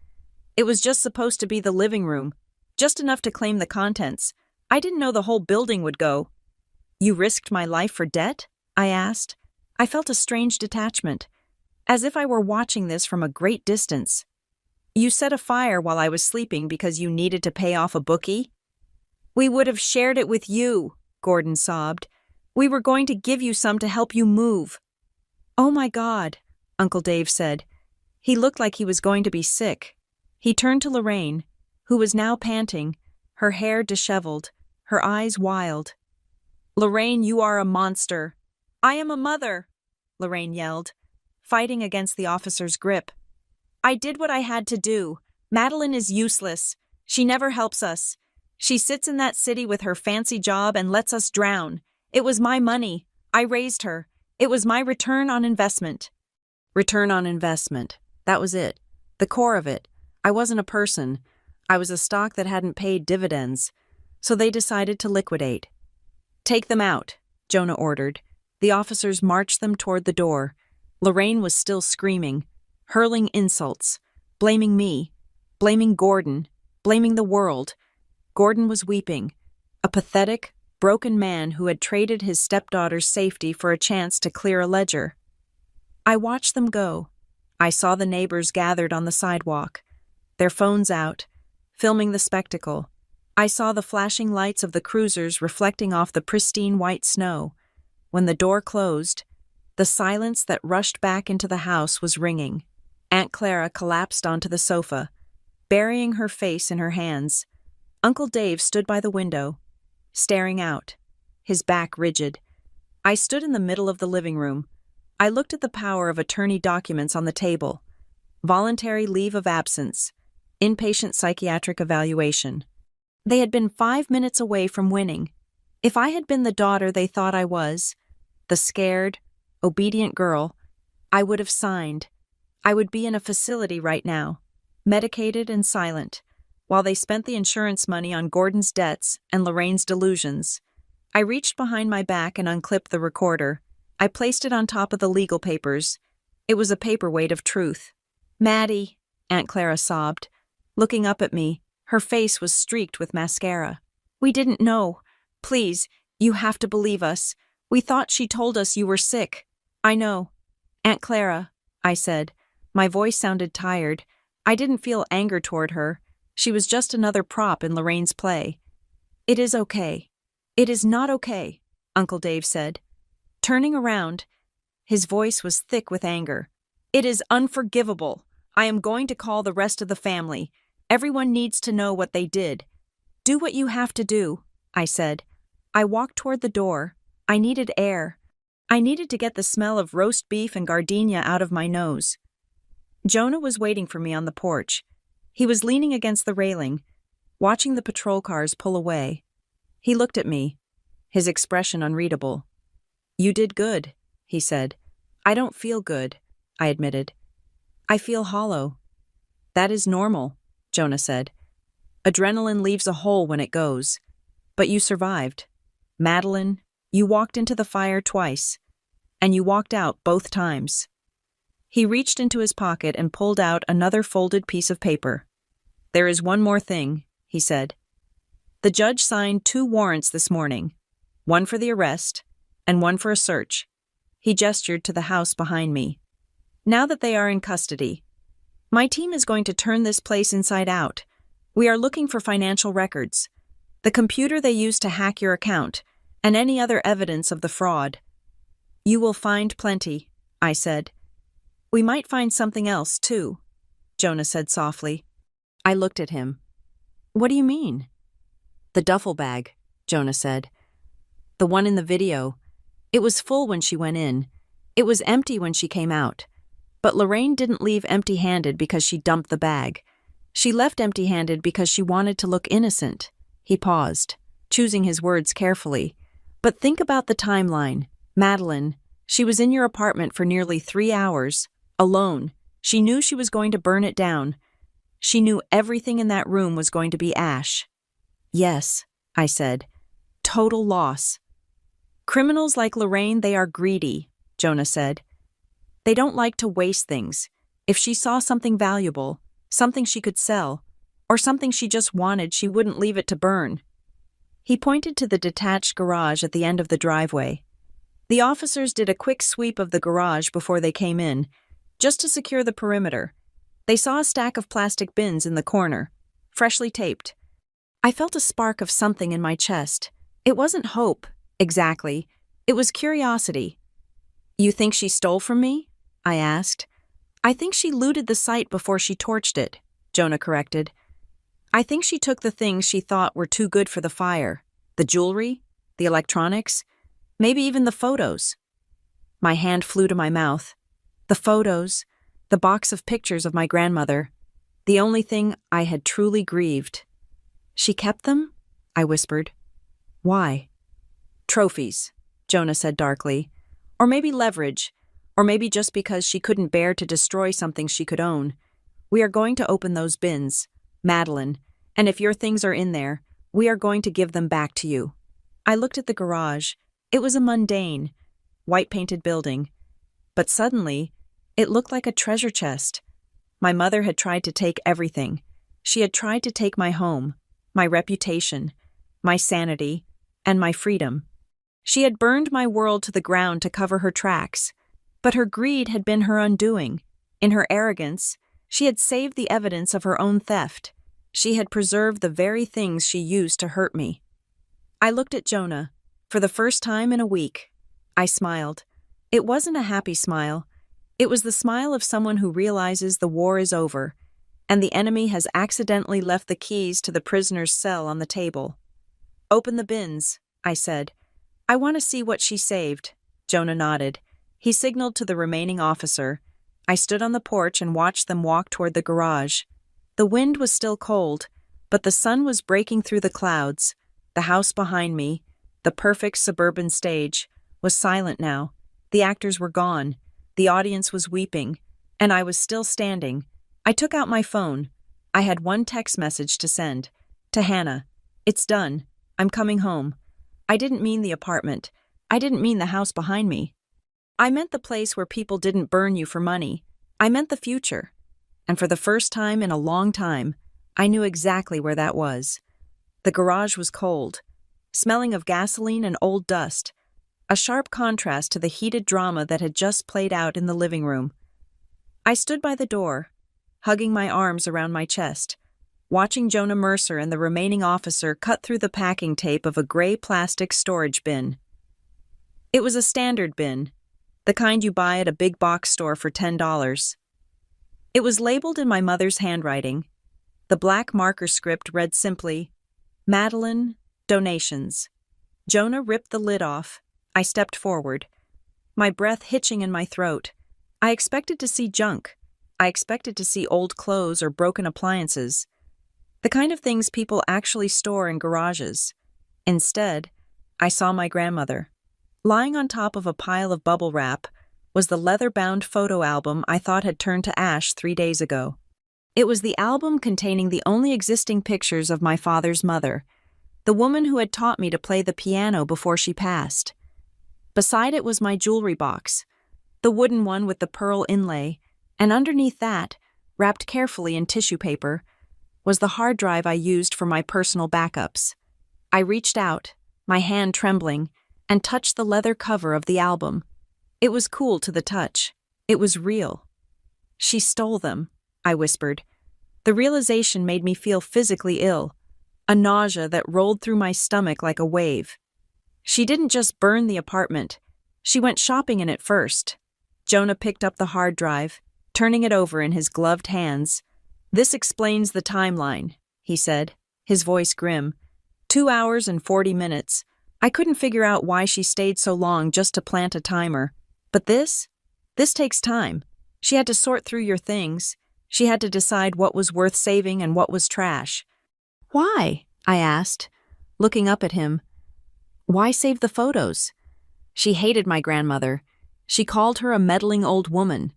It was just supposed to be the living room, just enough to claim the contents. I didn't know the whole building would go. You risked my life for debt? I asked. I felt a strange detachment, as if I were watching this from a great distance. You set a fire while I was sleeping because you needed to pay off a bookie? We would have shared it with you, Gordon sobbed. We were going to give you some to help you move. Oh my God, Uncle Dave said. He looked like he was going to be sick. He turned to Lorraine, who was now panting, her hair disheveled, her eyes wild. Lorraine, you are a monster. I am a mother, Lorraine yelled, fighting against the officer's grip. I did what I had to do. Madeline is useless. She never helps us. She sits in that city with her fancy job and lets us drown. It was my money. I raised her. It was my return on investment. Return on investment. That was it. The core of it. I wasn't a person. I was a stock that hadn't paid dividends. So they decided to liquidate. Take them out, Jonah ordered. The officers marched them toward the door. Lorraine was still screaming, hurling insults, blaming me, blaming Gordon, blaming the world. Gordon was weeping, a pathetic, broken man who had traded his stepdaughter's safety for a chance to clear a ledger. I watched them go. I saw the neighbors gathered on the sidewalk, their phones out, filming the spectacle. I saw the flashing lights of the cruisers reflecting off the pristine white snow. When the door closed, the silence that rushed back into the house was ringing. Aunt Clara collapsed onto the sofa, burying her face in her hands. Uncle Dave stood by the window, staring out, his back rigid. I stood in the middle of the living room. I looked at the power of attorney documents on the table. Voluntary leave of absence, inpatient psychiatric evaluation. They had been 5 minutes away from winning. If I had been the daughter they thought I was, the scared, obedient girl, I would have signed. I would be in a facility right now, medicated and silent, while they spent the insurance money on Gordon's debts and Lorraine's delusions. I reached behind my back and unclipped the recorder. I placed it on top of the legal papers. It was a paperweight of truth. Maddie, Aunt Clara sobbed, looking up at me. Her face was streaked with mascara. We didn't know. Please, you have to believe us. We thought she told us you were sick. I know. Aunt Clara, I said. My voice sounded tired. I didn't feel anger toward her. She was just another prop in Lorraine's play. It is okay. It is not okay, Uncle Dave said. Turning around, his voice was thick with anger. It is unforgivable. I am going to call the rest of the family. Everyone needs to know what they did. Do what you have to do, I said. I walked toward the door. I needed air. I needed to get the smell of roast beef and gardenia out of my nose. Jonah was waiting for me on the porch. He was leaning against the railing, watching the patrol cars pull away. He looked at me, his expression unreadable. You did good, he said. I don't feel good, I admitted. I feel hollow. That is normal, Jonah said. Adrenaline leaves a hole when it goes. But you survived. Madeline, you walked into the fire twice. And you walked out both times. He reached into his pocket and pulled out another folded piece of paper. There is one more thing, he said. The judge signed 2 warrants this morning, one for the arrest and one for a search. He gestured to the house behind me. Now that they are in custody, my team is going to turn this place inside out. We are looking for financial records, the computer they used to hack your account, and any other evidence of the fraud. You will find plenty, I said. We might find something else, too, Jonah said softly. I looked at him. What do you mean? The duffel bag, Jonah said. The one in the video. It was full when she went in. It was empty when she came out. But Lorraine didn't leave empty-handed because she dumped the bag. She left empty-handed because she wanted to look innocent. He paused, choosing his words carefully. But think about the timeline. Madeline, she was in your apartment for nearly 3 hours, alone. She knew she was going to burn it down. She knew everything in that room was going to be ash. Yes, I said. Total loss. Criminals like Lorraine, they are greedy, Jonah said. They don't like to waste things. If she saw something valuable, something she could sell, or something she just wanted, she wouldn't leave it to burn. He pointed to the detached garage at the end of the driveway. The officers did a quick sweep of the garage before they came in, just to secure the perimeter. They saw a stack of plastic bins in the corner, freshly taped. I felt a spark of something in my chest. It wasn't hope, exactly. It was curiosity. You think she stole from me? I asked. I think she looted the site before she torched it, Jonah corrected. I think she took the things she thought were too good for the fire. The jewelry, the electronics, maybe even the photos. My hand flew to my mouth. The photos, the box of pictures of my grandmother, the only thing I had truly grieved. She kept them? I whispered. Why? Trophies, Jonah said darkly. Or maybe leverage, or maybe just because she couldn't bear to destroy something she could own. We are going to open those bins, Madeline, and if your things are in there, we are going to give them back to you. I looked at the garage. It was a mundane, white-painted building. But suddenly, it looked like a treasure chest. My mother had tried to take everything. She had tried to take my home, my reputation, my sanity, and my freedom. She had burned my world to the ground to cover her tracks. But her greed had been her undoing. In her arrogance, she had saved the evidence of her own theft. She had preserved the very things she used to hurt me. I looked at Jonah. For the first time in a week, I smiled. It wasn't a happy smile. It was the smile of someone who realizes the war is over, and the enemy has accidentally left the keys to the prisoner's cell on the table. Open the bins, I said. I want to see what she saved. Jonah nodded. He signaled to the remaining officer. I stood on the porch and watched them walk toward the garage. The wind was still cold, but the sun was breaking through the clouds. The house behind me, the perfect suburban stage, was silent now. The actors were gone. The audience was weeping, and I was still standing. I took out my phone. I had one text message to send. To Hannah. It's done. I'm coming home. I didn't mean the apartment. I didn't mean the house behind me. I meant the place where people didn't burn you for money. I meant the future. And for the first time in a long time, I knew exactly where that was. The garage was cold, smelling of gasoline and old dust, a sharp contrast to the heated drama that had just played out in the living room. I stood by the door, hugging my arms around my chest, watching Jonah Mercer and the remaining officer cut through the packing tape of a gray plastic storage bin. It was a standard bin, the kind you buy at a big box store for $10. It was labeled in my mother's handwriting. The black marker script read simply, Madeline, donations. Jonah ripped the lid off. I stepped forward, my breath hitching in my throat. I expected to see junk. I expected to see old clothes or broken appliances, the kind of things people actually store in garages. Instead, I saw my grandmother. Lying on top of a pile of bubble wrap was the leather-bound photo album I thought had turned to ash 3 days ago. It was the album containing the only existing pictures of my father's mother, the woman who had taught me to play the piano before she passed. Beside it was my jewelry box, the wooden one with the pearl inlay, and underneath that, wrapped carefully in tissue paper, was the hard drive I used for my personal backups. I reached out, my hand trembling, and touched the leather cover of the album. It was cool to the touch. It was real. "She stole them," I whispered. The realization made me feel physically ill, a nausea that rolled through my stomach like a wave. She didn't just burn the apartment. She went shopping in it first. Jonah picked up the hard drive, turning it over in his gloved hands. "This explains the timeline," he said, his voice grim. 2 hours and 40 minutes. I couldn't figure out why she stayed so long just to plant a timer. But this takes time. She had to sort through your things. She had to decide what was worth saving and what was trash. "Why?" I asked, looking up at him. "Why save the photos?" She hated my grandmother. She called her a meddling old woman.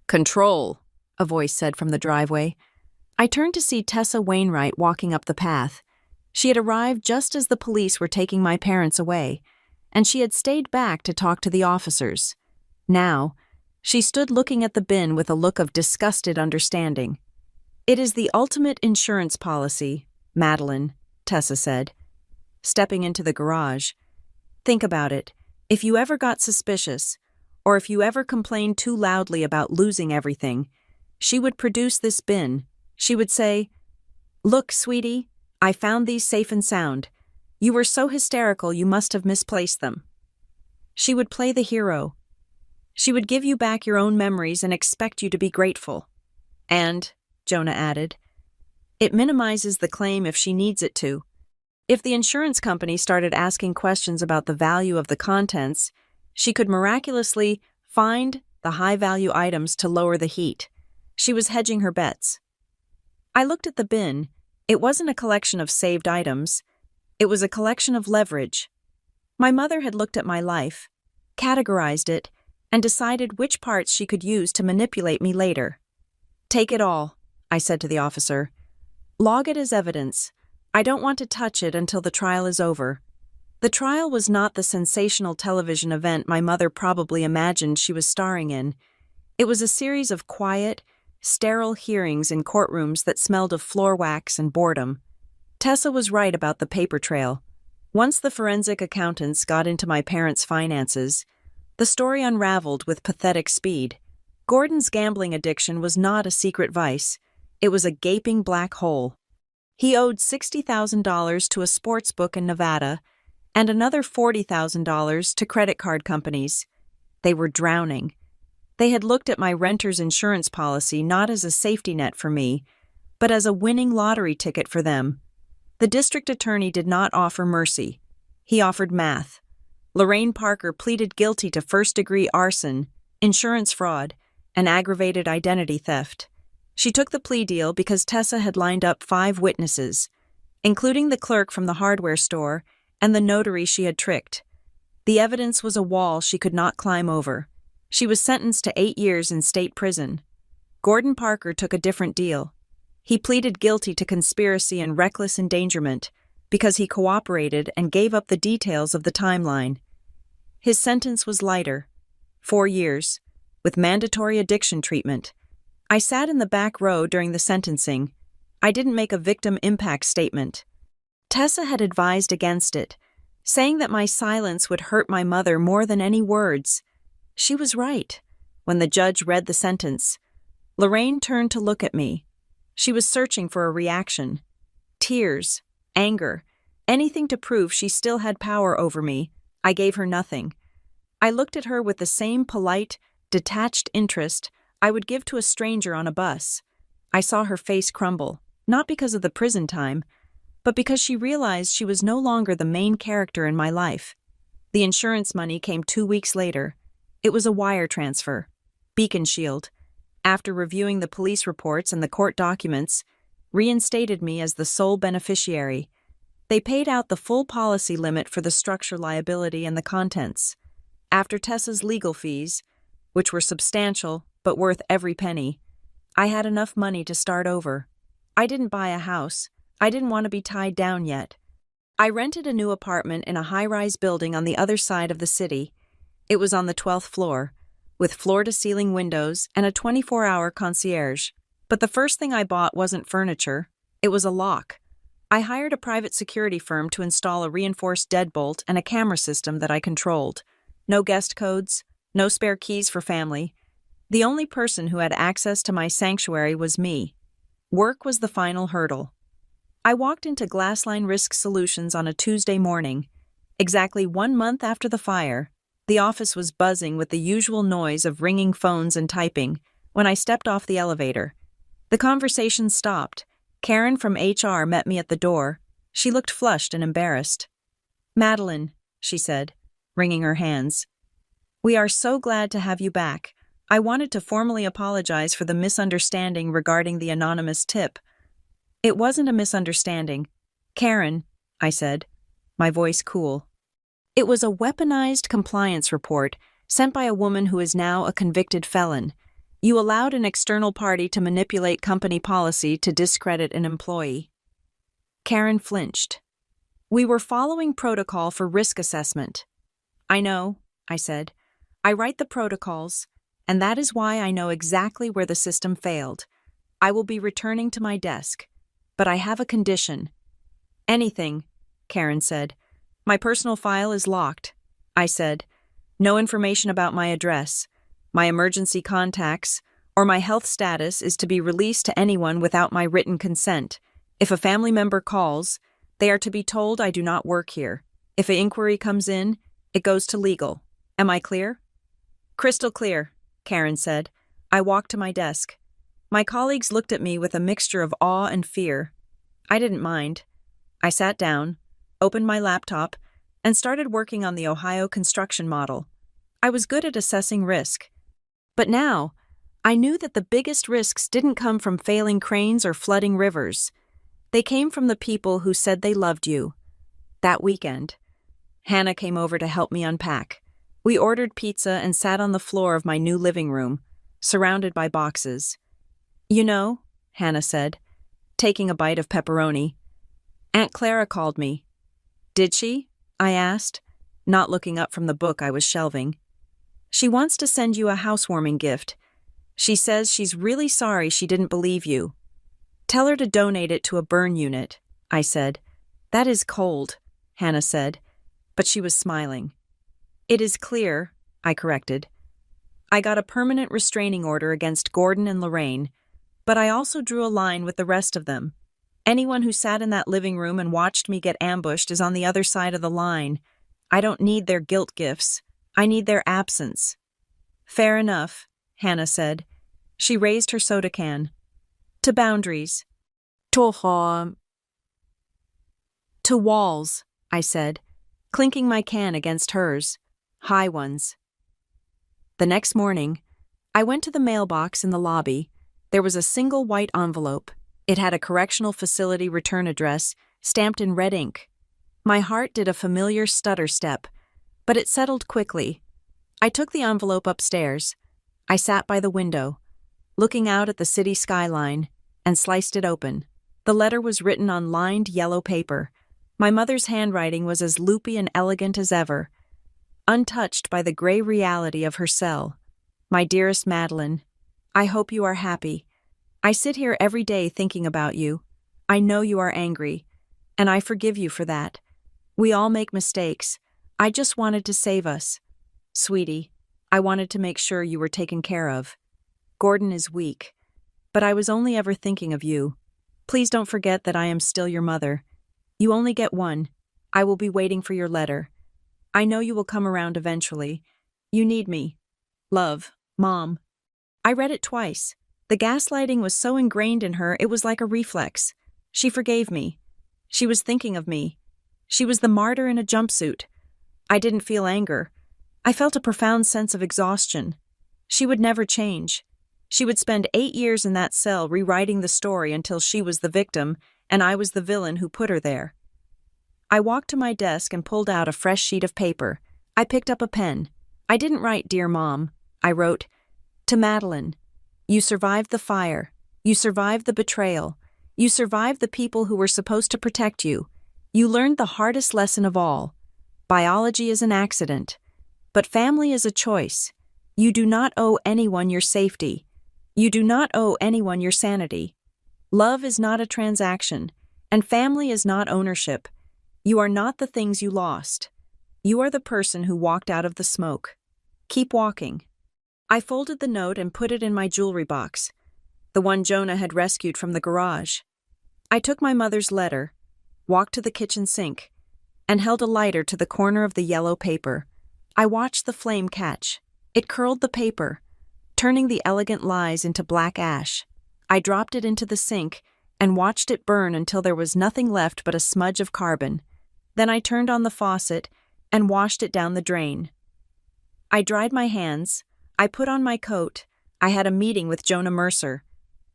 "Control," a voice said from the driveway. I turned to see Tessa Wainwright walking up the path. She had arrived just as the police were taking my parents away, and she had stayed back to talk to the officers. Now, she stood looking at the bin with a look of disgusted understanding. "It is the ultimate insurance policy, Madeline," Tessa said, stepping into the garage. "Think about it. If you ever got suspicious, or if you ever complained too loudly about losing everything, she would produce this bin. She would say, 'Look, sweetie, I found these safe and sound. You were so hysterical you must have misplaced them.' She would play the hero. She would give you back your own memories and expect you to be grateful. And," Jonah added, "it minimizes the claim if she needs it to. If the insurance company started asking questions about the value of the contents, she could miraculously find the high-value items to lower the heat. She was hedging her bets." I looked at the bin. It wasn't a collection of saved items. It was a collection of leverage. My mother had looked at my life, categorized it, and decided which parts she could use to manipulate me later. "Take it all," I said to the officer. "Log it as evidence. I don't want to touch it until the trial is over." The trial was not the sensational television event my mother probably imagined she was starring in. It was a series of quiet, sterile hearings in courtrooms that smelled of floor wax and boredom. Tessa was right about the paper trail. Once the forensic accountants got into my parents' finances, the story unraveled with pathetic speed. Gordon's gambling addiction was not a secret vice. It was a gaping black hole. He owed $60,000 to a sports book in Nevada and another $40,000 to credit card companies. They were drowning. They had looked at my renter's insurance policy not as a safety net for me, but as a winning lottery ticket for them. The district attorney did not offer mercy. He offered math. Lorraine Parker pleaded guilty to first-degree arson, insurance fraud, and aggravated identity theft. She took the plea deal because Tessa had lined up 5 witnesses, including the clerk from the hardware store and the notary she had tricked. The evidence was a wall she could not climb over. She was sentenced to 8 years in state prison. Gordon Parker took a different deal. He pleaded guilty to conspiracy and reckless endangerment because he cooperated and gave up the details of the timeline. His sentence was lighter, 4 years, with mandatory addiction treatment. I sat in the back row during the sentencing. I didn't make a victim impact statement. Tessa had advised against it, saying that my silence would hurt my mother more than any words. She was right. When the judge read the sentence, Lorraine turned to look at me. She was searching for a reaction. Tears, anger, anything to prove she still had power over me. I gave her nothing. I looked at her with the same polite, detached interest I would give to a stranger on a bus. I saw her face crumble, not because of the prison time, but because she realized she was no longer the main character in my life. The insurance money came 2 weeks later. It was a wire transfer. Beacon Shield, after reviewing the police reports and the court documents, reinstated me as the sole beneficiary. They paid out the full policy limit for the structure liability and the contents. After Tessa's legal fees, which were substantial but worth every penny, I had enough money to start over. I didn't buy a house. I didn't want to be tied down yet. I rented a new apartment in a high-rise building on the other side of the city. It was on the 12th floor, with floor-to-ceiling windows and a 24-hour concierge. But the first thing I bought wasn't furniture. It was a lock. I hired a private security firm to install a reinforced deadbolt and a camera system that I controlled. No guest codes, no spare keys for family. The only person who had access to my sanctuary was me. Work was the final hurdle. I walked into Glassline Risk Solutions on a Tuesday morning. Exactly 1 month after the fire, the office was buzzing with the usual noise of ringing phones and typing when I stepped off the elevator. The conversation stopped. Karen from HR met me at the door. She looked flushed and embarrassed. "Madeline," she said, wringing her hands. "We are so glad to have you back. I wanted to formally apologize for the misunderstanding regarding the anonymous tip." "It wasn't a misunderstanding. Karen," I said, my voice cool. "It was a weaponized compliance report sent by a woman who is now a convicted felon. You allowed an external party to manipulate company policy to discredit an employee." Karen flinched. "We were following protocol for risk assessment." "I know," I said. "I write the protocols, and that is why I know exactly where the system failed. I will be returning to my desk, but I have a condition." "Anything," Karen said. "My personal file is locked," I said. "No information about my address, my emergency contacts, or my health status is to be released to anyone without my written consent. If a family member calls, they are to be told I do not work here. If an inquiry comes in, it goes to legal. Am I clear?" "Crystal clear," Karen said. I walked to my desk. My colleagues looked at me with a mixture of awe and fear. I didn't mind. I sat down, opened my laptop, and started working on the Ohio construction model. I was good at assessing risk. But now, I knew that the biggest risks didn't come from failing cranes or flooding rivers. They came from the people who said they loved you. That weekend, Hannah came over to help me unpack. We ordered pizza and sat on the floor of my new living room, surrounded by boxes. "You know," Hannah said, taking a bite of pepperoni, "Aunt Clara called me." "Did she?" I asked, not looking up from the book I was shelving. "She wants to send you a housewarming gift. She says she's really sorry she didn't believe you." "Tell her to donate it to a burn unit," I said. "That is cold," Hannah said, but she was smiling. "It is clear," I corrected. I got a permanent restraining order against Gordon and Lorraine, but I also drew a line with the rest of them. Anyone who sat in that living room and watched me get ambushed is on the other side of the line. I don't need their guilt gifts. I need their absence. "Fair enough," Hannah said. She raised her soda can. "To boundaries." To walls," I said, clinking my can against hers. High ones. The next morning, I went to the mailbox in the lobby. There was a single white envelope. It had a correctional facility return address stamped in red ink. My heart did a familiar stutter step, but it settled quickly. I took the envelope upstairs. I sat by the window, looking out at the city skyline, and sliced it open. The letter was written on lined yellow paper. My mother's handwriting was as loopy and elegant as ever, untouched by the gray reality of her cell. "My dearest Madeline, I hope you are happy. I sit here every day thinking about you. I know you are angry, and I forgive you for that. We all make mistakes. I just wanted to save us. Sweetie, I wanted to make sure you were taken care of. Gordon is weak, but I was only ever thinking of you. Please don't forget that I am still your mother. You only get one. I will be waiting for your letter. I know you will come around eventually. You need me. Love, Mom." I read it twice. The gaslighting was so ingrained in her, it was like a reflex. She forgave me. She was thinking of me. She was the martyr in a jumpsuit. I didn't feel anger. I felt a profound sense of exhaustion. She would never change. She would spend 8 years in that cell rewriting the story until she was the victim and I was the villain who put her there. I walked to my desk and pulled out a fresh sheet of paper. I picked up a pen. I didn't write, "Dear Mom." I wrote, "To Madeline, you survived the fire. You survived the betrayal. You survived the people who were supposed to protect you. You learned the hardest lesson of all. Biology is an accident, but family is a choice. You do not owe anyone your safety. You do not owe anyone your sanity. Love is not a transaction, and family is not ownership. You are not the things you lost. You are the person who walked out of the smoke. Keep walking." I folded the note and put it in my jewelry box, the one Jonah had rescued from the garage. I took my mother's letter, walked to the kitchen sink, and held a lighter to the corner of the yellow paper. I watched the flame catch. It curled the paper, turning the elegant lies into black ash. I dropped it into the sink and watched it burn until there was nothing left but a smudge of carbon. Then I turned on the faucet and washed it down the drain. I dried my hands. I put on my coat. I had a meeting with Jonah Mercer.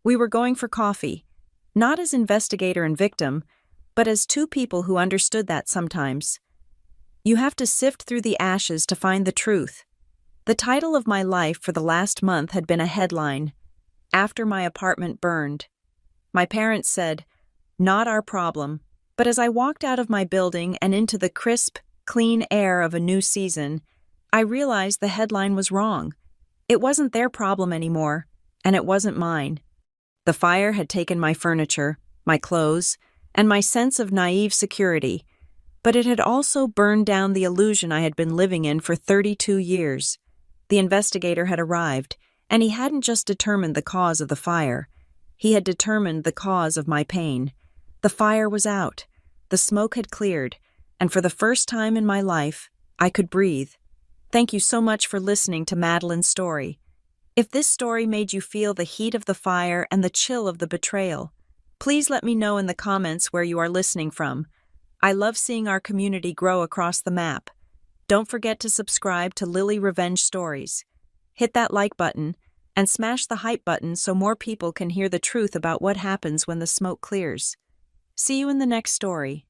We were going for coffee, not as investigator and victim, but as two people who understood that sometimes you have to sift through the ashes to find the truth. The title of my life for the last month had been a headline, "After My Apartment Burned." My parents said, "Not our problem," but as I walked out of my building and into the crisp, clean air of a new season, I realized the headline was wrong. It wasn't their problem anymore, and it wasn't mine. The fire had taken my furniture, my clothes, and my sense of naive security, but it had also burned down the illusion I had been living in for 32 years. The investigator had arrived, and he hadn't just determined the cause of the fire. He had determined the cause of my pain. The fire was out, the smoke had cleared, and for the first time in my life, I could breathe. Thank you so much for listening to Madeline's story. If this story made you feel the heat of the fire and the chill of the betrayal, please let me know in the comments where you are listening from. I love seeing our community grow across the map. Don't forget to subscribe to Lily Revenge Stories. Hit that like button and smash the hype button so more people can hear the truth about what happens when the smoke clears. See you in the next story.